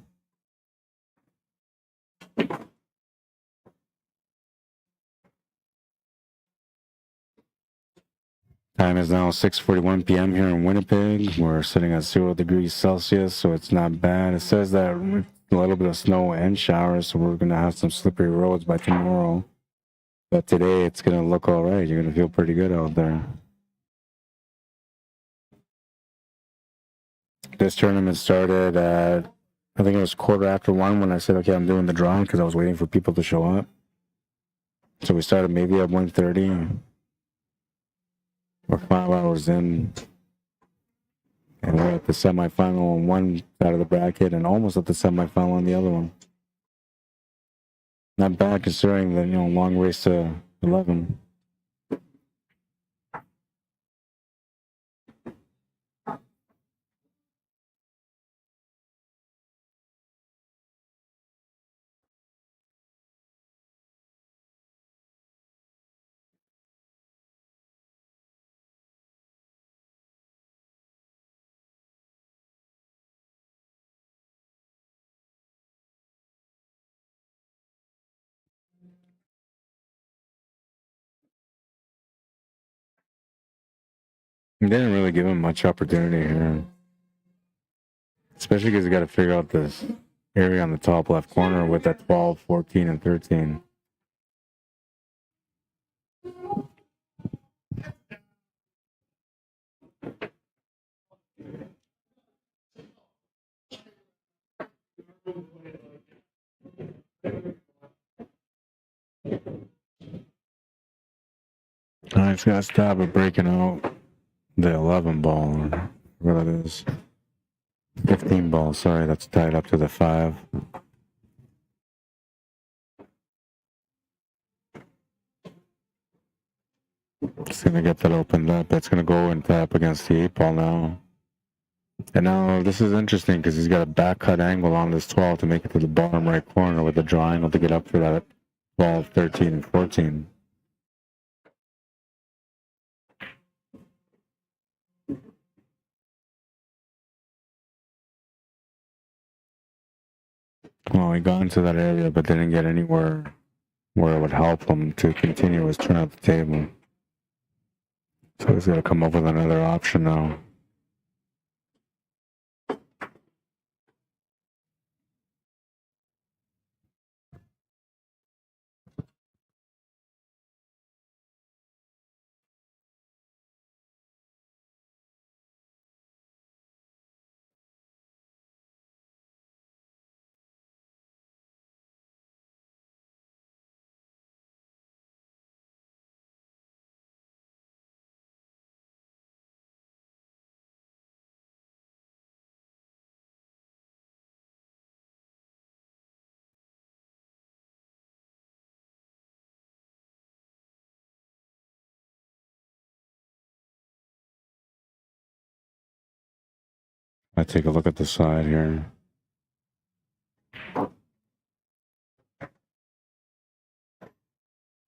Time is now 6:41 p.m. here in Winnipeg. We're sitting at 0 degrees Celsius, so it's not bad. It says that a little bit of snow and showers, so we're going to have some slippery roads by tomorrow. But today it's going to look all right. You're going to feel pretty good out there. This tournament started at, I think it was 1:15 when I said, okay, I'm doing the drawing because I was waiting for people to show up. So we started maybe at 1:30. We're 5 hours in. And we're at the semifinal on one side of the bracket and almost at the semifinal on the other one. Not bad considering the, you know, long race to 11. They didn't really give him much opportunity here. Especially because you got to figure out this area on the top left corner with that 12, 14, and 13. I just got to stop at breaking out the 11 ball, or what that is. 15 ball, sorry, that's tied up to the 5. It's gonna get that opened up. That's gonna go and tap against the 8 ball now. And now this is interesting because he's got a back cut angle on this 12 to make it to the bottom right corner with a draw angle to get up for that 12, 13, and 14. Well, he got into that area but didn't get anywhere where it would help him to continue his turn at the table. So he's got to come up with another option now. I take a look at the side here.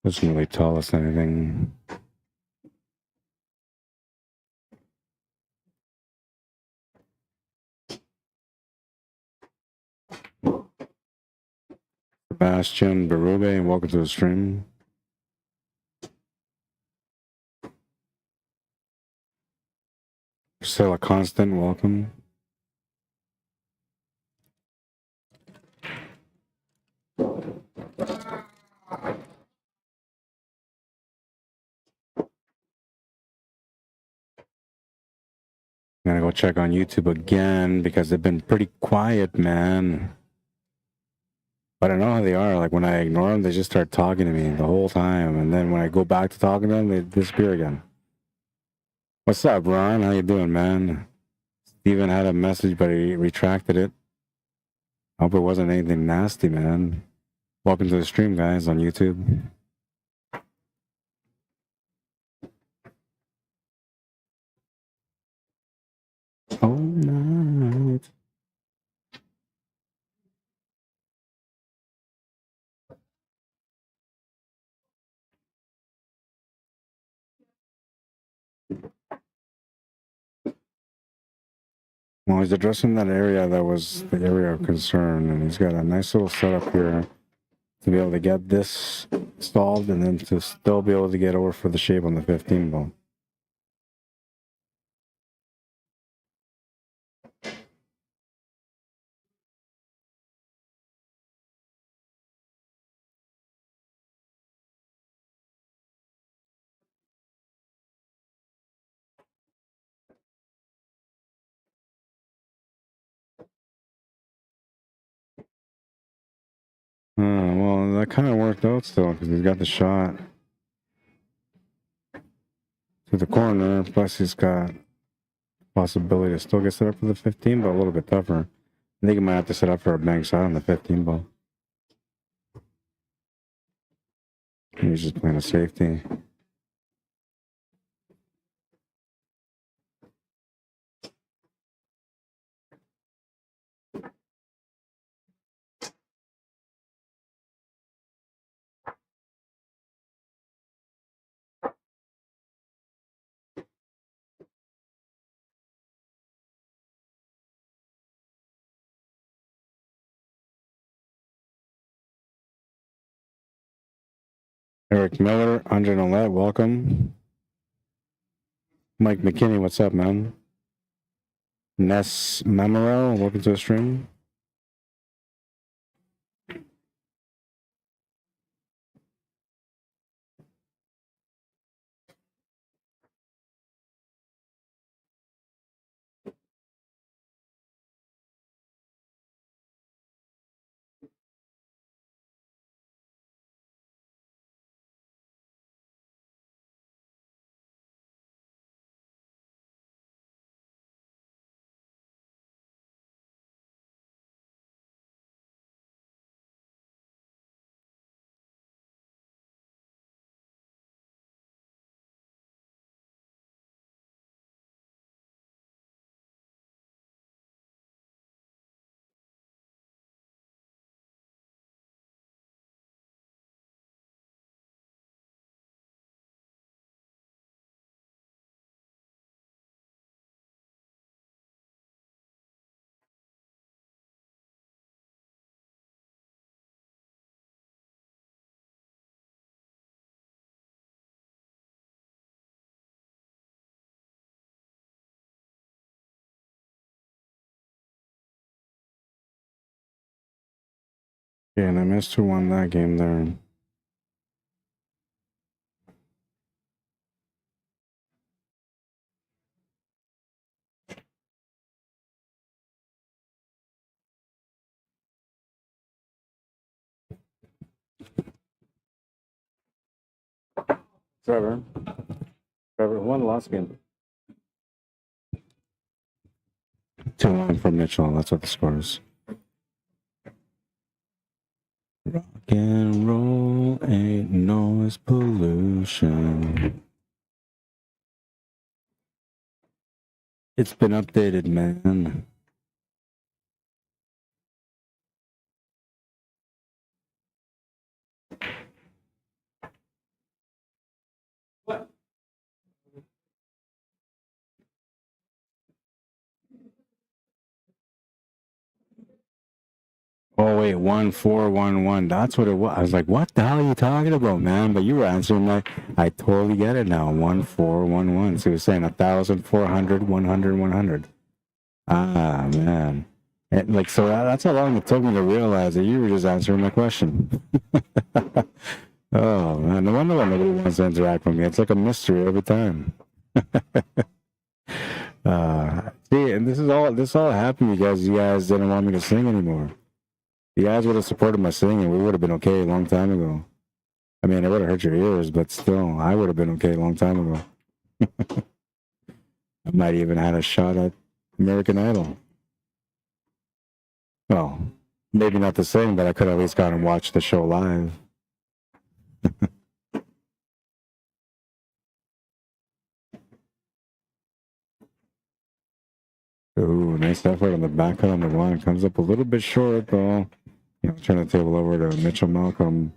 Doesn't really tell us anything. Sebastian Berube, welcome to the stream. Priscilla Constant, welcome. I'm gonna go check on YouTube again because they've been pretty quiet, man. But I know how they are. Like when I ignore them, they just start talking to me the whole time. And then when I go back to talking to them, they disappear again. What's up, Ron? How you doing, man? Steven had a message, but he retracted it. Hope it wasn't anything nasty, man. Welcome to the stream, guys, on YouTube. Oh, night. Well, he's addressing that area that was the area of concern, and he's got a nice little setup here to be able to get this solved and then to still be able to get over for the shape on the 15 ball. Well, that kind of worked out still because he's got the shot to the corner. Plus, he's got possibility to still get set up for the 15, but a little bit tougher. I think he might have to set up for a bank shot on the 15 ball. He's just playing a safety. Eric Miller, Andre Nolette, welcome. Mike McKinney, what's up, man? Ness Memorel, welcome to the stream. Yeah, and I missed who won that game there. Trevor. Trevor won the last game. 2-1 for Mitchell. That's what the score is. Rock and roll ain't noise pollution. It's been updated, man. What? Oh wait, 1-4-1-1. That's what it was. I was like, what the hell are you talking about, man? But you were answering like, I totally get it now. 1-4-1-1. So you're saying 1,400, 100, 100. Ah, man. And like, so that's how long it took me to realize that you were just answering my question. Oh man, no wonder why nobody wants to interact with me. It's like a mystery every time. See, and this all happened because you guys didn't want me to sing anymore. You guys would have supported my singing, we would have been okay a long time ago. I mean, it would have hurt your ears, but still, I would have been okay a long time ago. I might even had a shot at American Idol. Well, maybe not the same, but I could have at least gone and watched the show live. Ooh, nice effort on the back cut on the one. Comes up a little bit short, though. You know, turn the table over to Mitchell Malcolm.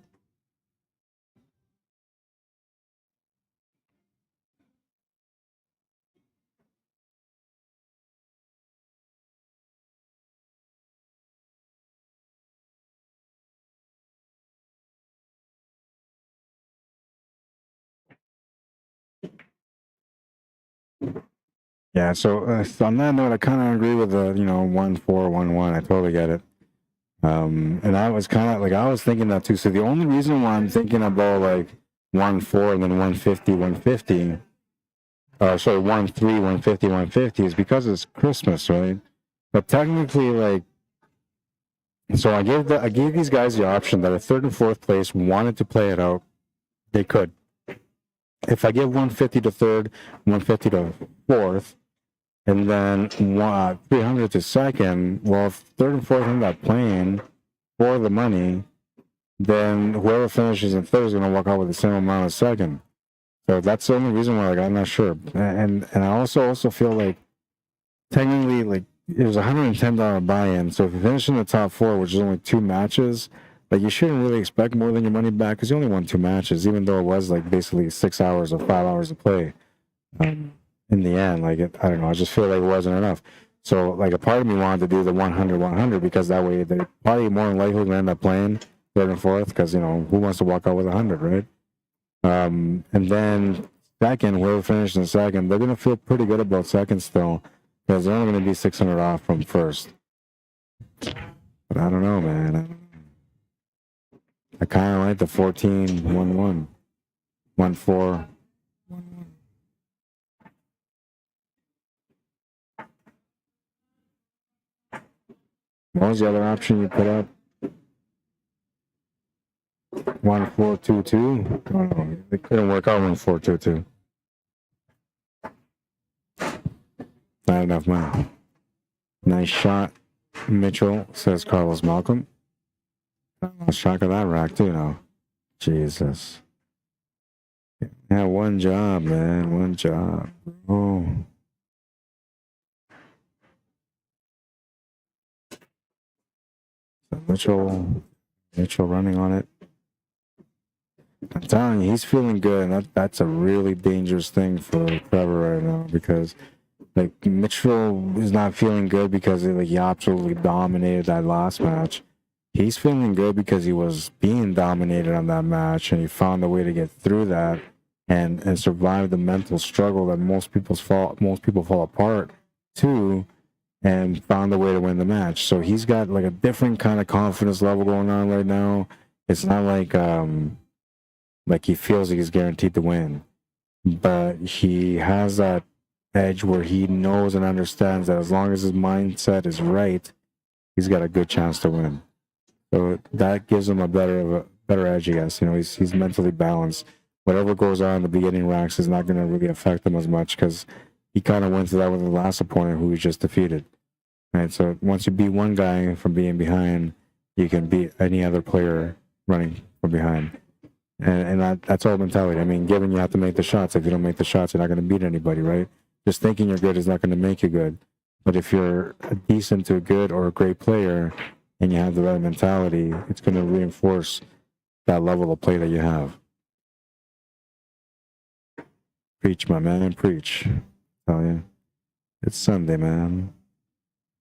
Yeah, so on that note, I kind of agree with the 1-4-1-1. I totally get it. And I was kind of like I was thinking that too. So the only reason why I'm thinking about like 1-4 and then 150, 150, sorry 1-3, 150, 150 is because it's Christmas, right? But technically, like, so I gave these guys the option that if third and fourth place wanted to play it out, they could. If I give 150 to third, 150 to fourth, and then 300 to second, well, if third and fourth end up playing for the money, then whoever finishes in third is going to walk out with the same amount of second. So that's the only reason why, like, I'm not sure. And I also feel like technically, like, it was $110 buy-in. So if you finish in the top four, which is only 2 matches, like, you shouldn't really expect more than your money back because you only won 2 matches, even though it was like basically 6 hours or 5 hours of play. In the end, like, I don't know, I just feel like it wasn't enough. So, like, a part of me wanted to do the 100-100 because that way they're probably more than likely to end up playing third and fourth because, you know, who wants to walk out with 100, right? And then second, whoever finished in second, they're going to feel pretty good about second still because they're only going to be 600 off from first. But I don't know, man. I kind of like the 14-1-1, 1-4. What was the other option you put up? 1-4-2-2? Oh, no, it couldn't work out 1-4-2-2. Not enough money. Nice shot, Mitchell, says Carlos Malcolm. I lost track of that rack too now. Jesus. Yeah, one job, man. One job. Oh. So Mitchell running on it. I'm telling you, he's feeling good. And that's a really dangerous thing for Trevor right now because, like, Mitchell is not feeling good because he absolutely dominated that last match. He's feeling good because he was being dominated on that match and he found a way to get through that and survive the mental struggle that most people fall apart to. and found a way to win the match. So he's got like a different kind of confidence level going on right now. It's not like he feels like he's guaranteed to win, but he has that edge where he knows and understands that as long as his mindset is right, he's got a good chance to win. So that gives him a better edge, I guess. You know, he's mentally balanced. Whatever goes on in the beginning racks is not going to really affect him as much because he kind of went through that with the last opponent who he just defeated. Right. So once you beat one guy from being behind, you can beat any other player running from behind. And that's all mentality. I mean, given you have to make the shots. If you don't make the shots, you're not going to beat anybody, right? Just thinking you're good is not going to make you good. But if you're a decent to a good or a great player and you have the right mentality, it's going to reinforce that level of play that you have. Preach, my man, preach. Tell you. It's Sunday, man.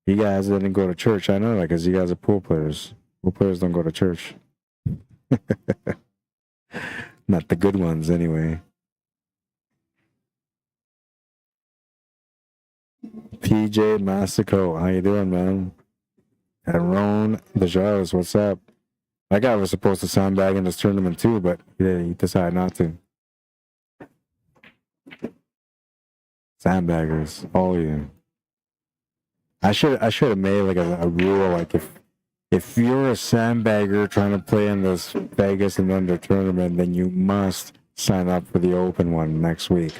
You guys didn't go to church. I know that because you guys are pool players. Pool players don't go to church. Not the good ones, anyway. PJ Massico, how you doing, man? And Ron DeJarus, what's up? That guy was supposed to sandbag in this tournament too, but he decided not to. Sandbaggers, all of you. I should have made like a rule, like if you're a sandbagger trying to play in this Vegas and Under tournament, then you must sign up for the open one next week.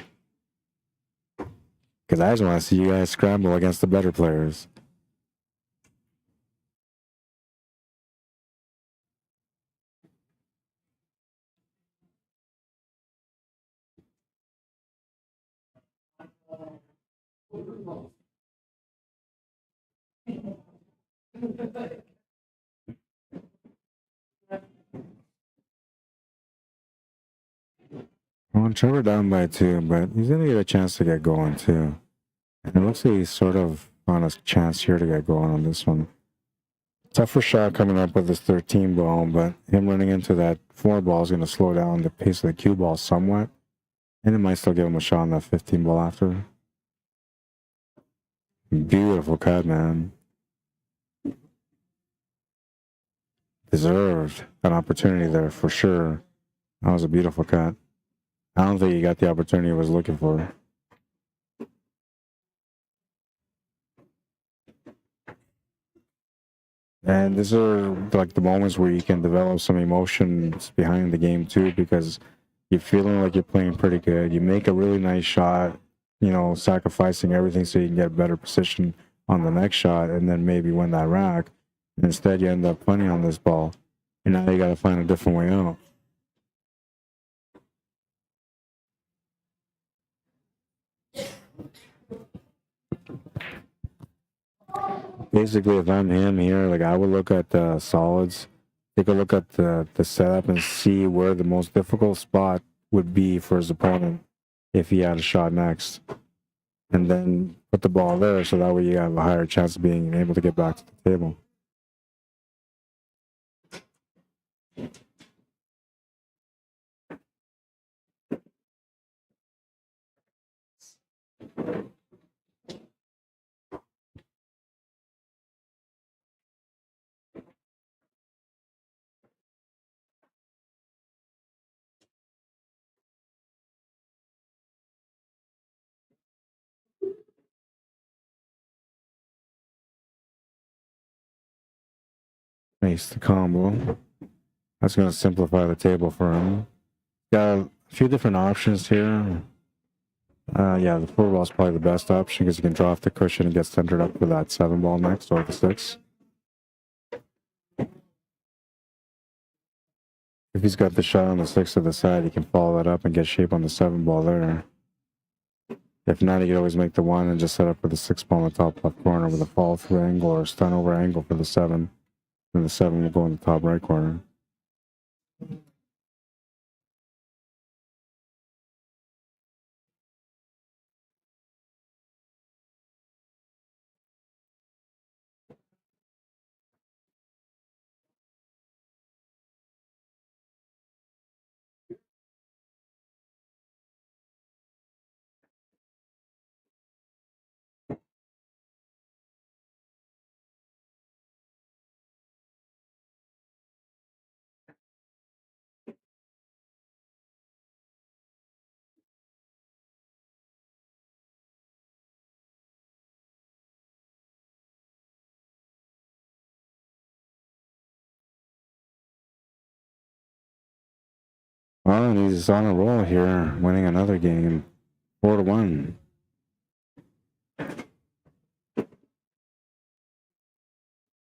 Because I just want to see you guys scramble against the better players. Well, Trevor down by 2, but he's going to get a chance to get going too. And it looks like he's sort of on a chance here to get going on this one. Tougher shot coming up with this 13 ball, but him running into that 4 ball is going to slow down the pace of the cue ball somewhat. And it might still give him a shot on that 15 ball after. Beautiful cut, man. Deserved an opportunity there for sure. That was a beautiful cut. I don't think he got the opportunity he was looking for. And these are like the moments where you can develop some emotions behind the game too, because you're feeling like you're playing pretty good. You make a really nice shot, you know, sacrificing everything so you can get a better position on the next shot and then maybe win that rack. And instead, you end up punting on this ball. And now you got to find a different way out. Basically, if I'm him here, like I would look at the solids, take a look at the setup and see where the most difficult spot would be for his opponent if he had a shot next. And then put the ball there so that way you have a higher chance of being able to get back to the table. Nice, the combo. That's going to simplify the table for him. Got a few different options here. Yeah, the 4 ball is probably the best option because you can draw off the cushion and get centered up for that 7 ball next or the 6. If he's got the shot on the 6 to the side, he can follow that up and get shape on the 7 ball there. If not, he could always make the 1 and just set up for the 6 ball in the top left corner with a fall through angle or stun over angle for the 7. And the 7 will go in the top right corner. Oh, and he's on a roll here, winning another game, 4-1.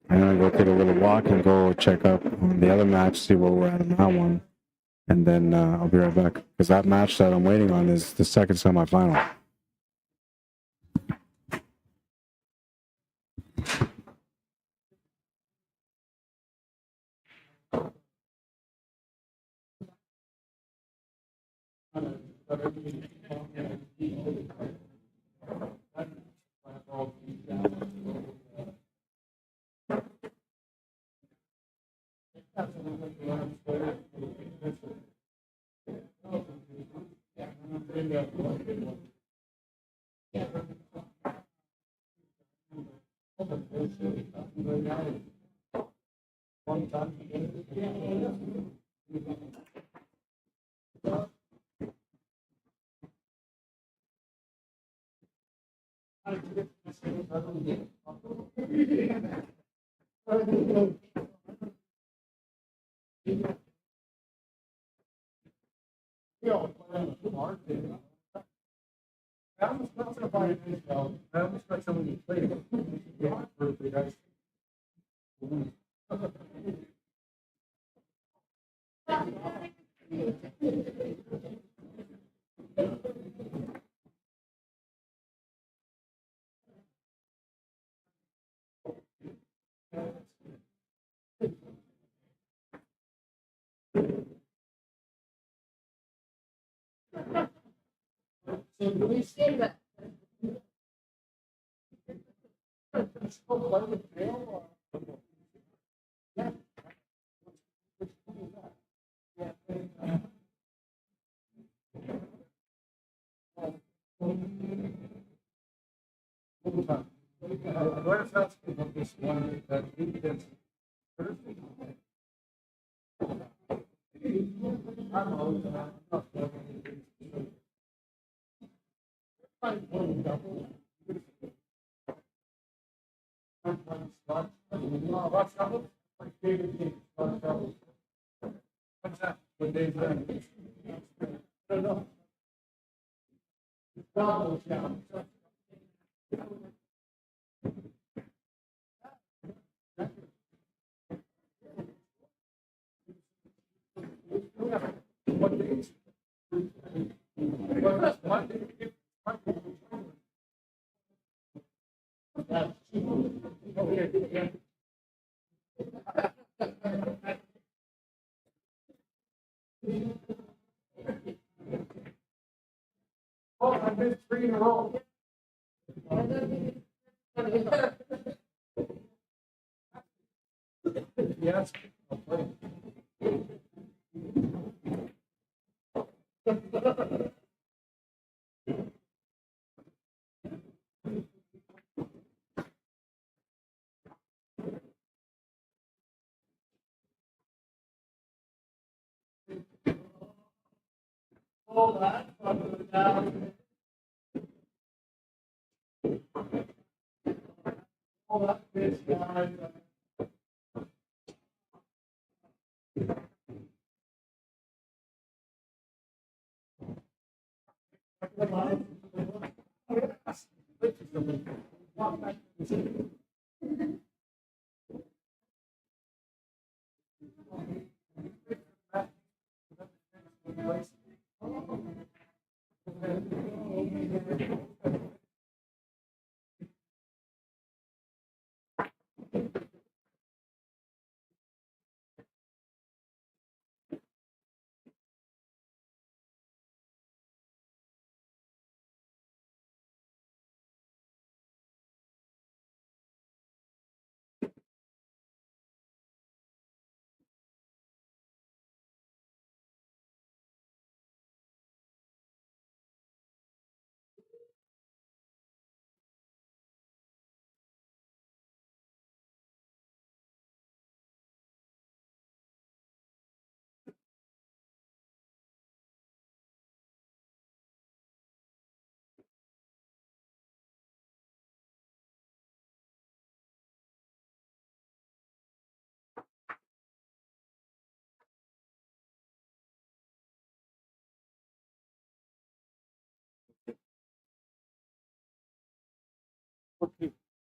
I'm gonna go take a little walk and go check up on the other match, see where we're at in that one, and then I'll be right back because that match that I'm waiting on is the second semifinal.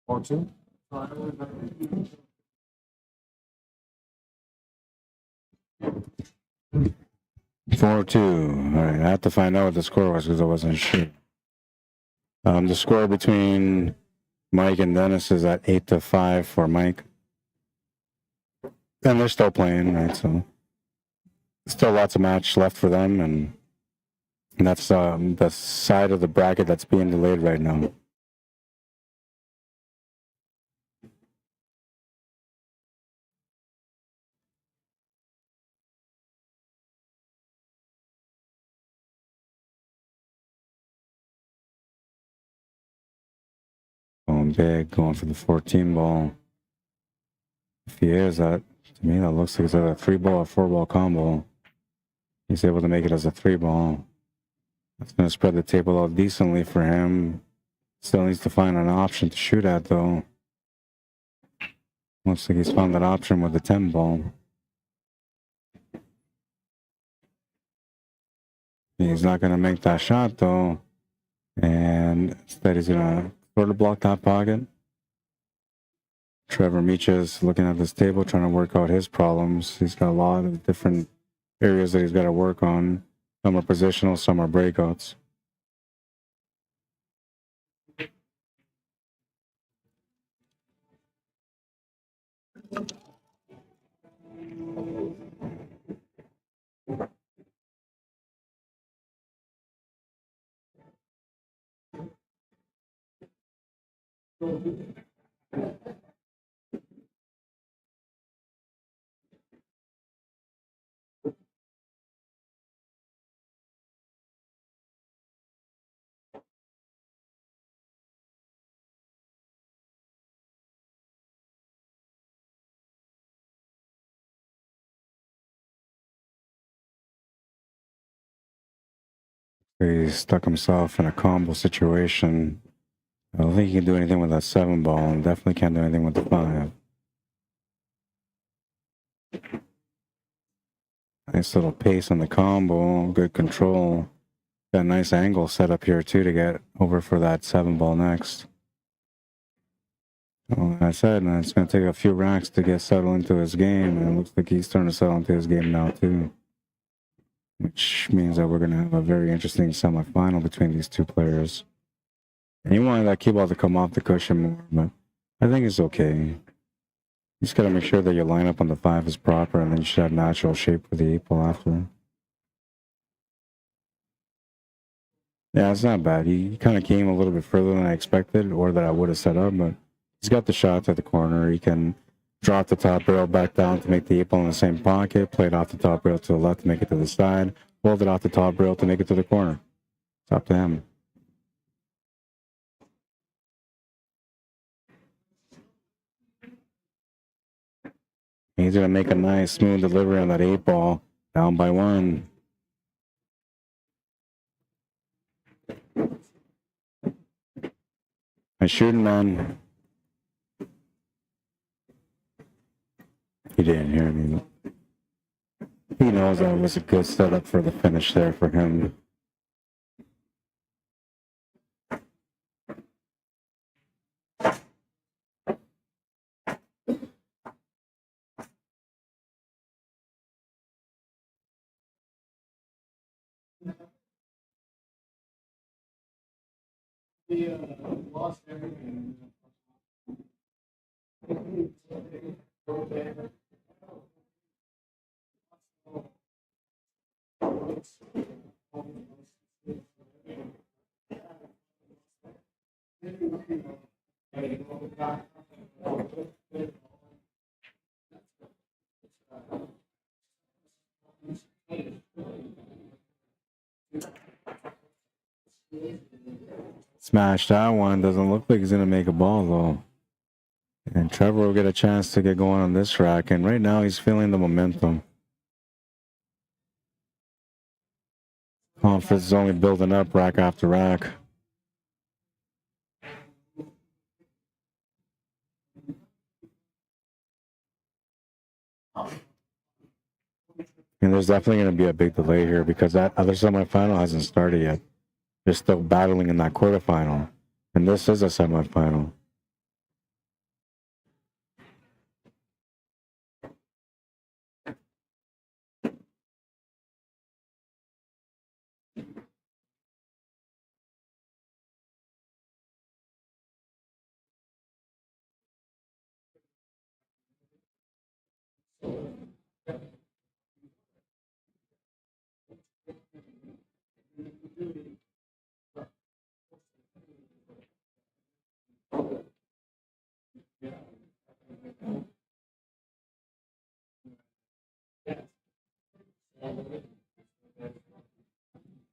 4-2. 4-2. All right, I have to find out what the score was because I wasn't sure. The score between Mike and Dennis is at 8-5 for Mike. And they're still playing, right? So still lots of match left for them, and that's the side of the bracket that's being delayed right now. Going big, going for the 14 ball. If he is, that to me that looks like it's a 3-ball or 4-ball combo. He's able to make it as a 3-ball. That's going to spread the table out decently for him. Still needs to find an option to shoot at, though. Looks like he's found that option with the 10 ball. He's not going to make that shot, though. And instead, he's going to sort of block that pocket. Trevor Meaches looking at this table, trying to work out his problems. He's got a lot of different areas that he's got to work on. Some are positional, some are breakouts. He stuck himself in a combo situation. I don't think he can do anything with that 7 ball, and definitely can't do anything with the 5. Nice little pace on the combo, good control. Got a nice angle set up here too to get over for that 7 ball next. Well, like I said, it's going to take a few racks to get settled into his game, and it looks like he's starting to settle into his game now too. Which means that we're going to have a very interesting semifinal between these two players. And you wanted that cue ball to come off the cushion more, but I think it's okay. You just got to make sure that your lineup on the 5 is proper, and then you should have natural shape for the 8 ball after. Yeah, it's not bad. He kind of came a little bit further than I expected, or that I would have set up, but he's got the shots at the corner. He can drop the top rail back down to make the 8 ball in the same pocket, play it off the top rail to the left to make it to the side, hold it off the top rail to make it to the corner. It's up to him. He's going to make a nice smooth delivery on that 8 ball, down by 1. Nice shooting, man. He didn't hear me. He knows that was a good setup for the finish there for him. Lost everything. Smash that one. Doesn't look like he's going to make a ball, though. And Trevor will get a chance to get going on this rack. And right now, he's feeling the momentum. Confidence is only building up rack after rack. And there's definitely going to be a big delay here because that other semifinal hasn't started yet. They're still battling in that quarterfinal. And this is a semifinal.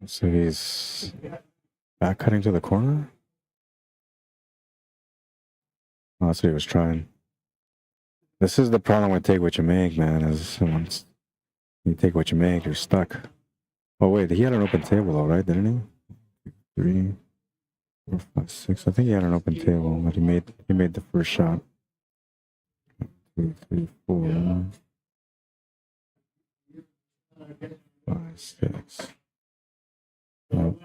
So he's back cutting to the corner. Oh, that's what he was trying. This is the problem with take what you make, man. Is once you take what you make, you're stuck. Oh wait, he had an open table though, right? Didn't he? 3, 4, 5, 6. I think he had an open table, but he made the first shot. 2, 3, 4, 5, 6. Nope.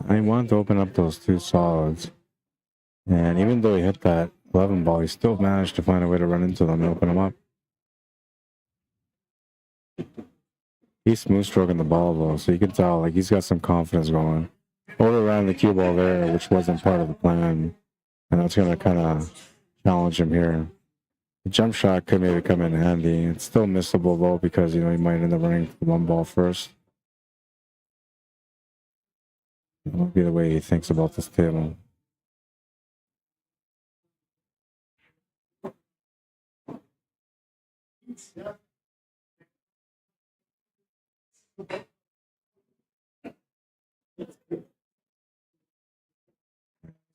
I wanted to open up those 2 solids. And even though he hit that 11 ball, he still managed to find a way to run into them and open them up. He's smooth stroking the ball though, so you can tell like he's got some confidence going. Overran the cue ball there, which wasn't part of the plan. And that's gonna kinda challenge him here. The jump shot could maybe come in handy. It's still missable though because he might end up running the 1 ball first. That would be the way he thinks about this table. It's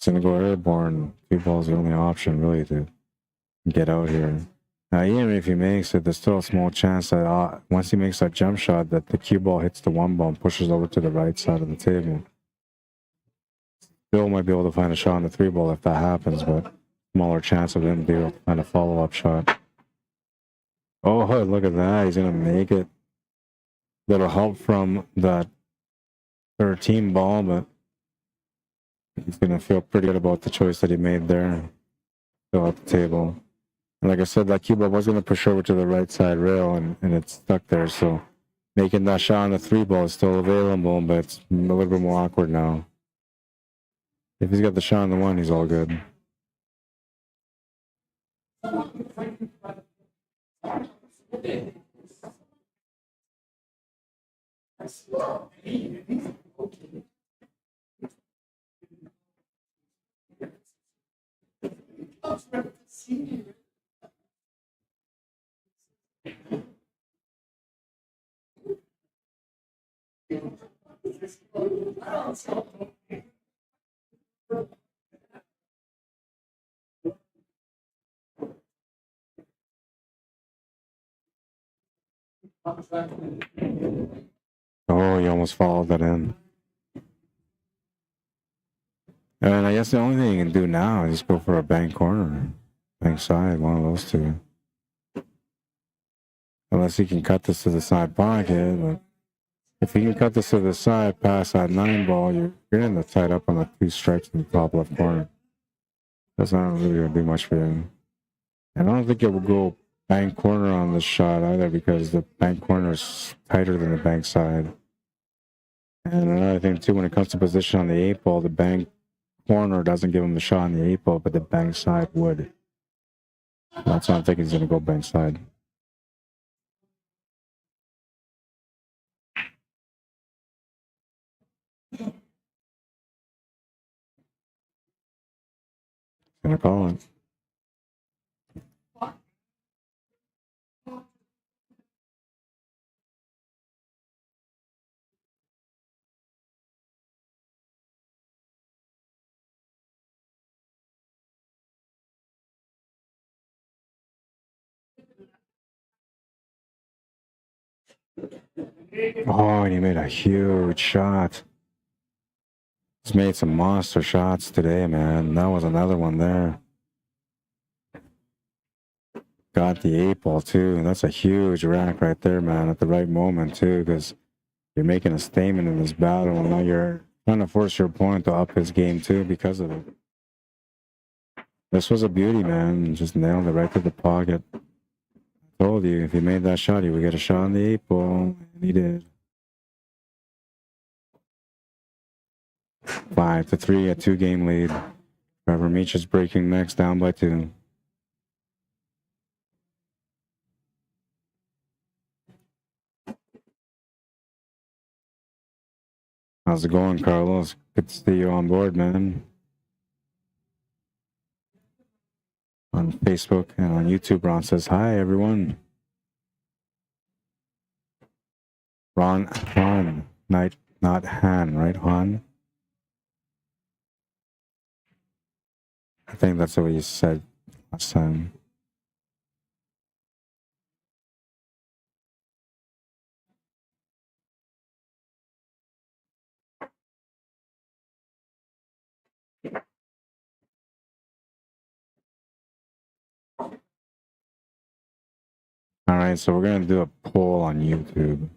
gonna go airborne. 2 balls the only option really to get out here. Now even if he makes it, there's still a small chance that once he makes that jump shot that the cue ball hits the 1 ball and pushes over to the right side of the table. Bill might be able to find a shot on the 3 ball if that happens, but smaller chance of him being able to find a follow-up shot. Oh, look at that. He's gonna make it. Little help from that 13 ball, but he's gonna feel pretty good about the choice that he made there. Fill out the table. And like I said, that cue ball was gonna push over to the right side rail and it's stuck there, so making that shot on the 3 ball is still available, but it's a little bit more awkward now. If he's got the shot on the 1, he's all good. Oh, you almost followed that in. And I guess the only thing you can do now is just go for a bank corner, bank side, one of those 2. Unless he can cut this to the side pocket, but if he can cut this to the side past that 9 ball, you're going to tied up on the 2 strikes in the top left corner. That's not really going to do much for you. And I don't think it will go bank corner on this shot either because the bank corner is tighter than the bank side. And another thing too, when it comes to position on the 8 ball, the bank corner doesn't give him the shot on the 8 ball, but the bank side would. That's why I'm thinking he's going to go bank side. Gonna call it. Oh, and he made a huge shot. He's made some monster shots today, man. That was another one there. got the 8 ball too. That's a huge rack right there, man, at the right moment too, because you're making a statement in this battle, and now you're trying to force your opponent to up his game too because of it. This was a beauty, man. Just nailed it right to the pocket. I told you, if he made that shot, he would get a shot on the 8 ball, and he did. 5-3, a 2-game lead. Trevor Meach is breaking next, down by 2. How's it going, Carlos? Good to see you on board, man. On Facebook and on YouTube, Ron says, hi, everyone. Ron, not Han, right, Han? I think that's what you said last time. All right, so we're going to do a poll on YouTube.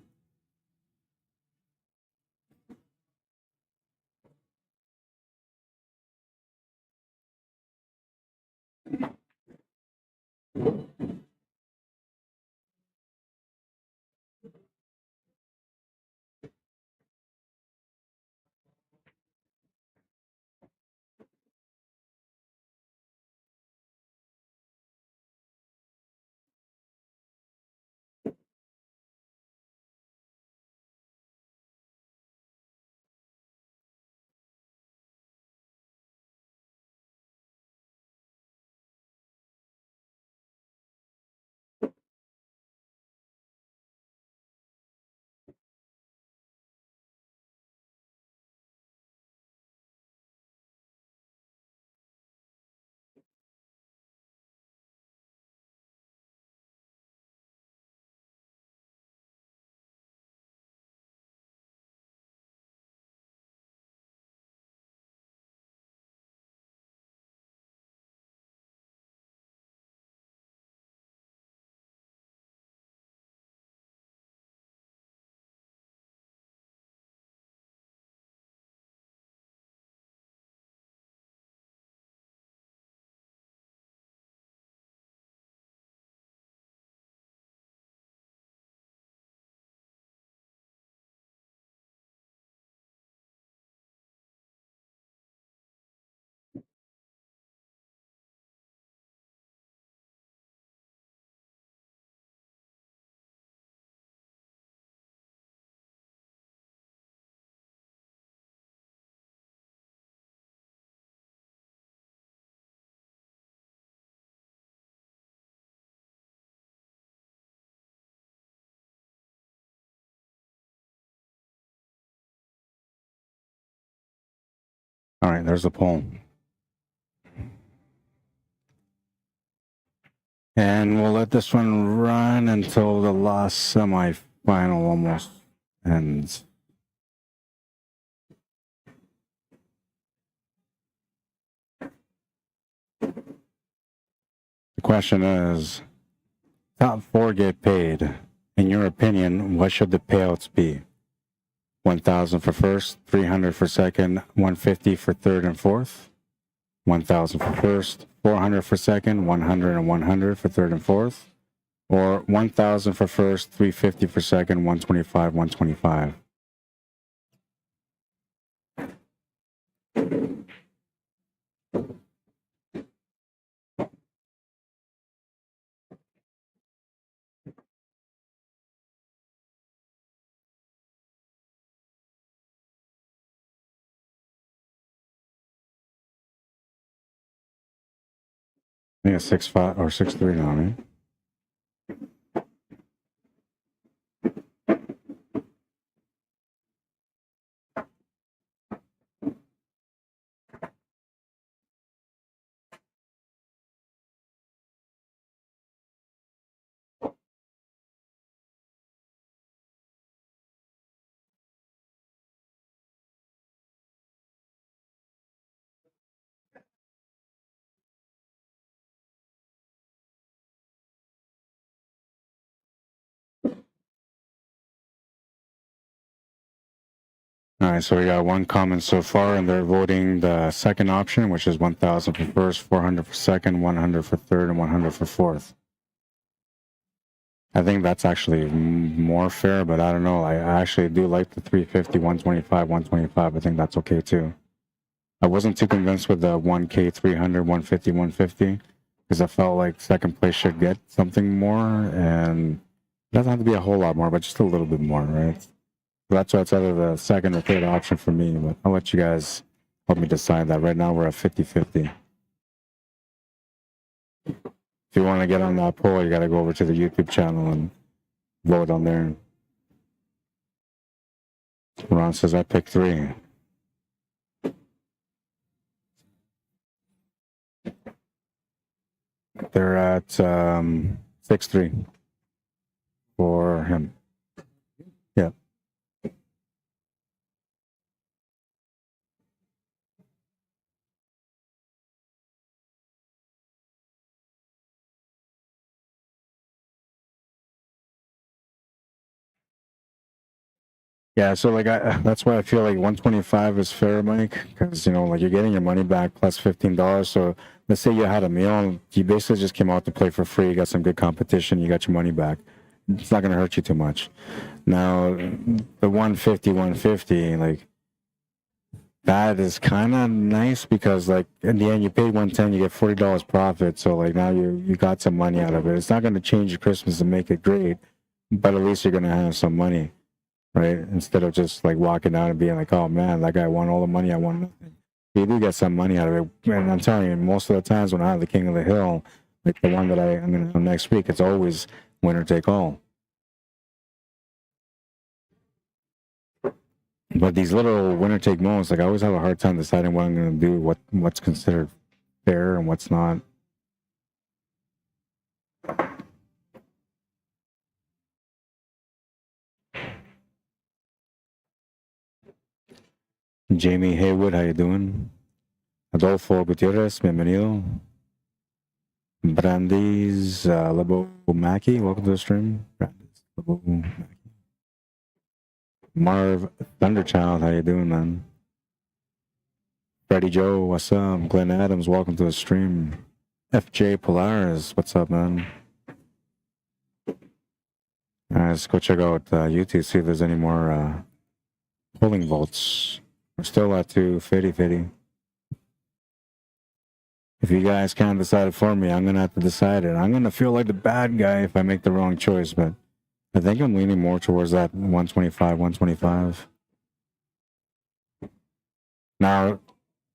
All right, there's the poll. And we'll let this one run until the last semifinal almost ends. The question is, top 4 get paid. In your opinion, what should the payouts be? 1,000 for first, 300 for second, 150 for third and fourth. 1,000 for first, 400 for second, 100 and 100 for third and fourth. Or 1,000 for first, 350 for second, 125, 125. I think it's 6-5 or 6-3 now, right? All right, so we got one comment so far, and they're voting the second option, which is 1,000 for first, 400 for second, 100 for third, and 100 for fourth. I think that's actually more fair, but I don't know. I actually do like the 350, 125, 125. I think that's okay too. I wasn't too convinced with the 1K, 300, 150, 150, because I felt like second place should get something more, and it doesn't have to be a whole lot more, but just a little bit more, right? So that's why it's either the second or third option for me, but I'll let you guys help me decide that. Right now we're at 50-50. If you want to get on that poll, you got to go over to the YouTube channel and vote on there. Ron says, I picked 3. They're at 6-3 for him. Yeah. Yeah, so like that's why I feel like 125 is fair, Mike, because you know, like you're getting your money back plus $15. So let's say you had a meal, you basically just came out to play for free, you got some good competition, you got your money back. It's not gonna hurt you too much. Now, the 150, like that is kind of nice because like in the end you paid 110, you get $40 profit. So like now you got some money out of it. It's not gonna change your Christmas and make it great, but at least you're gonna have some money. Right? Instead of just like walking out and being like, oh man, that guy won all the money, I won nothing. You do get some money out of it. And I'm telling you, most of the times when I have the King of the Hill, like the one that I'm going to have next week, it's always winner take all. But these little winner take moments, like I always have a hard time deciding what I'm going to do, what's considered fair and what's not. Jamie Haywood, how you doing? Adolfo Gutierrez, bienvenido. Brandy's Labomaki, welcome to the stream. Brandy's Labomaki. Marv Thunderchild, how you doing, man? Freddie Joe, what's up? Glenn Adams, welcome to the stream. FJ Polaris, what's up, man? All right, let's go check out YouTube, see if there's any more polling votes. We're still at 250. If you guys can't decide it for me, I'm going to have to decide it. I'm going to feel like the bad guy if I make the wrong choice, but I think I'm leaning more towards that 125. Now,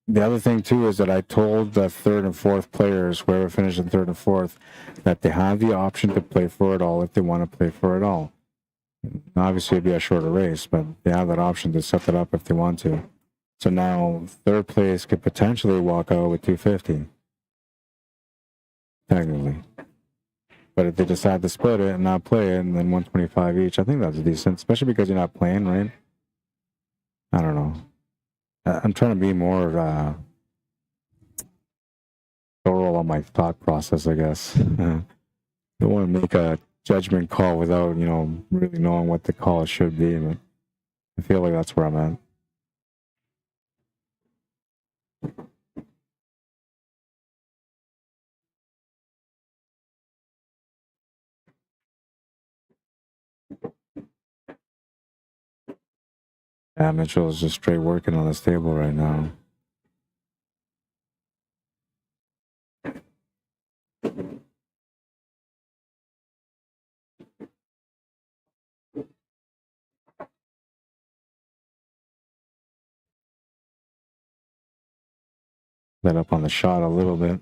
the other thing, too, is that I told the third and fourth players, whoever finished in third and fourth, that they have the option to play for it all if they want to play for it all. Obviously, it'd be a shorter race, but they have that option to set it up if they want to. So now, third place could potentially walk out with 250. Technically. But if they decide to split it and not play it, and then 125 each, I think that's decent, especially because you're not playing, right? I don't know. I'm trying to be more thorough on my thought process, I guess. Don't want to make a judgment call without, you know, really knowing what the call should be, but I feel like that's where I'm at. Yeah, Mitchell is just straight working on this table right now. Let up on the shot a little bit.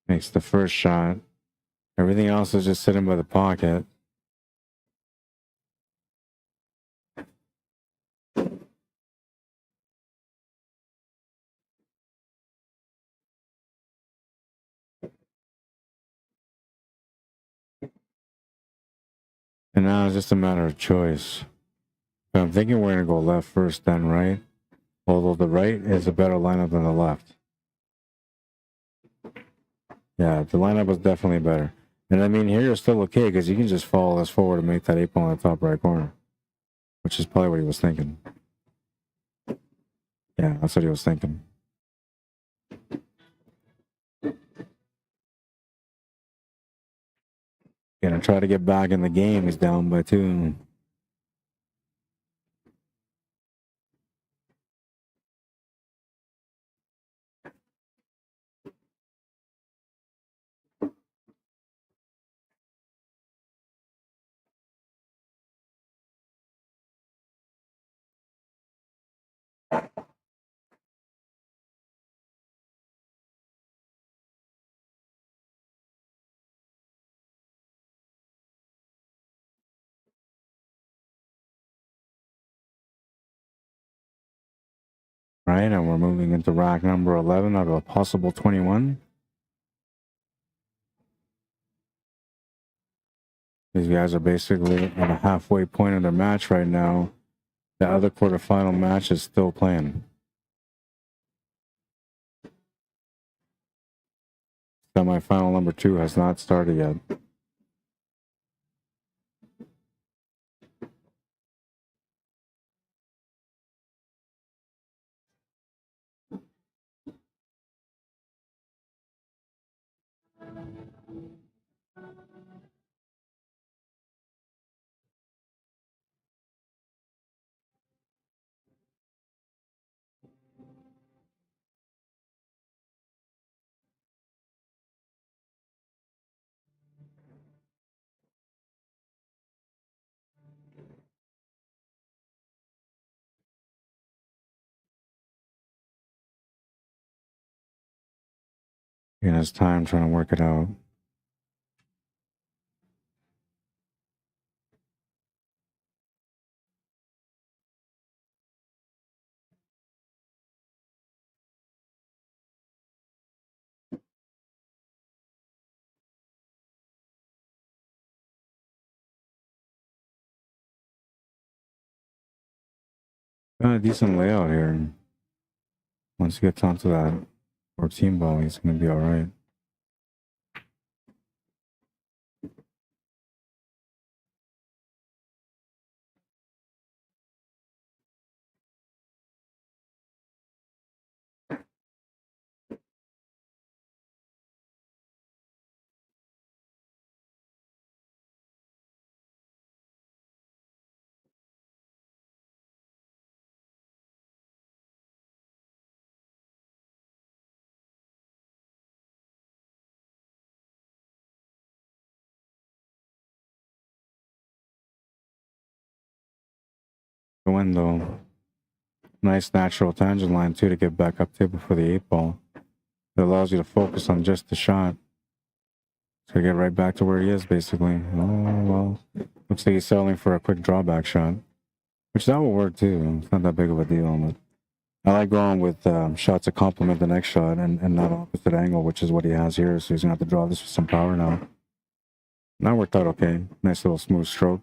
Makes the first shot. Everything else is just sitting by the pocket. And now it's just a matter of choice. But I'm thinking we're going to go left first, then right. Although the right is a better lineup than the left. Yeah, the lineup was definitely better. And I mean, here you're still okay because you can just follow this forward and make that 8 ball in the top right corner, which is probably what he was thinking. Yeah, that's what he was thinking. Gonna try to get back in the game. He's down by 2. Right, and we're moving into rack number 11 out of a possible 21. These guys are basically at a halfway point of their match right now. The other quarterfinal match is still playing. Semifinal number 2 has not started yet. And it's time trying to work it out. Got a decent layout here. Once he gets onto that 14 ball, he's going to be all right. The window. Nice natural tangent line too to get back up table for the 8 ball. It allows you to focus on just the shot. So get right back to where he is basically. Oh, well. Looks like he's settling for a quick drawback shot. Which that will work too. It's not that big of a deal. But I like going with shots that complement the next shot and not opposite angle, which is what he has here. So he's going to have to draw this with some power now. That worked out okay. Nice little smooth stroke.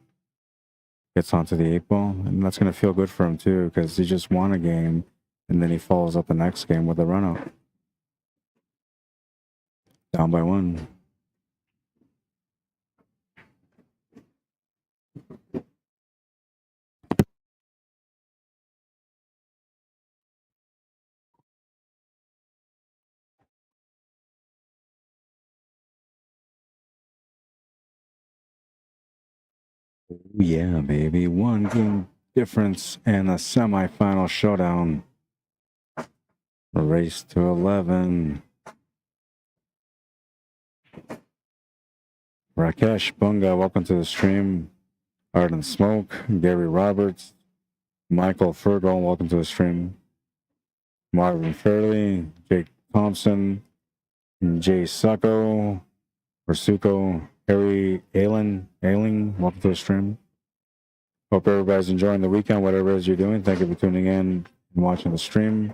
Gets onto the 8 ball. And that's going to feel good for him too, because he just won a game. And then he follows up the next game with a run out. Down by 1. Yeah, baby. 1 game difference and a semifinal showdown. Race to 11. Rakesh Bunga, welcome to the stream. Arden Smoke, Gary Roberts, Michael Fergal, welcome to the stream. Marvin Fairley, Jake Thompson, Jay Succo, or Suko, Harry Ailing, welcome to the stream. Hope everybody's enjoying the weekend, whatever it is you're doing. Thank you for tuning in and watching the stream.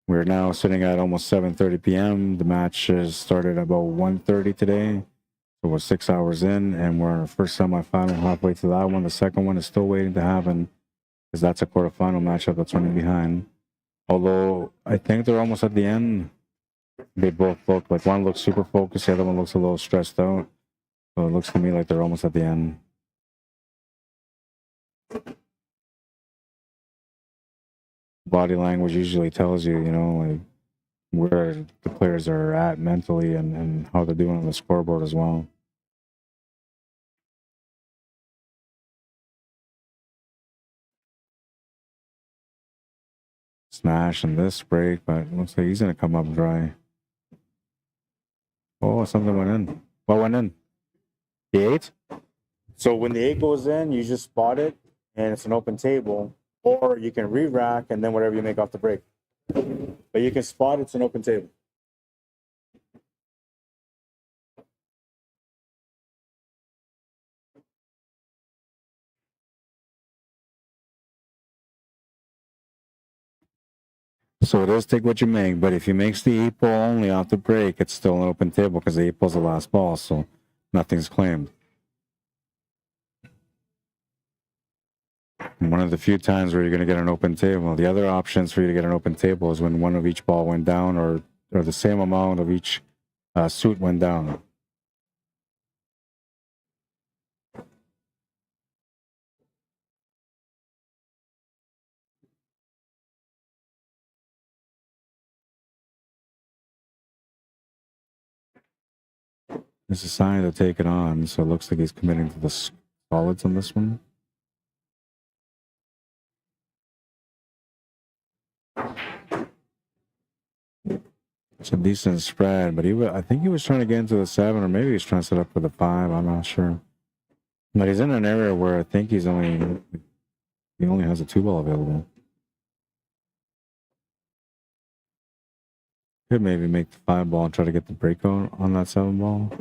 We're now sitting at almost 7:30 p.m. The match has started about 1:30 today. So we're 6 hours in, and we're in our first semifinal, halfway to that one. The second one is still waiting to happen, because that's a quarterfinal matchup that's running behind. Although I think they're almost at the end. They both look like one looks super focused, the other one looks a little stressed out. So it looks to me like they're almost at the end. Body language usually tells you, you know, like where the players are at mentally and how they're doing on the scoreboard as well. Smash and this break, but it looks like he's gonna come up dry. Oh, something went in. What went in? The 8? So when the 8 goes in, you just spot it and it's an open table, or you can re-rack and then whatever you make off the break. But you can spot it's an open table. So it does take what you make, but if he makes the 8 ball only off the break, it's still an open table because the 8 ball's the last ball, so nothing's claimed. One of the few times where you're going to get an open table. The other options for you to get an open table is when one of each ball went down, or the same amount of each suit went down. It's a sign to take it on, so it looks like he's committing to the solids on this one. It's a decent spread, but I think he was trying to get into the 7, or maybe he's trying to set up for the 5. I'm not sure. But he's in an area where I think he only has a 2 ball available. Could maybe make the 5 ball and try to get the breakout on that 7 ball.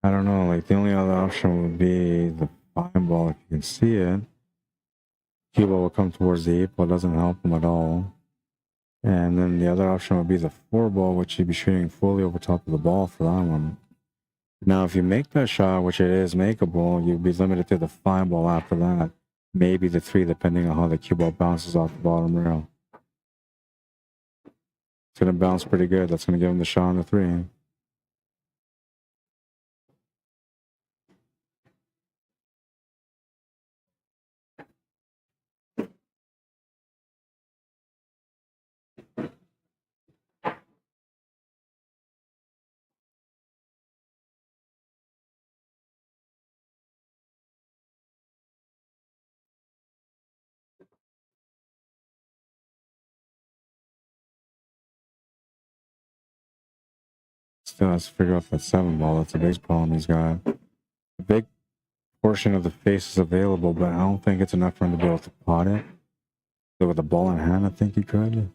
I don't know, like the only other option would be the 5 ball if you can see it. Cue ball will come towards the 8 ball, doesn't help him at all. And then the other option would be the 4 ball, which you'd be shooting fully over top of the ball for that one. Now, if you make that shot, which it is makeable, you'd be limited to the 5 ball after that. Maybe the 3, depending on how the cue ball bounces off the bottom rail. It's going to bounce pretty good. That's going to give him the shot on the 3. Still has to figure out that 7 ball. That's a big problem he's got. A big portion of the face is available, but I don't think it's enough for him to be able to pot it. So with the ball in hand, I think he could.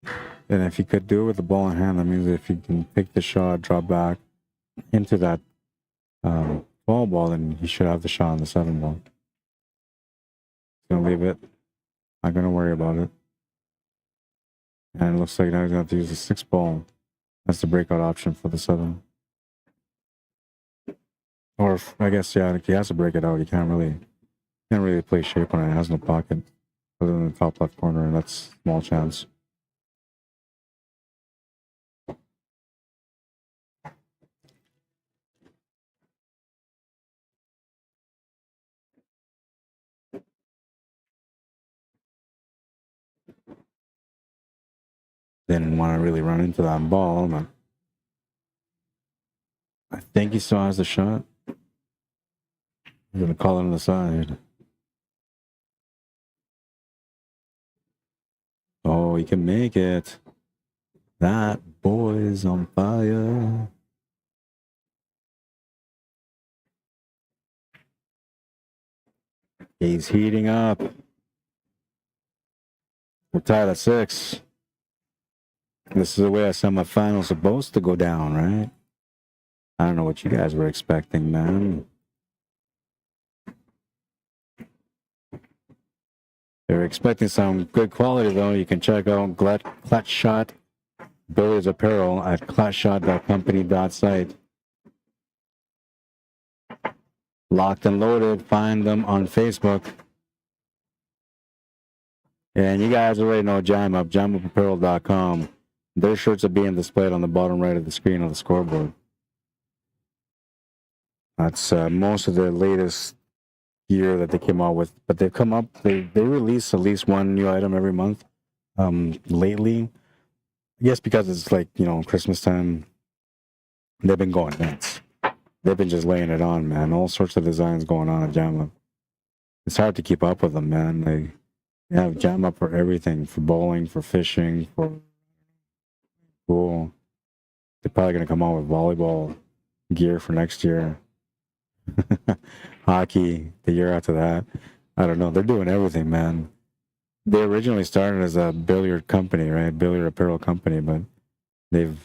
And if he could do it with the ball in hand, that means if he can take the shot, drop back into that 12 ball, then he should have the shot on the 7 ball. He's gonna leave it. Not gonna worry about it. And it looks like now he's gonna have to use the 6 ball. That's the breakout option for the 7. Or I guess, yeah, he has to break it out. He can't really play shape on it. It has no pocket other than the top left corner, and that's small chance. Didn't want to really run into that ball, but I think he still has the shot. I'm gonna call it on the side. Oh, he can make it. That boy's on fire. He's heating up. We're tied at 6. This is the way a semifinal's supposed to go down, right? I don't know what you guys were expecting, man. They're expecting some good quality, though. You can check out Clutch Shot Billiards Apparel at clutchshot.company.site. Locked and Loaded. Find them on Facebook. And you guys already know jamupapparel.com. Their shirts are being displayed on the bottom right of the screen of the scoreboard. That's most of the latest gear that they came out with. But they've come up, they release at least one new item every month lately. I guess because it's like, Christmas time, they've been going nuts. They've been just laying it on, man. All sorts of designs going on at Jam Up. It's hard to keep up with them, man. They have Jam Up for everything, for bowling, for fishing, for pool. They're probably going to come out with volleyball gear for next year. Hockey the year after that. I don't know. They're doing everything, man. They originally started as a billiard company, right? Billiard apparel company, but they've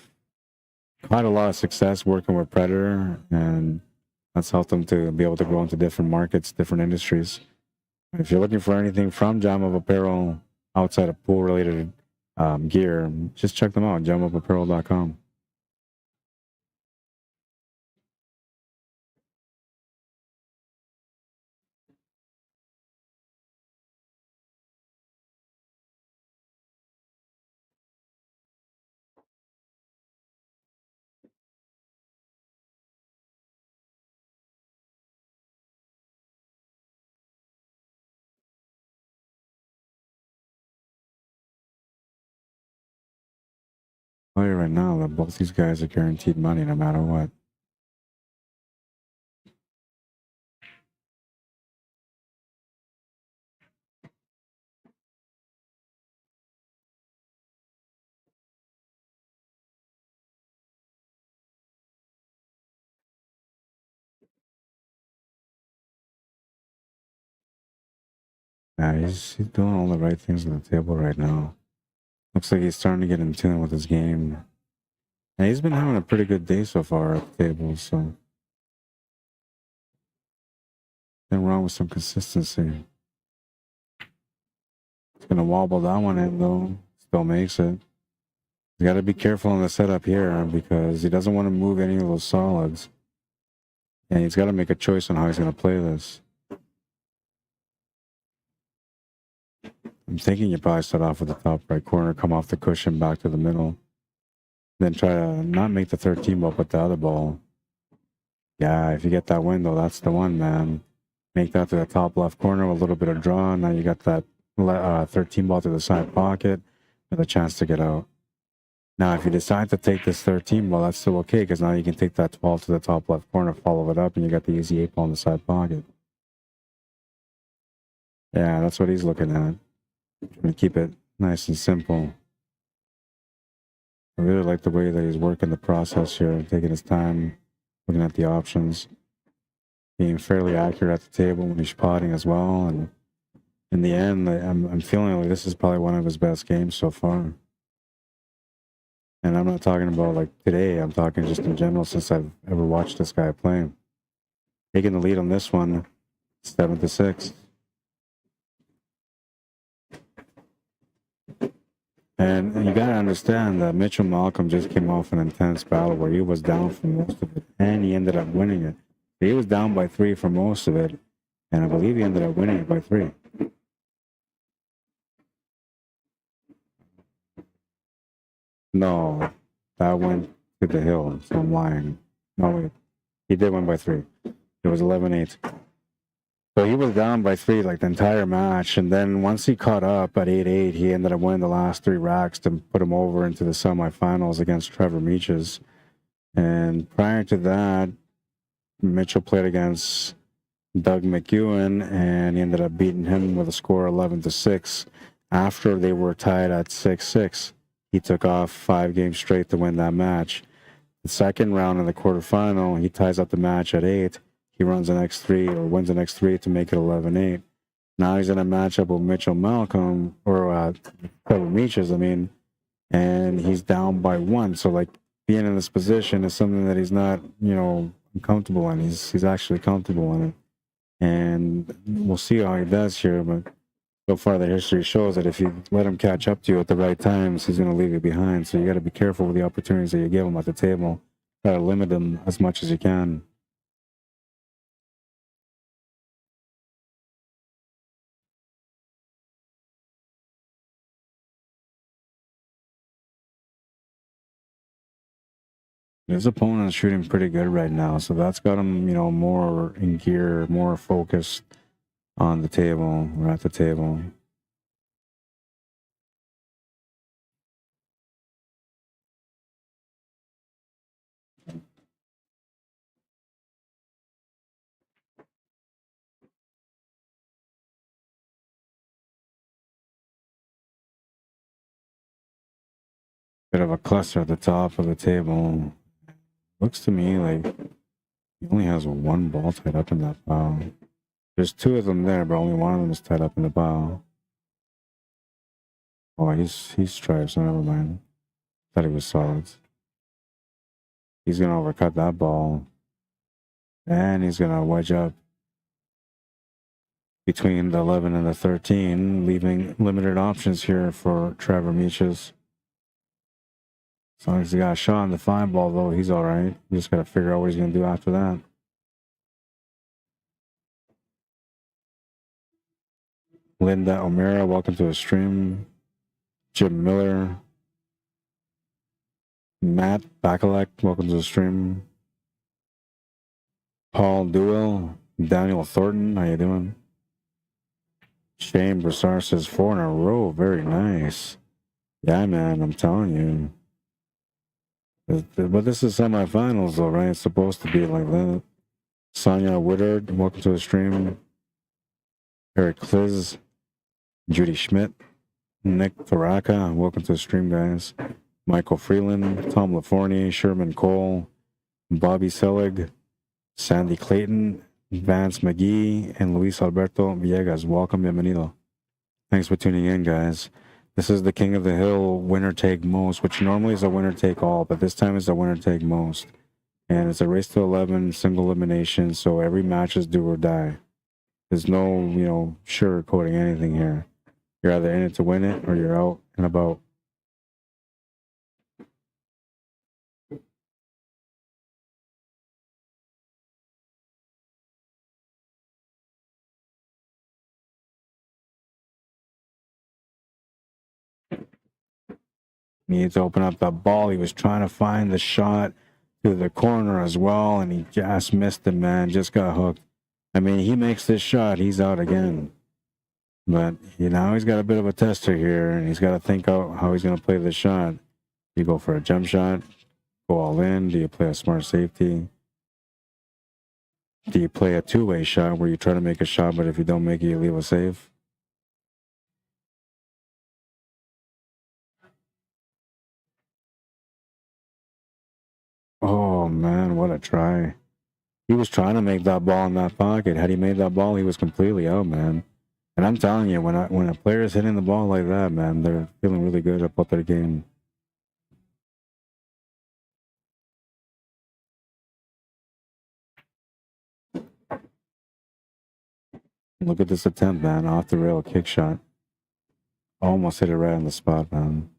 had a lot of success working with Predator, and that's helped them to be able to grow into different markets, different industries. If you're looking for anything from Jam Up Apparel outside of pool-related gear, just check them out, jamupapparel.com. I'll tell you right now that both these guys are guaranteed money no matter what. Yeah, he's doing all the right things on the table right now. Looks like he's starting to get in tune with his game. And he's been having a pretty good day so far at the table, so nothing wrong with some consistency. He's gonna wobble that one in though. Still makes it. You gotta be careful on the setup here because he doesn't want to move any of those solids. And he's gotta make a choice on how he's gonna play this. I'm thinking you probably start off with the top right corner, come off the cushion back to the middle. Then try to not make the 13 ball, but the other ball. Yeah, if you get that window, that's the one, man. Make that to the top left corner with a little bit of draw. Now you got that 13 ball to the side pocket with a chance to get out. Now, if you decide to take this 13 ball, that's still okay because now you can take that 12 to the top left corner, follow it up, and you got the easy 8 ball in the side pocket. Yeah, that's what he's looking at. Trying to keep it nice and simple. I really like the way that he's working the process here, taking his time, looking at the options, being fairly accurate at the table when he's potting as well. And in the end, I'm feeling like this is probably one of his best games so far. And I'm not talking about like today, I'm talking just in general since I've ever watched this guy play. Taking the lead on this one, 7-6. And you gotta understand that Mitchell Malcolm just came off an intense battle where he was down for most of it, and he ended up winning it. He was down by 3 for most of it, and I believe he ended up winning it by 3. No, that went to the hill, so I'm lying. No, wait. He did win by 3. It was 11-8. So he was down by 3 like the entire match, and then once he caught up at 8-8, he ended up winning the last 3 racks to put him over into the semifinals against Trevor Meaches. And prior to that, Mitchell played against Doug McEwen, and he ended up beating him with a score 11-6. After they were tied at 6-6, he took off 5 games straight to win that match. The second round in the quarterfinal, he ties up the match at 8. He runs the next 3 or wins the next 3 to make it 11-8. Now he's in a matchup with Mitchell Malcolm, or Trevor Meaches, I mean, and he's down by 1. So, like, being in this position is something that he's not, you know, comfortable in. He's actually comfortable in it. And we'll see how he does here, but so far the history shows that if you let him catch up to you at the right times, he's going to leave you behind. So you got to be careful with the opportunities that you give him at the table. Try to limit them as much as you can. His opponent's shooting pretty good right now, so that's got him, you know, more in gear, more focused on the table, or at the table. Bit of a cluster at the top of the table. Looks to me like he only has 1 ball tied up in that pile. There's 2 of them there, but only 1 of them is tied up in the pile. Oh, he's striped, so never mind. Thought he was solids. He's gonna overcut that ball. And he's gonna wedge up between the 11 and the 13, leaving limited options here for Trevor Meaches. As long as he got a shot on the 5 ball, though, he's all right. You just got to figure out what he's going to do after that. Linda O'Meara, welcome to the stream. Jim Miller. Matt Bakalek, welcome to the stream. Paul Duell. Daniel Thornton, how you doing? Shane Broussard says 4 in a row. Very nice. Yeah, man, I'm telling you. But this is semifinals, though, right? It's supposed to be like that. Sonia Woodard, welcome to the stream. Eric Kliz, Judy Schmidt, Nick Taraka, welcome to the stream, guys. Michael Freeland, Tom LaForney, Sherman Cole, Bobby Selig, Sandy Clayton, Vance McGee, and Luis Alberto Villegas. Welcome, bienvenido. Thanks for tuning in, guys. This is the King of the Hill winner take most, which normally is a winner take all, but this time is a winner take most. And it's a race to 11, single elimination, so every match is do or die. There's no, you know, sugarcoating anything here. You're either in it to win it or you're out and about. Needs to open up the ball. He was trying to find the shot to the corner as well, and he just missed it, man. Just got hooked. I mean, he makes this shot, he's out again. But, you know, he's got a bit of a tester here, and he's got to think out how he's going to play this shot. You go for a jump shot, go all in. Do you play a smart safety? Do you play a two-way shot where you try to make a shot, but if you don't make it, you leave a save? Oh, man, what a try. He was trying to make that ball in that pocket. Had he made that ball, he was completely out, man. And I'm telling you, when a player is hitting the ball like that, man, they're feeling really good about their game. Look at this attempt, man. Off the rail kick shot. Almost hit it right on the spot, man.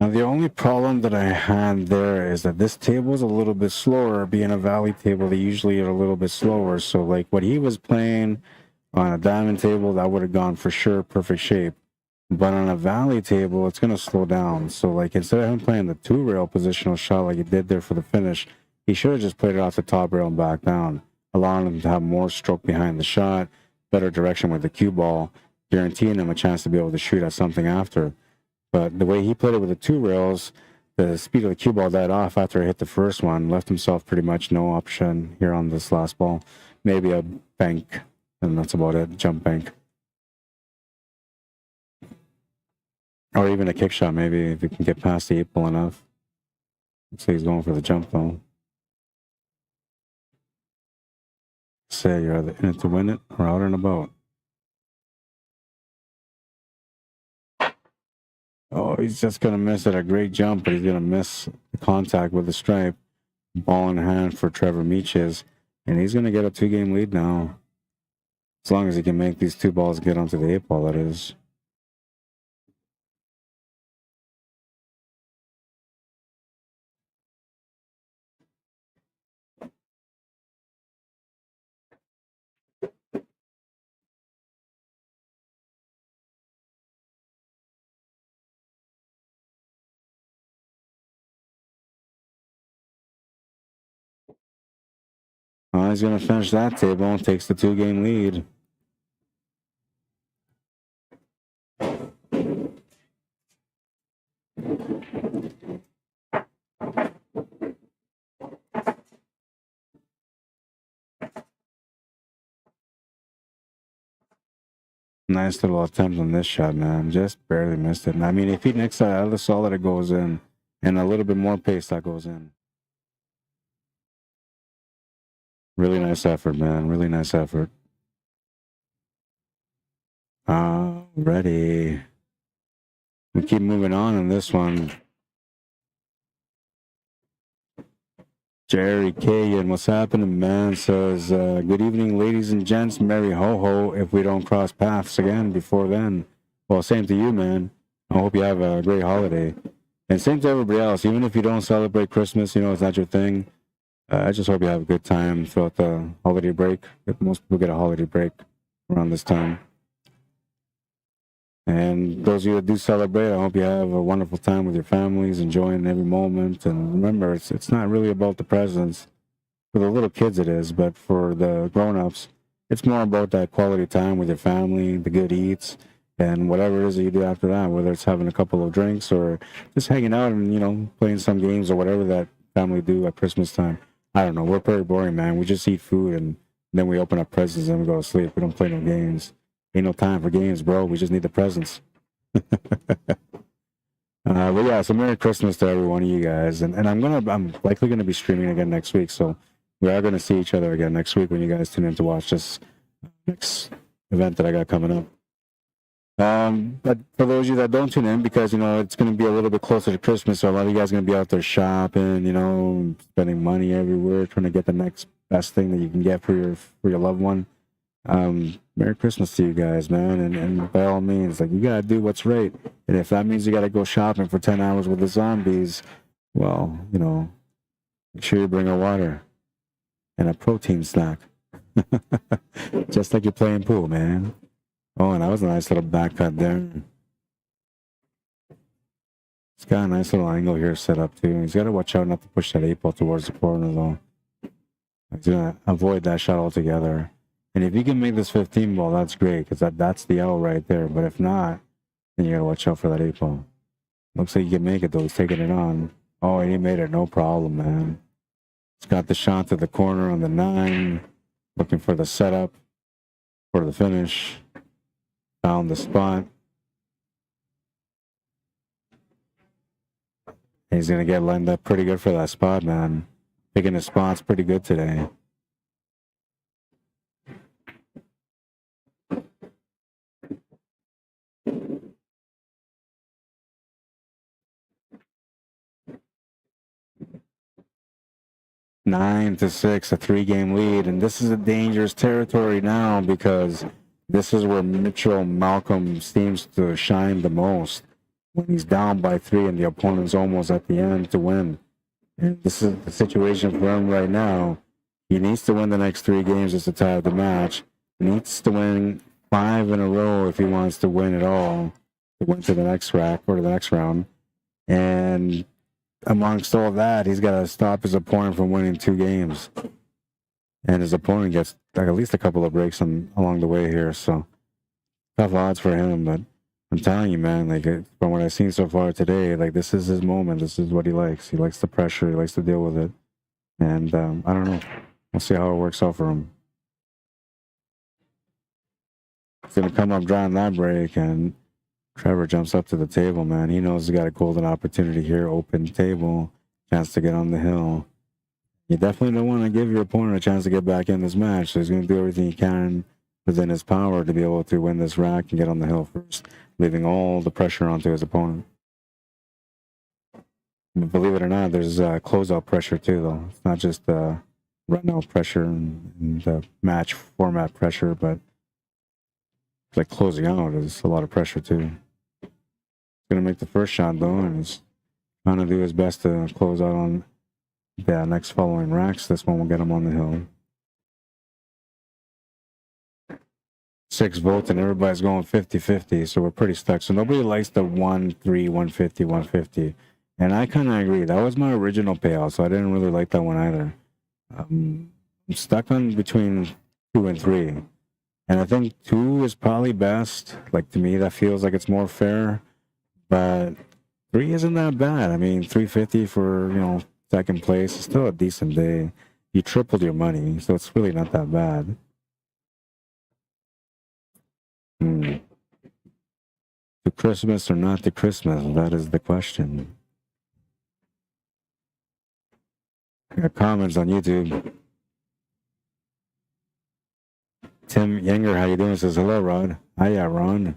Now, the only problem that I had there is that this table is a little bit slower. Being a valley table, they usually are a little bit slower. So, like, what he was playing on a diamond table, that would have gone for sure perfect shape. But on a valley table, it's going to slow down. So, like, instead of him playing the two-rail positional shot like he did there for the finish, he should have just played it off the top rail and back down. allowing him to have more stroke behind the shot, better direction with the cue ball, guaranteeing him a chance to be able to shoot at something after. But the way he played it with the 2 rails, the speed of the cue ball died off after I hit the first one, left himself pretty much no option here on this last ball. Maybe a bank, and that's about it, jump bank. Or even a kick shot, maybe, if he can get past the 8 ball enough. Looks like he's going for the jump, though. Say you're either in it to win it or out and about. Oh, he's just going to miss it. A great jump, but he's going to miss the contact with the stripe. Ball in hand for Trevor Meaches. And he's going to get a 2-game lead now. As long as he can make these 2 balls get onto the 8 ball, that is. He's going to finish that table and takes the 2-game lead. Nice little attempt on this shot, man. Just barely missed it. And I mean, if he nicks that other solid, it goes in. And a little bit more pace, that goes in. Really nice effort, man. Really nice effort. Ready. We keep moving on in this one. Jerry Kagan, what's happening, man? Says, good evening, ladies and gents. Merry ho-ho if we don't cross paths again before then. Well, same to you, man. I hope you have a great holiday. And same to everybody else. Even if you don't celebrate Christmas, you know, it's not your thing. I just hope you have a good time throughout the holiday break. Most people get a holiday break around this time. And those of you that do celebrate, I hope you have a wonderful time with your families, enjoying every moment. And remember, it's not really about the presents. For the little kids it is, but for the grown-ups, it's more about that quality time with your family, the good eats, and whatever it is that you do after that, whether it's having a couple of drinks or just hanging out and, you know, playing some games or whatever that family do at Christmas time. I don't know. We're pretty boring, man. We just eat food and then we open up presents and we go to sleep. We don't play no games. Ain't no time for games, bro. We just need the presents. But yeah, so Merry Christmas to every one of you guys. And I'm likely gonna be streaming again next week. So we are gonna see each other again next week when you guys tune in to watch this next event that I got coming up. But for those of you that don't tune in, because, you know, it's going to be a little bit closer to Christmas, so a lot of you guys are going to be out there shopping, you know, spending money everywhere, trying to get the next best thing that you can get for your loved one. Merry Christmas to you guys, man. And by all means, like, you got to do what's right. And if that means you got to go shopping for 10 hours with the zombies, well, you know, make sure you bring a water and a protein snack. Just like you're playing pool, man. Oh, and that was a nice little back cut there. He's got a nice little angle here set up too. He's got to watch out not to push that 8 ball towards the corner though. He's going to avoid that shot altogether. And if you can make this 15 ball, that's great, because that's the L right there. But if not, then you got to watch out for that 8 ball. Looks like you can make it though. He's taking it on. Oh, and he made it, no problem, man. He's got the shot to the corner on the 9. Looking for the setup for the finish. Found the spot. He's going to get lined up pretty good for that spot, man. Picking his spots pretty good today. Nine to 6, a 3-game lead. And this is a dangerous territory now, because this is where Mitchell Malcolm seems to shine the most, when he's down by 3 and the opponent's almost at the end to win. And this is the situation for him right now. He needs to win the next 3 games just to tie up the match. He needs to win 5 in a row if he wants to win it all, to win to the next rack or to the next round. And amongst all that, he's got to stop his opponent from winning 2 games. and his opponent gets like at least a couple of breaks along the way here. So tough odds for him, but I'm telling you, man, like from what I've seen so far today, like this is his moment. This is what he likes. He likes the pressure. He likes to deal with it. And I don't know. We'll see how it works out for him. He's gonna come up drawing that break, and Trevor jumps up to the table, man. He knows he's got a golden opportunity here, open table, chance to get on the hill. You definitely don't want to give your opponent a chance to get back in this match, so he's going to do everything he can within his power to be able to win this rack and get on the hill first, leaving all the pressure onto his opponent. But believe it or not, there's closeout pressure too, though. It's not just run-out pressure and match format pressure, but like closing out is a lot of pressure too. He's going to make the first shot, though, and he's trying to do his best to close out on the next following racks. This one will get him on the hill. 6 votes, and everybody's going 50-50, so we're pretty stuck. So nobody likes the 1-3, 150, 150. And I kind of agree. That was my original payout, so I didn't really like that one either. I'm stuck on between 2 and 3. And I think 2 is probably best. Like, to me, that feels like it's more fair. But 3 isn't that bad. I mean, 350 for, you know, second place is still a decent day. You tripled your money, so it's really not that bad. To Christmas or not to Christmas? That is the question. I got comments on YouTube. Tim Younger, how you doing? Says, hello, Rod. Hiya, Ron.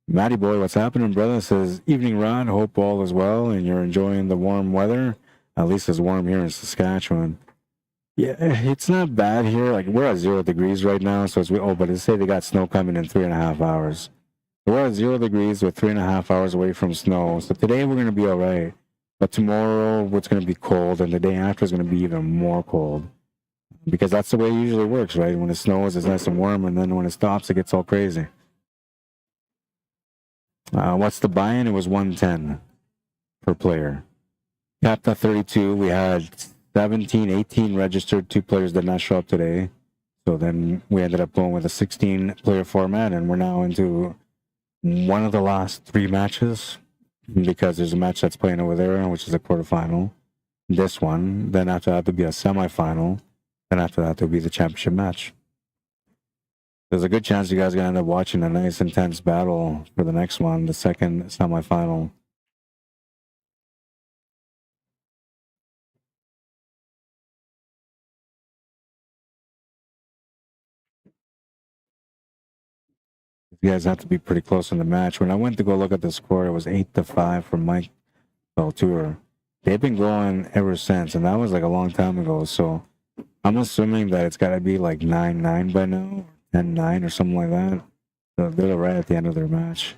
Matty Boy, what's happening, brother? Says, evening, Rod. Hope all is well and you're enjoying the warm weather. At least it's warm here in Saskatchewan. Yeah, it's not bad here. Like, we're at 0 degrees right now, so it's, oh, but they say they got snow coming in 3.5 hours. We're at 0 degrees with 3.5 hours away from snow. So today we're going to be all right. But tomorrow it's going to be cold, and the day after is going to be even more cold. Because that's the way it usually works, right? When it snows, it's nice and warm, and then when it stops, it gets all crazy. What's the buy-in? It was 110 per player. Capped at 32. We had 17, 18 registered. 2 players did not show up today. So then we ended up going with a 16-player format, and we're now into one of the last 3 matches because there's a match that's playing over there, which is a quarterfinal. This one. Then after that, there'll be a semifinal. Then after that, there'll be the championship match. There's a good chance you guys are going to end up watching a nice, intense battle for the next one, the second semifinal. You guys have to be pretty close in the match. When I went to go look at the score, it was 8-5 for Mike Beltour. They've been going ever since, and that was like a long time ago. So I'm assuming that it's got to be like 9-9 by now, 10-9 or something like that. So they're right at the end of their match.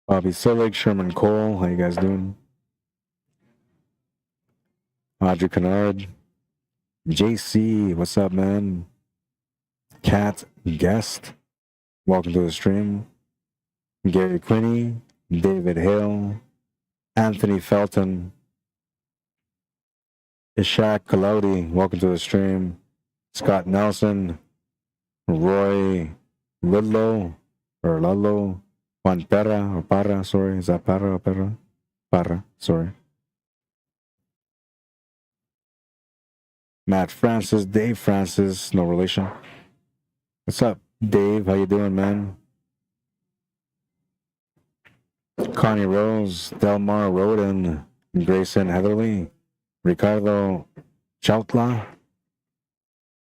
Bobby Sillig, Sherman Cole, how you guys doing? Audrey Kennard, JC, what's up, man? Cat Guest, welcome to the stream. Gary Quinney, David Hill, Anthony Felton, Ishak Kalodi, welcome to the stream. Scott Nelson, Roy Ludlow, or Ludlow, Juan Perra, or Parra, sorry. Is that Parra or Perra? Parra, sorry. Matt Francis, Dave Francis, no relation. What's up, Dave? How you doing, man? Connie Rose, Delmar Roden, Grayson Heatherly, Ricardo Chautla,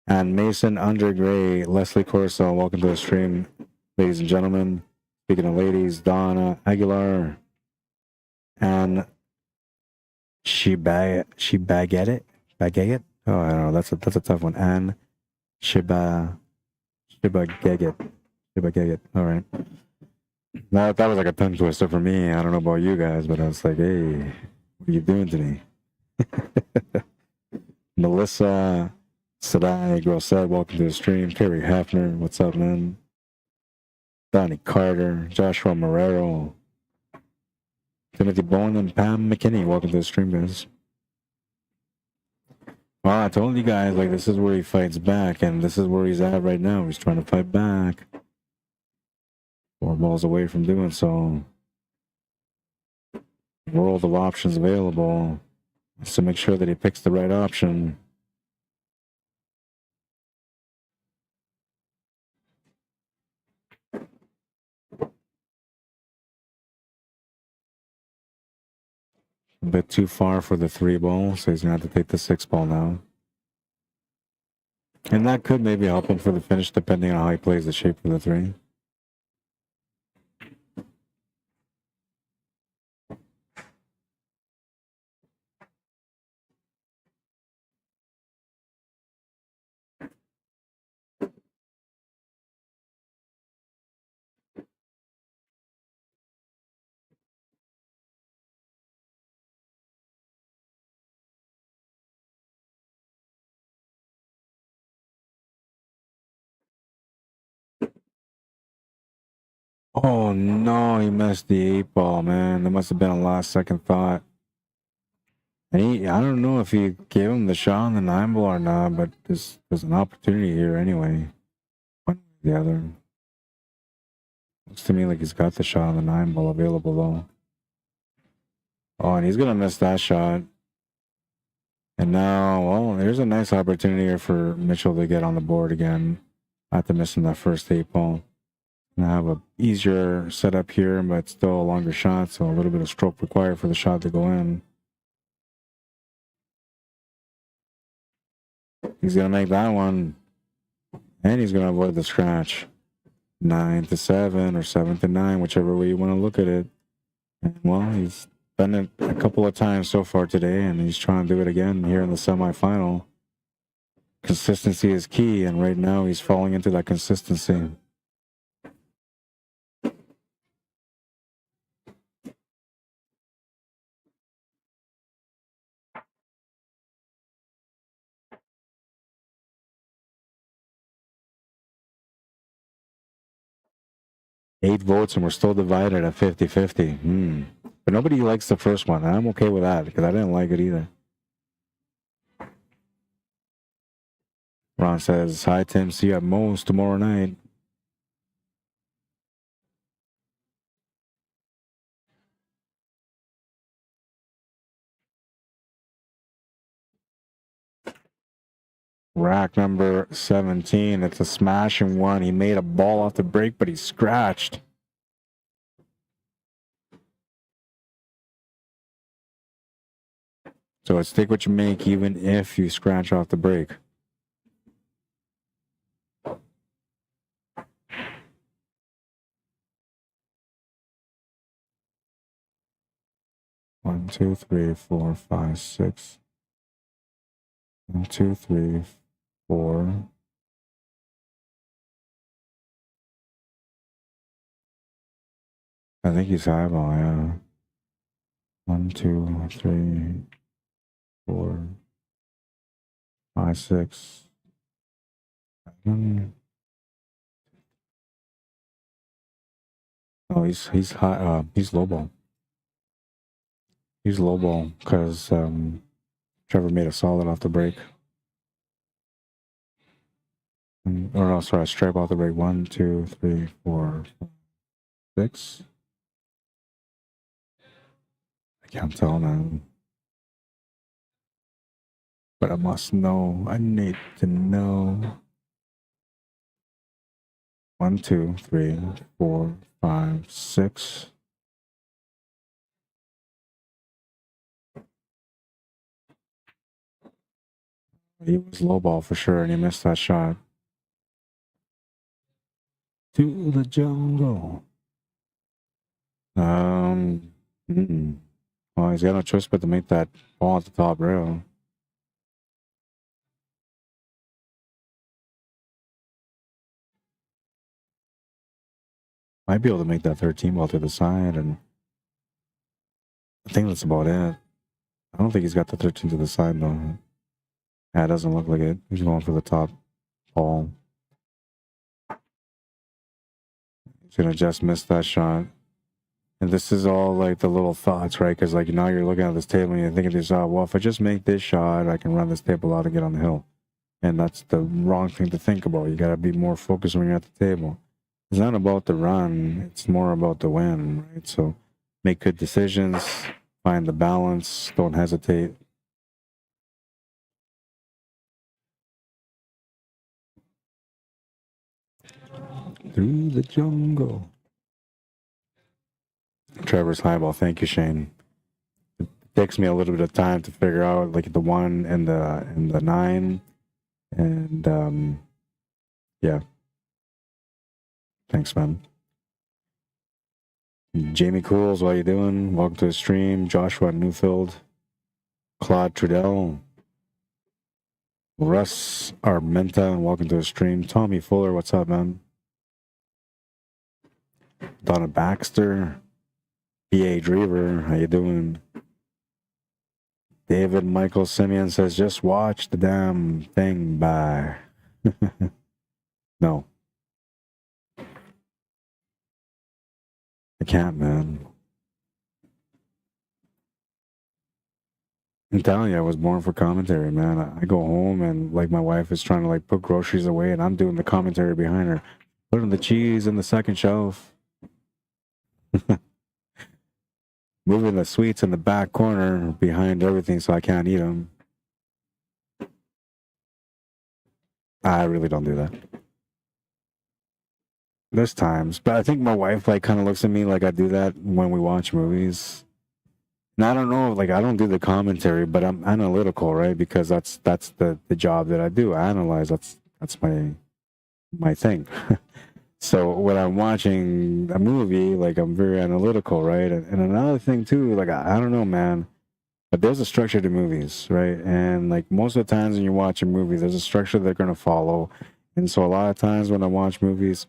and Mason Undergray, Leslie Corso. Welcome to the stream, ladies and gentlemen. Speaking of ladies, Donna Aguilar and she baguette it. Oh, I don't know. That's a tough one. And Shiba Geget. All right. That was like a tongue twister for me. I don't know about you guys, but I was like, hey, what are you doing to me? Melissa Sadai, Girl Said, welcome to the stream. Kerry Hafner, what's up, man? Donnie Carter, Joshua Marrero, Timothy Bowen, and Pam McKinney, welcome to the stream, guys. Well, I told you guys, like, this is where he fights back, and this is where he's at right now. He's trying to fight back. 4 balls away from doing so. World of options available. Just to make sure that he picks the right option. A bit too far for the 3 ball, so he's gonna have to take the 6 ball now. And that could maybe help him for the finish, depending on how he plays the shape for the 3. Oh no, he missed the 8 ball, man. That must have been a last second thought. And I don't know if he gave him the shot on the 9 ball or not, but there's an opportunity here anyway. One or the other. Looks to me like he's got the shot on the 9 ball available though. Oh, and he's gonna miss that shot. And now, well, there's a nice opportunity here for Mitchell to get on the board again after missing that first 8 ball. And I have a easier setup here, but still a longer shot, so a little bit of stroke required for the shot to go in. He's gonna make that one, and he's gonna avoid the scratch. 9-7 or 7-9, whichever way you want to look at it. And well, he's done it a couple of times so far today, and he's trying to do it again here in the semifinal. Consistency is key, and right now he's falling into that consistency. Eight votes, and we're still divided at 50-50. But nobody likes the first one, and I'm okay with that because I didn't like it either. Ron says, hi, Tim. See you at Moe's tomorrow night. Rack number 17. It's a smashing one. He made a ball off the break, but he scratched. So it's take what you make, even if you scratch off the break. One, two, three, four, five, six. 1, 2, 3, 4. I think he's eyeball, yeah. 1, 2, 3, 4, 5, 6, 7. Oh, he's high. He's low ball. He's low ball because Trevor made a solid off the break. Or no, sorry, stripe off the break. 1, 2, 3, 4, 5, 6. I can't tell now. But I must know. I need to know. 1, 2, 3, 4, 5, 6. He was low ball for sure, and he missed that shot. To the jungle. Well, he's got no choice but to make that ball at the top rail. Might be able to make that 13 ball to the side, and I think that's about it. I don't think he's got the 13 to the side, though. Yeah, it doesn't look like it. He's going for the top ball. He's going to just miss that shot. And this is all like the little thoughts, right? Because like now you're looking at this table and you're thinking to yourself, well, if I just make this shot, I can run this table out and get on the hill. And that's the wrong thing to think about. You got to be more focused when you're at the table. It's not about the run. It's more about the win, right? So make good decisions, find the balance, don't hesitate. Through the jungle. Trevor's highball. Thank you, Shane. It takes me a little bit of time to figure out like the 1 and the 9. And yeah. Thanks, man. Jamie Cools, what are you doing? Welcome to the stream. Joshua Newfield. Claude Trudell. Russ Armenta, welcome to the stream. Tommy Fuller, what's up, man? Donna Baxter. B.A. Drever, how you doing? David Michael Simeon says, just watch the damn thing, bye. No. I can't, man. I'm telling you, I was born for commentary, man. I go home and like my wife is trying to like put groceries away and I'm doing the commentary behind her. Putting the cheese in the second shelf. Moving the sweets in the back corner behind everything so I can't eat them. I really don't do that. There's times, but I think my wife like kind of looks at me like I do that when we watch movies. And I don't know, like I don't do the commentary, but I'm analytical, right? Because that's the job that I do. I analyze. That's my thing. So when I'm watching a movie, like I'm very analytical, right? And another thing too, like I don't know, man, but there's a structure to movies, right? And like most of the times when you watch a movie, there's a structure they're gonna follow. And so a lot of times when I watch movies,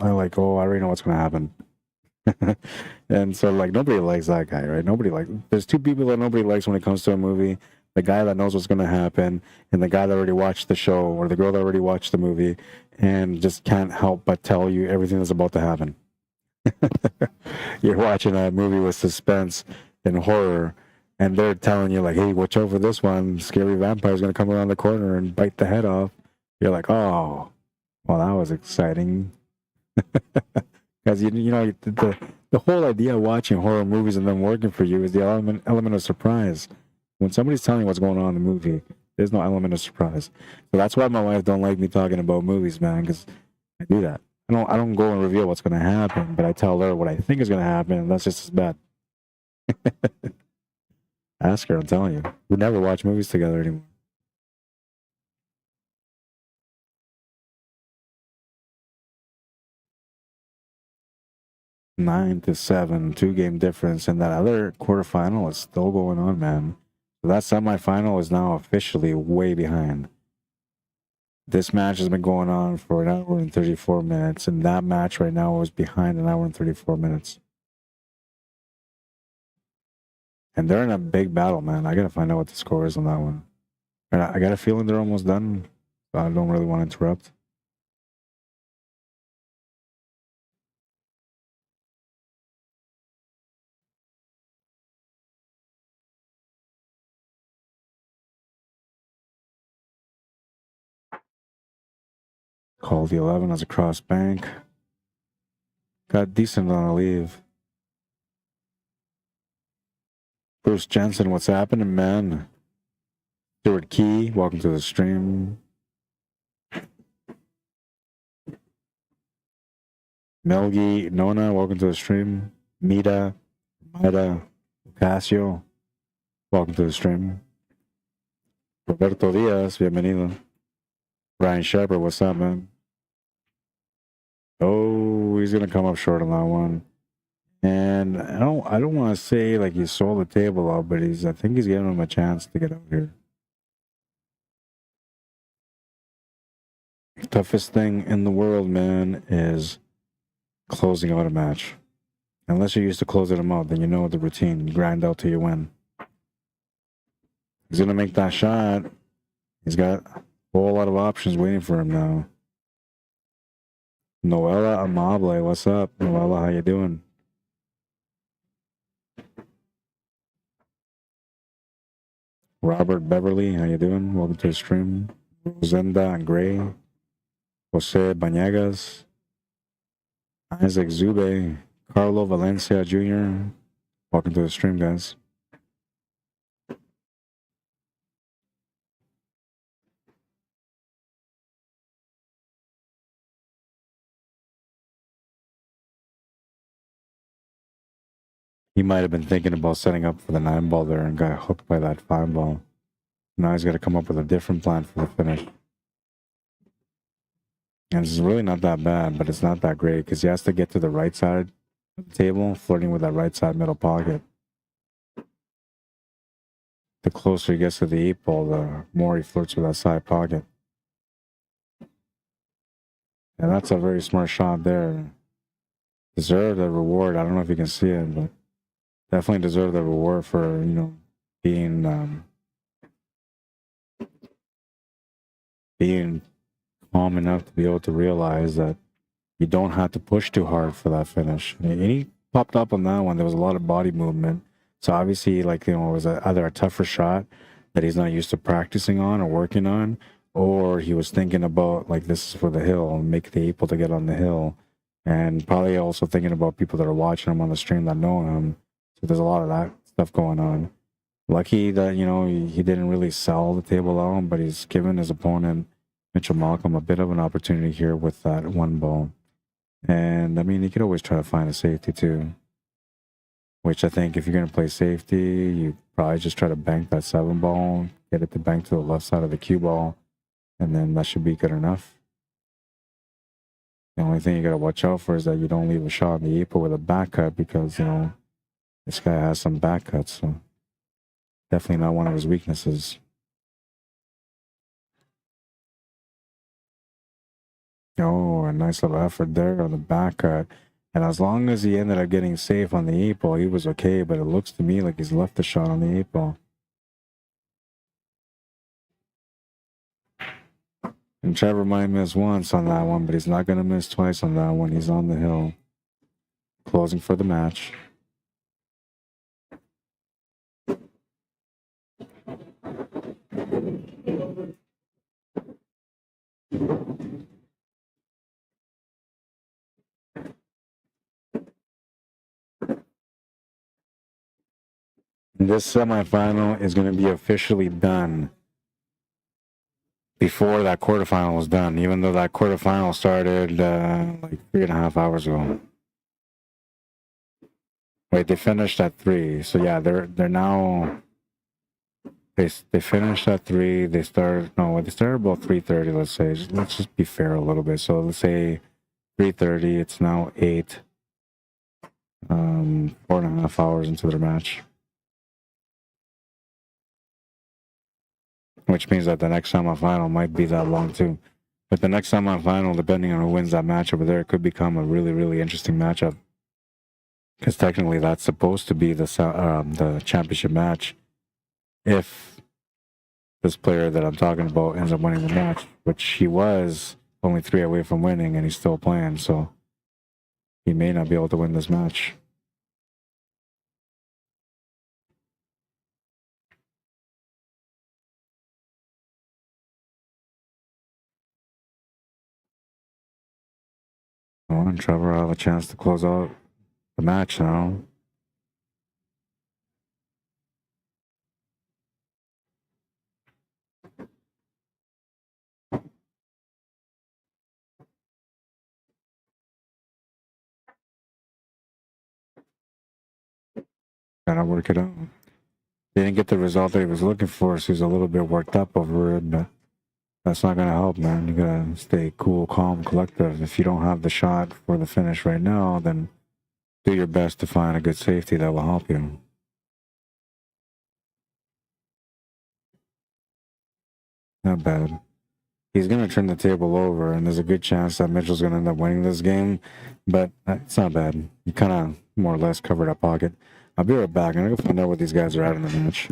I like, oh, I already know what's gonna happen. And so like nobody likes that guy, right? There's two people that nobody likes when it comes to a movie. The guy that knows what's going to happen and the guy that already watched the show or the girl that already watched the movie and just can't help but tell you everything that's about to happen. You're watching a movie with suspense and horror and they're telling you like, hey, watch out for this one. Scary vampire's going to come around the corner and bite the head off. You're like, oh, well, that was exciting. Because you know the whole idea of watching horror movies and them working for you is the element of surprise. When somebody's telling you what's going on in the movie, there's no element of surprise. So that's why my wife don't like me talking about movies, man. Because I do that. I don't go and reveal what's going to happen, but I tell her what I think is going to happen, and that's just as bad. Ask her, I'm telling you. We never watch movies together anymore. Nine to 7, 2-game difference, and that other quarterfinal is still going on, man. So that semifinal is now officially way behind. This match has been going on for an hour and 34 minutes, and that match right now was behind an hour and 34 minutes. And they're in a big battle, man. I gotta find out what the score is on that one. And I got a feeling they're almost done. So I don't really want to interrupt. Call the 11 as a cross bank. Got decent on a leave. Bruce Jensen, what's happening, man? Stuart Key, welcome to the stream. Melgi Nona, welcome to the stream. Maida Casio, welcome to the stream. Roberto Diaz, bienvenido. Ryan Shepard, what's up, man? Oh, he's gonna come up short on that one. And I don't want to say like he sold the table out, but I think he's giving him a chance to get out here. Toughest thing in the world, man, is closing out a match. Unless you're used to closing them out, then you know the routine. You grind out till you win. He's going to make that shot. He's got a whole lot of options waiting for him now. Noella Amable, what's up? Noella, how you doing? Robert Beverly, how you doing? Welcome to the stream. Rosenda and Gray. Jose Banegas. Isaac Zube. Carlo Valencia Jr. Welcome to the stream, guys. He might have been thinking about setting up for the 9-ball there and got hooked by that 5-ball. Now he's got to come up with a different plan for the finish. And it's really not that bad, but it's not that great because he has to get to the right side of the table, flirting with that right side middle pocket. The closer he gets to the 8-ball, the more he flirts with that side pocket. And that's a very smart shot there. Deserved a reward. I don't know if you can see it, but definitely deserved a reward for, being calm enough to be able to realize that you don't have to push too hard for that finish. And he popped up on that one. There was a lot of body movement. So obviously, it was either a tougher shot that he's not used to practicing on or working on, or he was thinking about, this is for the hill and make the able to get on the hill. And probably also thinking about people that are watching him on the stream that know him. So there's a lot of that stuff going on. Lucky that, he didn't really sell the table out, but he's given his opponent, Mitchell Malcolm, a bit of an opportunity here with that 1-ball. And, he could always try to find a safety, too. Which I think if you're going to play safety, you probably just try to bank that 7-ball, get it to bank to the left side of the cue ball, and then that should be good enough. The only thing you got to watch out for is that you don't leave a shot in the 8-ball with a back cut because, this guy has some back cuts, so definitely not one of his weaknesses. Oh, a nice little effort there on the back cut. And as long as he ended up getting safe on the 8-ball, he was okay, but it looks to me like he's left the shot on the 8-ball. And Trevor might miss once on that one, but he's not going to miss twice on that one. He's on the hill. Closing for the match. This semifinal is going to be officially done before that quarterfinal was done, even though that quarterfinal started 3.5 hours ago. Wait, they finished at 3. So yeah, they're now they finished at 3. They started about 3:30. Let's say. Let's just be fair a little bit. So let's say 3:30. It's now 8. 4.5 hours into their match. Which means that the next semifinal might be that long too. But the next semifinal, depending on who wins that match over there, could become a really, really interesting matchup. Because technically that's supposed to be the championship match if this player that I'm talking about ends up winning the match, which he was only 3 away from winning and he's still playing, so he may not be able to win this match. Oh, and Trevor will have a chance to close out the match now. Gotta work it out. They didn't get the result that he was looking for, so he's a little bit worked up over it, but that's not gonna help, man. You gotta stay cool, calm, collective. If you don't have the shot for the finish right now, then do your best to find a good safety that will help you. Not bad. he's going to turn the table over, and there's a good chance that Mitchell's going to end up winning this game, but it's not bad. He kind of more or less covered up pocket. I'll be right back. I'm going to go find out what these guys are at in the match.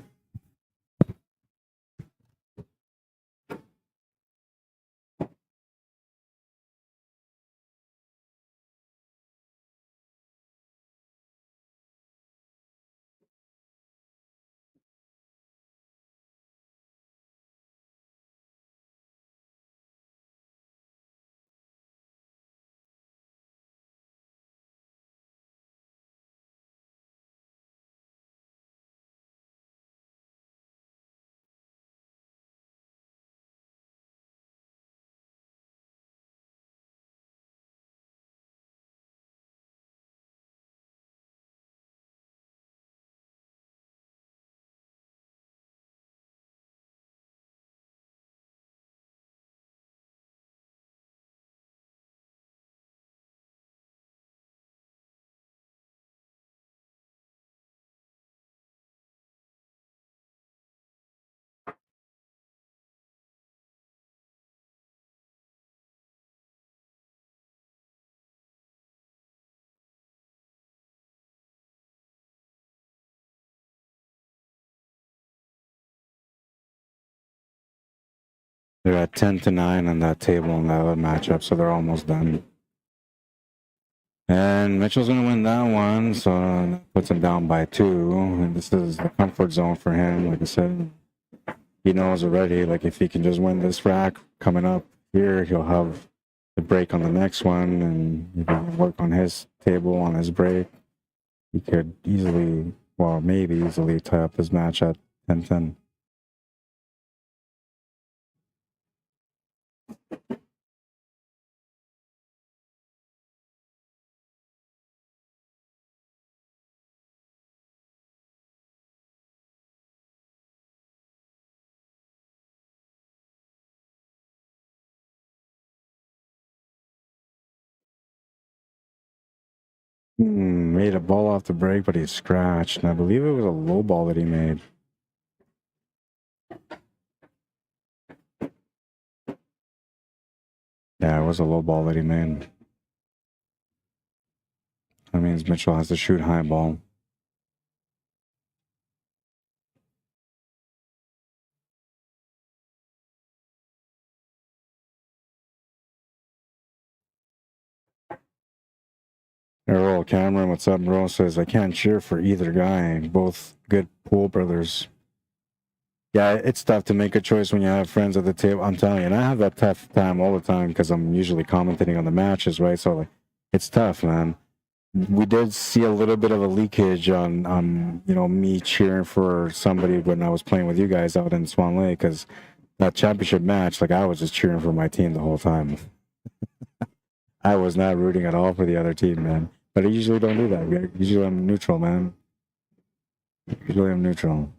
They're at 10-9 on that table in that other matchup, so they're almost done. And Mitchell's going to win that one, so that puts him down by 2. And this is the comfort zone for him. Like I said, he knows already, like if he can just win this rack coming up here, he'll have the break on the next one. And if he can work on his table on his break, he could easily, well, maybe easily tie up this match at 10-10. Made a ball off the break, but he scratched. And I believe it was a low ball that he made. Yeah, it was a low ball that he made. That means Mitchell has to shoot high ball. Earl Cameron, what's up, bro? Says, I can't cheer for either guy. Both good pool brothers. Yeah, it's tough to make a choice when you have friends at the table. I'm telling you, and I have that tough time all the time because I'm usually commentating on the matches, right? So, like, it's tough, man. We did see a little bit of a leakage on me cheering for somebody when I was playing with you guys out in Swan Lake, because that championship match, like, I was just cheering for my team the whole time. I was not rooting at all for the other team, man. But I usually don't do that. Usually I'm neutral, man. Usually I'm neutral.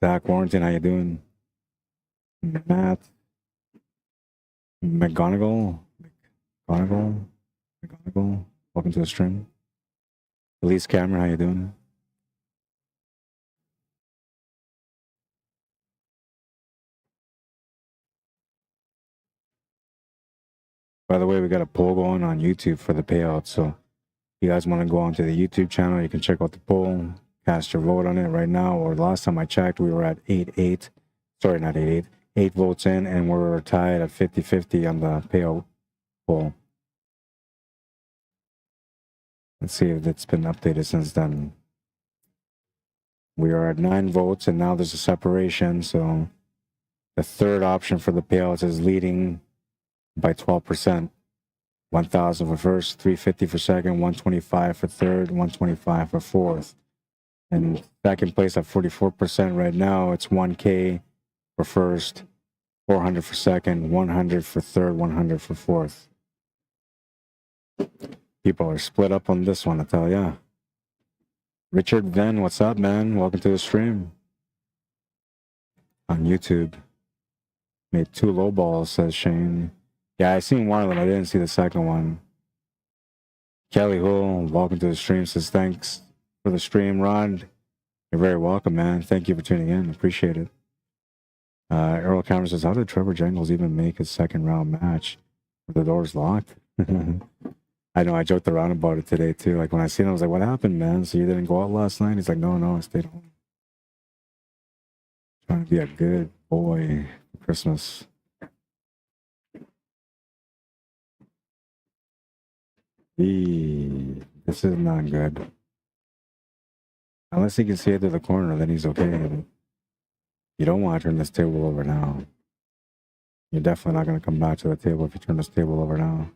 Zach Warrington, how you doing? Matt McGonigal. Welcome to the stream. Elise Cameron, how you doing? By the way, we got a poll going on YouTube for the payout, so if you guys want to go onto the YouTube channel, you can check out the poll, cast your vote on it right now. Or last time I checked, we were at 8-8. Sorry, not 8-8. 8 votes in, and we're tied at 50-50 on the payout poll. Let's see if it's been updated since then. We are at 9 votes, and now there's a separation, so the third option for the payouts is leading by 12%. 1,000 for first, 350 for second, 125 for third, 125 for fourth. And second place at 44% right now. It's 1K for first, 400 for second, 100 for third, 100 for fourth. People are split up on this one, I tell ya. Richard Venn, what's up, man? Welcome to the stream. On YouTube. Made 2 low balls, says Shane. Yeah, I seen one of them. I didn't see the second one. Kelly Hull, welcome to the stream. Says thanks for the stream, Rod. You're very welcome, man. Thank you for tuning in. Appreciate it. Earl Cameron says, how did Trevor Jangles even make his second round match? The door's locked. I know I joked around about it today too. Like when I seen him, I was like, what happened, man? So you didn't go out last night? He's like, no, I stayed home. Trying to be a good boy for Christmas. This is not good. Unless he can see it to the corner, then he's okay. You don't want to turn this table over now. You're definitely not going to come back to the table if you turn this table over now.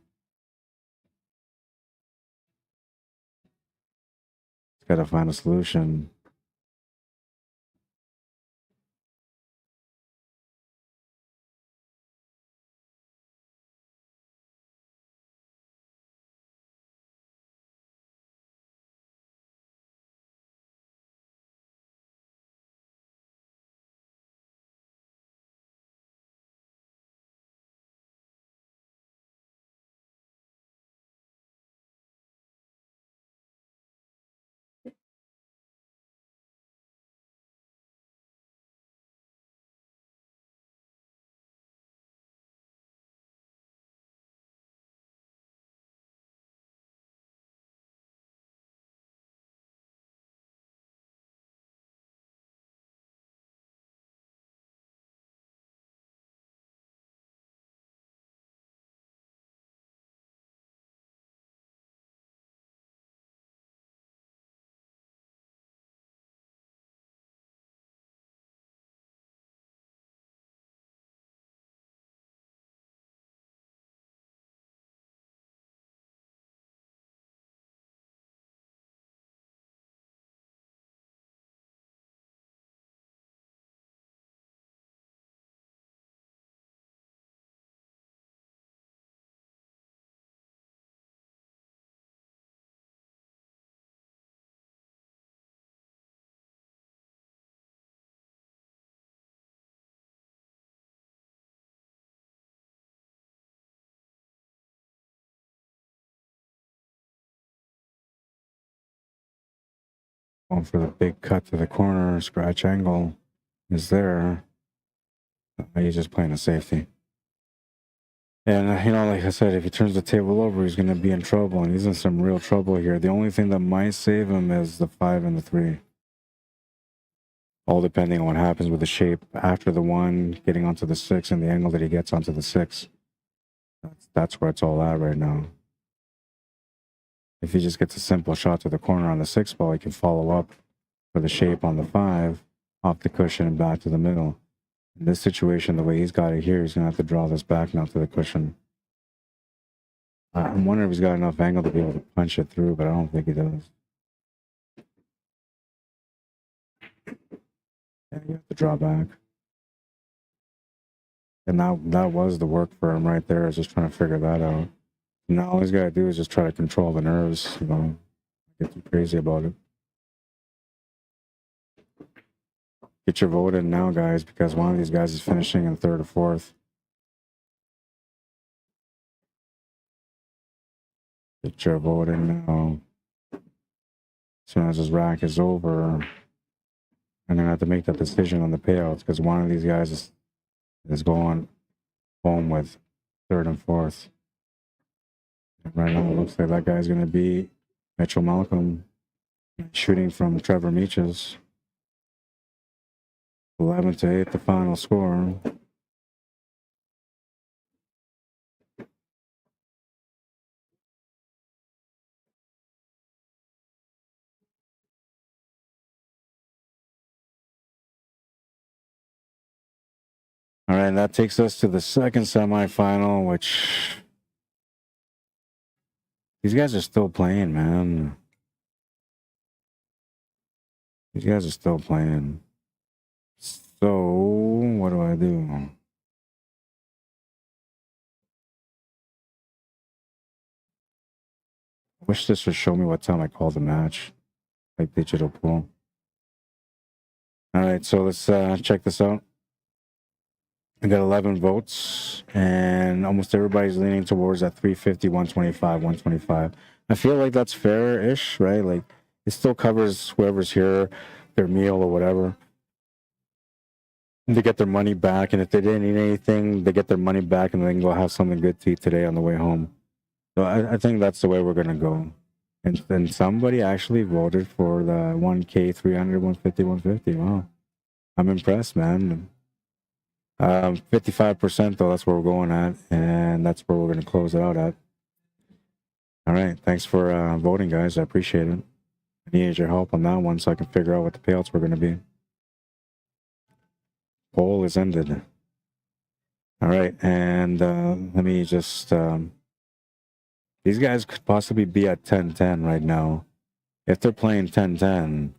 He's got to find a solution. Going for the big cut to the corner, scratch angle is there. He's just playing a safety. And, like I said, if he turns the table over, he's going to be in trouble, and he's in some real trouble here. The only thing that might save him is the 5 and the 3. All depending on what happens with the shape after the 1, getting onto the 6, and the angle that he gets onto the 6. That's where it's all at right now. If he just gets a simple shot to the corner on the 6 ball, he can follow up for the shape on the 5, off the cushion and back to the middle. In this situation, the way he's got it here, he's going to have to draw this back now to the cushion. I'm wondering if he's got enough angle to be able to punch it through, but I don't think he does. Yeah, you have to draw back. And that was the work for him right there, is just trying to figure that out. Now all he's got to do is just try to control the nerves, get too crazy about it. Get your vote in now, guys, because one of these guys is finishing in 3rd or 4th. Get your vote in now. As soon as his rack is over, I'm going to have to make that decision on the payouts, because one of these guys is going home with 3rd and 4th. And right now, it looks like that guy's going to be Mitchell Malcolm, shooting from Trevor Meaches. 11-8, the final score. All right, that takes us to the second semifinal, which these guys are still playing, man. These guys are still playing. So, what do I do? I wish this would show me what time I called the match, like digital pool. All right, so let's check this out. I got 11 votes, and almost everybody's leaning towards that 350, 125, 125. I feel like that's fair-ish, right? Like, it still covers whoever's here, their meal or whatever. they get their money back, and if they didn't eat anything, they get their money back, and they can go have something good to eat today on the way home. So I think that's the way we're gonna go. And then somebody actually voted for the 1K, 300, 150, 150. Wow, I'm impressed, man. 55% though, that's where we're going at, and that's where we're gonna close it out at. All right, thanks for voting, guys. I appreciate it. I needed your help on that one so I can figure out what the payouts were gonna be. Poll is ended. All right, and let me just these guys could possibly be at 10-10 right now. If they're playing 10-10,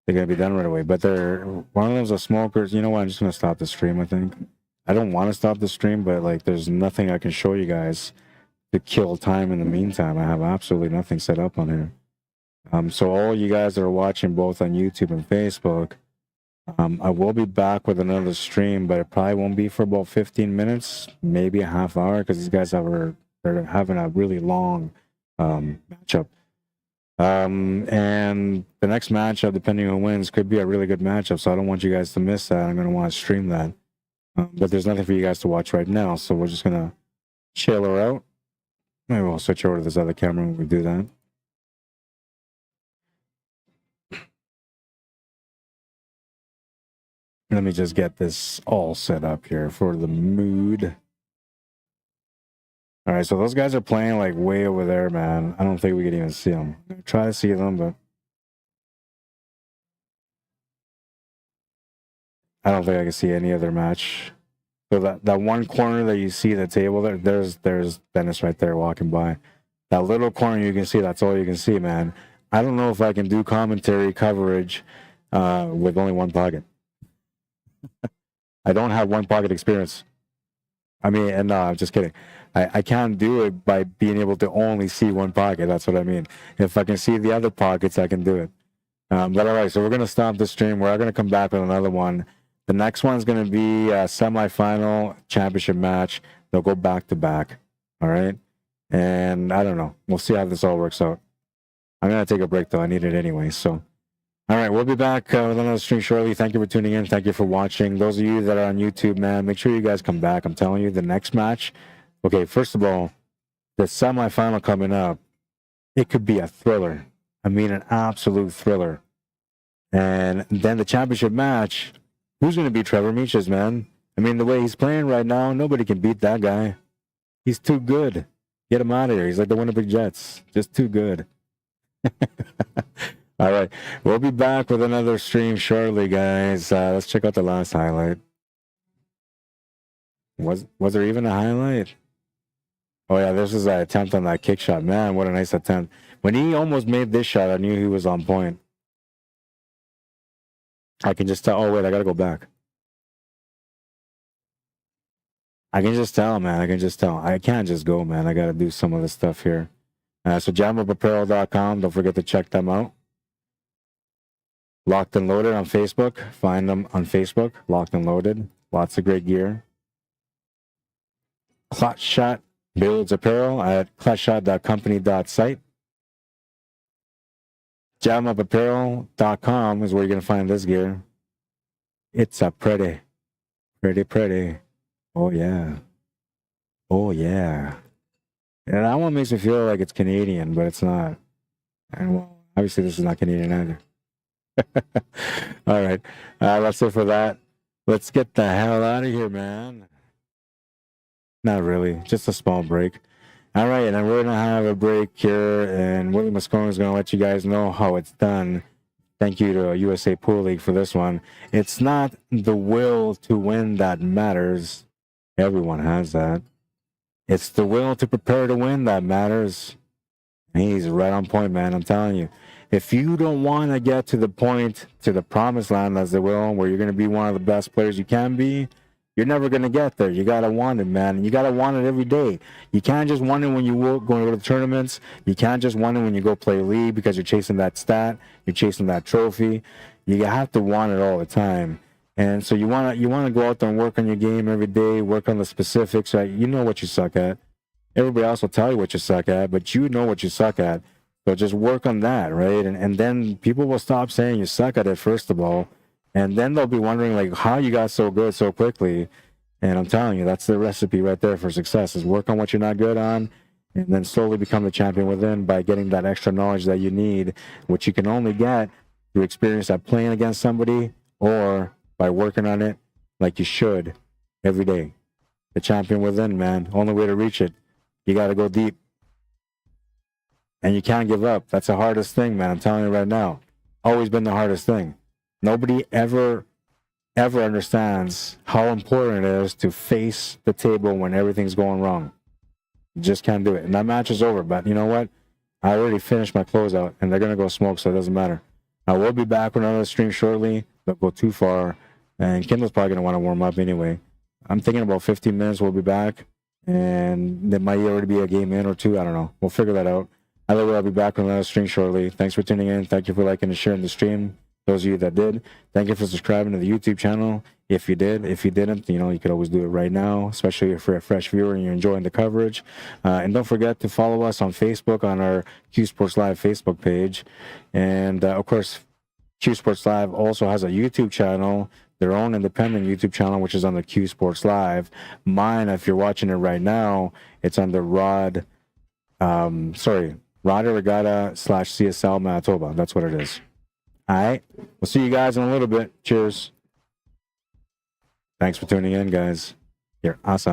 they're gonna be done right away. But they're one of them's a smokers. You know what? I'm just gonna stop the stream. I think I don't want to stop the stream, but like, there's nothing I can show you guys to kill time in the meantime. I have absolutely nothing set up on here. So all you guys that are watching both on YouTube and Facebook, I will be back with another stream, but it probably won't be for about 15 minutes, maybe a half hour, because these guys they're having a really long matchup. And the next matchup, depending on who wins, could be a really good matchup. So I don't want you guys to miss that. I'm going to want to stream that. But there's nothing for you guys to watch right now. So we're just going to chill her out. Maybe we'll switch over to this other camera when we do that. Let me just get this all set up here for the mood. All right, so those guys are playing like way over there, man. I don't think we can even see them. Try to see them, but I don't think I can see any other match. So that one corner that you see the table there's Dennis right there walking by. That little corner you can see, that's all you can see, man. I don't know if I can do commentary coverage with only one pocket. I don't have one pocket experience. I mean, and no, I'm just kidding. I can't do it by being able to only see one pocket. That's what I mean. If I can see the other pockets, I can do it. But all right, so we're going to stop the stream. We're going to come back with another one. The next one's going to be a semifinal championship match. They'll go back to back. All right. And I don't know. We'll see how this all works out. I'm going to take a break, though. I need it anyway. So, all right, we'll be back with another stream shortly. Thank you for tuning in. Thank you for watching. Those of you that are on YouTube, man, make sure you guys come back. I'm telling you, the next match. Okay, first of all, the semifinal coming up, it could be a thriller. I mean, an absolute thriller. And then the championship match, who's going to beat Trevor Meaches, man? I mean, the way he's playing right now, nobody can beat that guy. He's too good. Get him out of here. He's like the Winnipeg Jets. Just too good. All right. We'll be back with another stream shortly, guys. Let's check out the last highlight. Was there even a highlight? Oh, yeah, this is an attempt on that kick shot. Man, what a nice attempt. When he almost made this shot, I knew he was on point. I can just tell. Oh, wait, I got to go back. I can just tell, man. I can just tell. I can't just go, man. I got to do some of the stuff here. So jamupapparel.com. Don't forget to check them out. Locked and Loaded on Facebook. Find them on Facebook. Locked and Loaded. Lots of great gear. Clutch Shot builds apparel at clutchshot.company.site. jamupapparel.com is where you're going to find this gear. It's a pretty. Oh, yeah. Oh, yeah. And that one makes me feel like it's Canadian, but it's not. And well, obviously, this is not Canadian either. All right. That's it for that. Let's get the hell out of here, man. Not really. Just a small break. All right. And we're going to have a break here. And Willie Moscone is going to let you guys know how it's done. Thank you to USA Pool League for this one. It's not the will to win that matters. Everyone has that. It's the will to prepare to win that matters. He's right on point, man. I'm telling you. If you don't want to get to the point, to the promised land, as they will, where you're going to be one of the best players you can be, you're never going to get there. You got to want it, man. And you got to want it every day. You can't just want it when you go to the tournaments. You can't just want it when you go play league because you're chasing that stat. You're chasing that trophy. You have to want it all the time. And so you want to go out there and work on your game every day, work on the specifics. Right? You know what you suck at. Everybody else will tell you what you suck at, but you know what you suck at. So just work on that, right? And then people will stop saying you suck at it, first of all. And then they'll be wondering like how you got so good so quickly. And I'm telling you, that's the recipe right there for success, is work on what you're not good on and then slowly become the champion within by getting that extra knowledge that you need, which you can only get through experience at playing against somebody or by working on it like you should every day. The champion within, man. Only way to reach it. You got to go deep. And you can't give up. That's the hardest thing, man. I'm telling you right now. Always been the hardest thing. Nobody ever understands how important it is to face the table when everything's going wrong. You just can't do it. And that match is over. But you know what? I already finished my closeout, and they're going to go smoke, so it doesn't matter. I will be back with another stream shortly. Don't go too far. And Kindle's probably going to want to warm up anyway. I'm thinking about 15 minutes we'll be back. And there might already be a game in or two. I don't know. We'll figure that out. Either way, I'll be back with another stream shortly. Thanks for tuning in. Thank you for liking and sharing the stream. Those of you that did, thank you for subscribing to the YouTube channel. If you did, if you didn't, you know, you could always do it right now, especially if you're a fresh viewer and you're enjoying the coverage. And don't forget to follow us on Facebook on our Q Sports Live Facebook page. And of course, Q Sports Live also has a YouTube channel, their own independent YouTube channel, which is on the Q Sports Live. Mine, if you're watching it right now, it's on the Rod Arriagada / CSL Manitoba. That's what it is. All right. We'll see you guys in a little bit. Cheers. Thanks for tuning in, guys. You're awesome.